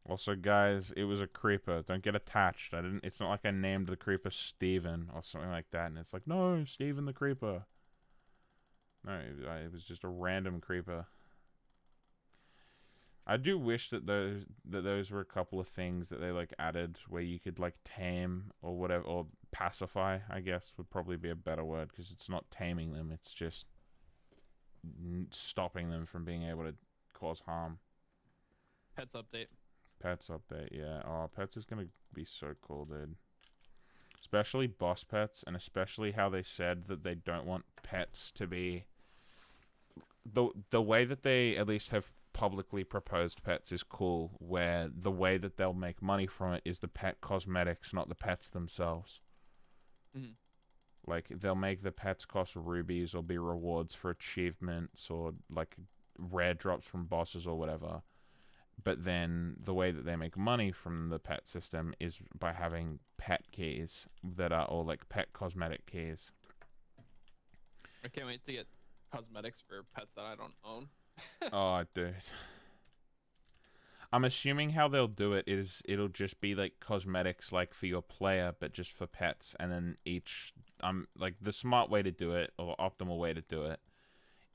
Also, guys, it was a creeper. Don't get attached. It's not like I named the creeper Steven or something like that, and it's like, no, Steven the creeper. No, it was just a random creeper. I do wish that those were a couple of things that they like added where you could like tame or whatever, or pacify, I guess would probably be a better word, because it's not taming them, it's just stopping them from being able to cause harm. Pets update. Pets update, yeah. Oh, pets is gonna be so cool, dude. Especially boss pets, and especially how they said that they don't want pets to be the way that they at least have publicly proposed pets is cool, where the way that they'll make money from it is the pet cosmetics, not the pets themselves. Mm-hmm. Like, they'll make the pets cost rubies or be rewards for achievements or like rare drops from bosses or whatever. But then the way that they make money from the pet system is by having pet keys that are all like pet cosmetic keys. I can't wait to get cosmetics for pets that I don't own. Oh, dude. I'm assuming how they'll do it is it'll just be like cosmetics like for your player, but just for pets, and then like the smart way to do it, or optimal way to do it,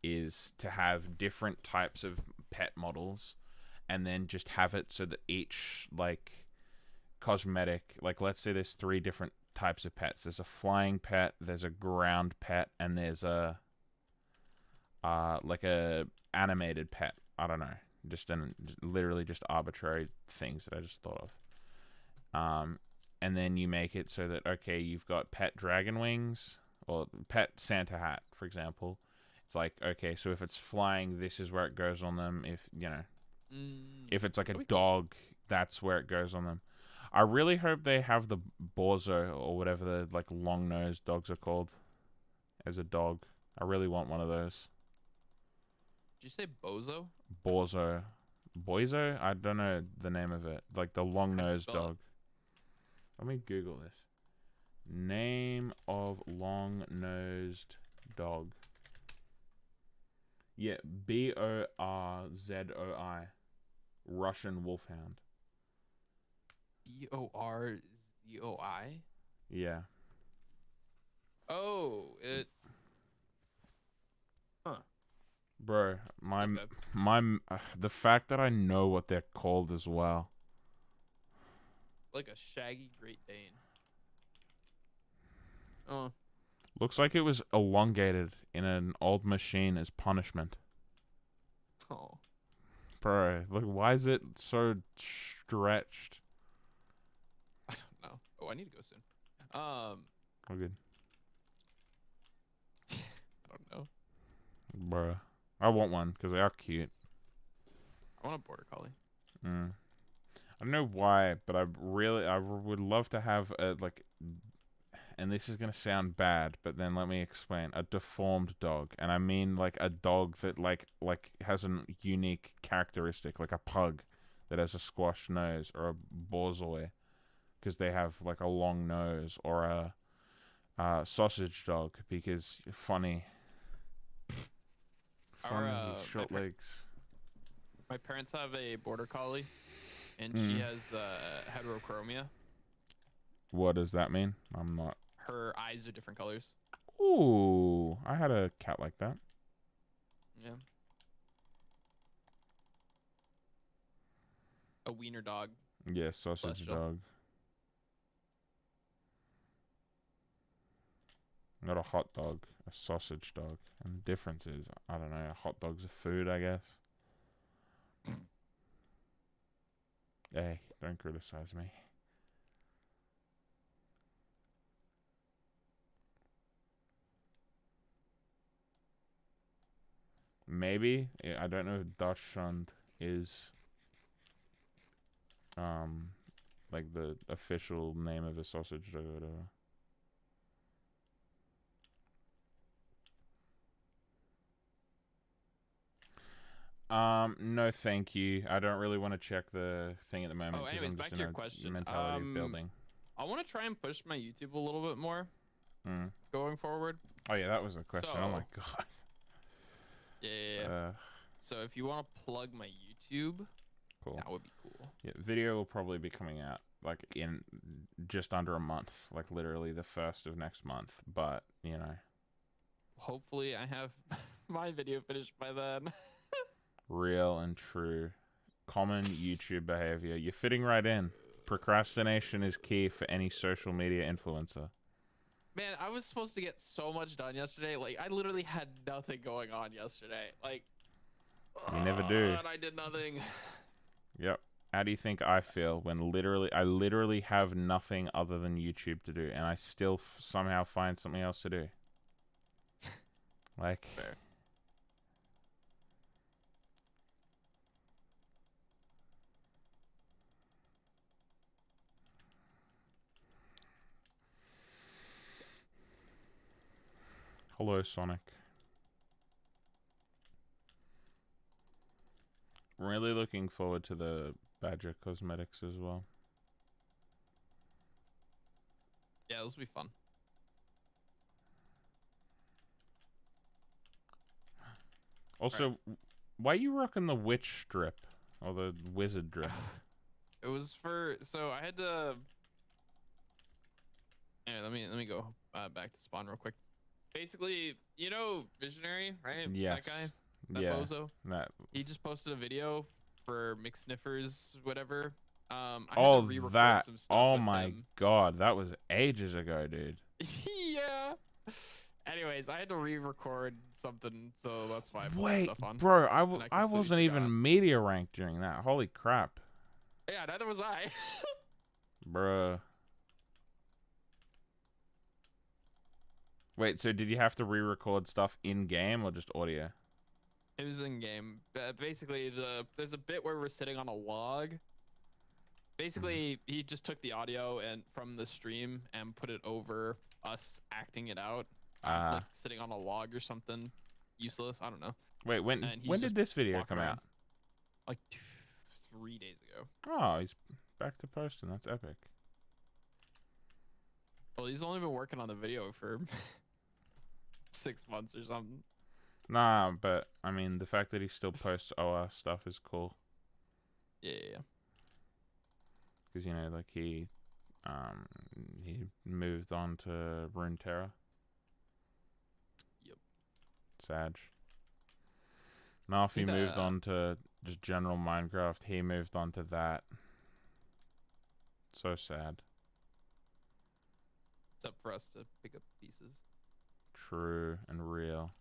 is to have different types of pet models, and then just have it so that each like cosmetic, like let's say there's 3 different types of pets. There's a flying pet, there's a ground pet, and there's a like a animated pet. I don't know. Literally just arbitrary things that I just thought of. And then you make it so that, okay, you've got pet dragon wings or pet Santa hat, for example. It's like, okay, so if it's flying, this is where it goes on them. If, you know, if it's like a dog, that's where it goes on them. I really hope they have the Bozo or whatever the like long-nosed dogs are called as a dog. I really want one of those. Did you say Bozo? Bozo. Boizo? I don't know the name of it. Like the long-nosed dog. Let me Google this. Name of long-nosed dog. Yeah, Borzoi. Russian wolfhound. Borzoi? Yeah. Oh, it. Huh. Bro, Okay. the fact that I know what they're called as well. Like a shaggy Great Dane. Oh. Looks like it was elongated in an old machine as punishment. Oh. Bro, like, why is it so stretched? I don't know. Oh, I need to go soon. Oh, good. I don't know. Bro, I want one because they are cute. I want a border collie. I don't know why, but I would love to have a, like, and this is going to sound bad, but then let me explain. A deformed dog. And I mean like a dog that like has a unique characteristic, like a pug that has a squashed nose, or a borzoi because they have like a long nose, or a sausage dog because funny short legs. My parents have a border collie, and she has heterochromia. What does that mean? I'm not. Her eyes are different colors. Ooh, I had a cat like that. Yeah. A wiener dog. Yeah, sausage dog. Not a hot dog, a sausage dog. And the difference is, I don't know, hot dog's a food, I guess. Hey, don't criticize me. Maybe. I don't know if Deutschland is like the official name of a sausage dog or whatever. No, thank you. I don't really want to check the thing at the moment. Oh, anyways, back to your question. Mentality of building. I want to try and push my YouTube a little bit more Mm. going forward. Oh yeah, that was the question. Oh my god. Yeah. So if you want to plug my YouTube, cool. That would be cool. Yeah, video will probably be coming out like in just under a month, like literally the 1st of next month. But you know, hopefully I have my video finished by then. Real and true. Common YouTube behavior. You're fitting right in. Procrastination is key for any social media influencer. Man, I was supposed to get so much done yesterday. Like, I literally had nothing going on yesterday. Like, you never do. And I did nothing. Yep. How do you think I feel when I literally have nothing other than YouTube to do, and I still somehow find something else to do? Like... Fair. Hello, Sonic. Really looking forward to the Badger cosmetics as well. Yeah, this will be fun. Also, why are you rocking the witch strip or the wizard drip? It was for I had to. Anyway, let me go back to spawn real quick. Basically, you know Visionary, right? Yes. That guy, that bozo. That He just posted a video for McSniffers, whatever, I had to Oh, re-record that. some stuff Oh with my him. god, that was ages ago, dude. Yeah. Anyways, I had to re-record something, so that's why I put that Wait, stuff on. bro, I I completely wasn't forgot. even media ranked during that. Holy crap, Yeah, neither was I. bruh. Wait, so did you have to re-record stuff in game or just audio? It was in game. Basically, there's a bit where we're sitting on a log. Basically, he just took the audio and from the stream and put it over us acting it out, like sitting on a log or something useless. I don't know. Wait, when And he's did just this video walking come around. out? Like 3 days ago. Oh, he's back to posting. That's epic. Well, he's only been working on the video for 6 months or something. Nah, but I mean, the fact that he still posts OR stuff is cool. Yeah. Because, you know, like he moved on to Runeterra. Yep. Sad. Now if he Think moved that- on to just general Minecraft, he moved on to that. So sad. It's up for us to pick up pieces. True and real.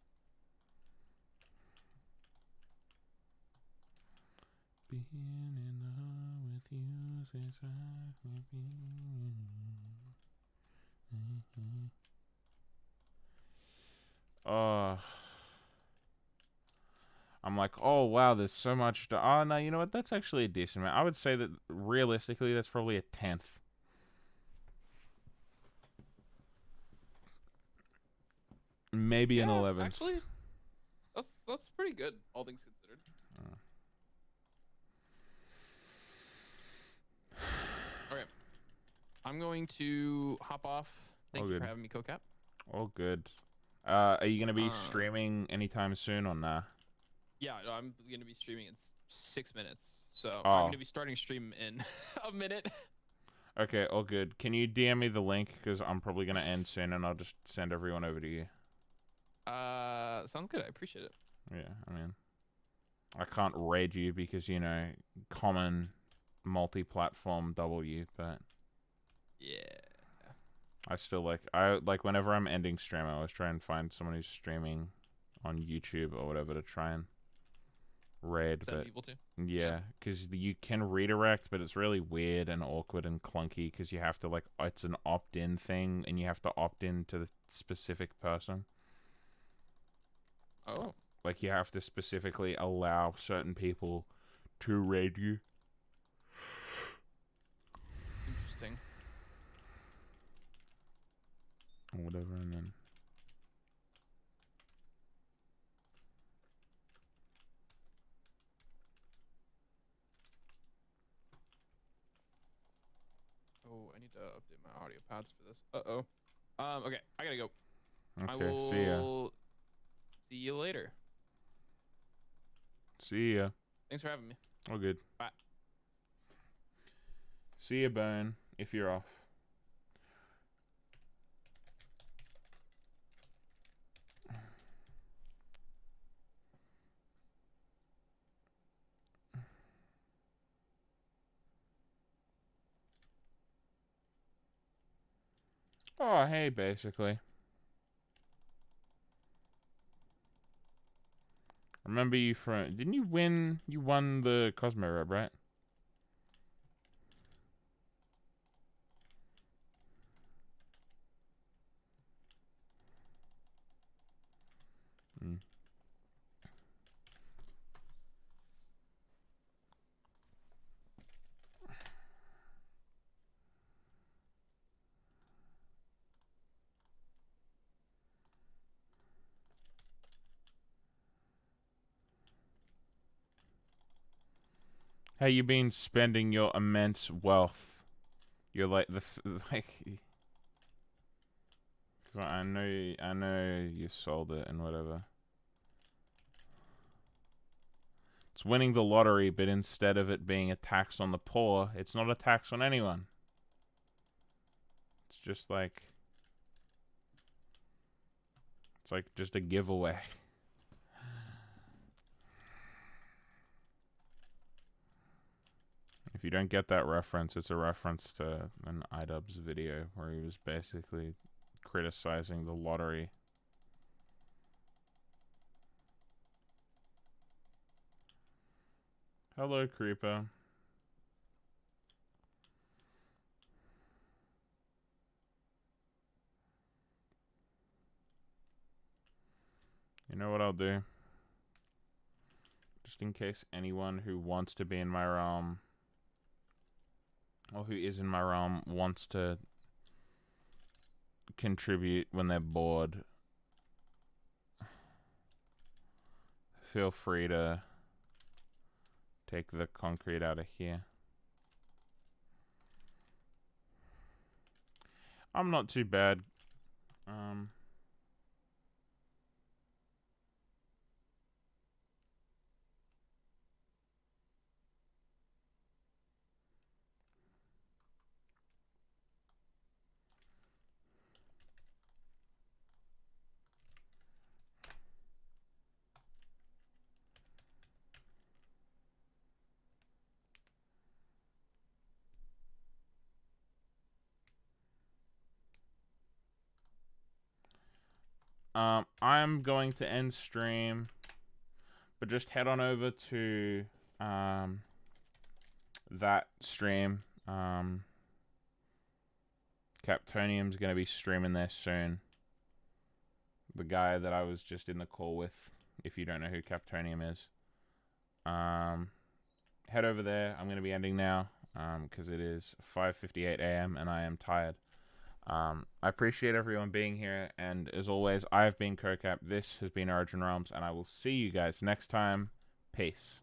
Being in love with you is right with you. Oh, I'm like, oh wow, there's so much to. Oh no, you know what? That's actually a decent amount. I would say that realistically, that's probably a 10th. Maybe an 11th. Actually, that's pretty good, all things considered. Okay. I'm going to hop off. Thank All you good. for having me, CoCap. All good. Are you gonna be Uh, streaming anytime soon or nah? Yeah, I'm going to be streaming in 6 minutes. So Oh. I'm going to be starting stream in a minute. Okay, all good. Can you DM me the link? Because I'm probably gonna end soon, and I'll just send everyone over to you. Sounds good. I appreciate it. Yeah, I mean, I can't raid you because, you know, common multi-platform W, but Yeah. I still like whenever I'm ending stream, I always try and find someone who's streaming on YouTube or whatever to try and raid. Send But people to. yeah, because you can redirect, but it's really weird and awkward and clunky because you have to it's an opt-in thing, and you have to opt in to the specific person. Oh. Like, you have to specifically allow certain people to raid you. Interesting. Or whatever, and then... Oh, I need to update my audio pads for this. Uh-oh. Okay, I gotta go. I Okay, will see ya. see you later. See ya. Thanks for having me. All good. Bye. See ya, Bone, if you're off. Oh, hey, basically. Remember you from... Didn't you win? You won the Cosmo Rob, right? Hmm. How you been spending your immense wealth? You're like like, cause I know you sold it and whatever. It's winning the lottery, but instead of it being a tax on the poor, it's not a tax on anyone. It's just like, it's like just a giveaway. If you don't get that reference, it's a reference to an iDubbbz video where he was basically criticizing the lottery. Hello, Creeper. You know what I'll do? Just in case anyone who wants to be in my realm, or who is in my realm, wants to contribute when they're bored, feel free to take the concrete out of here. I'm not too bad. I'm going to end stream, but just head on over to that stream. Captonium's going to be streaming there soon. The guy that I was just in the call with, if you don't know who Captonium is. Head over there. I'm going to be ending now because it is 5:58 a.m. and I am tired. I appreciate everyone being here, and as always, I've been CoCap, this has been Origin Realms, and I will see you guys next time. Peace.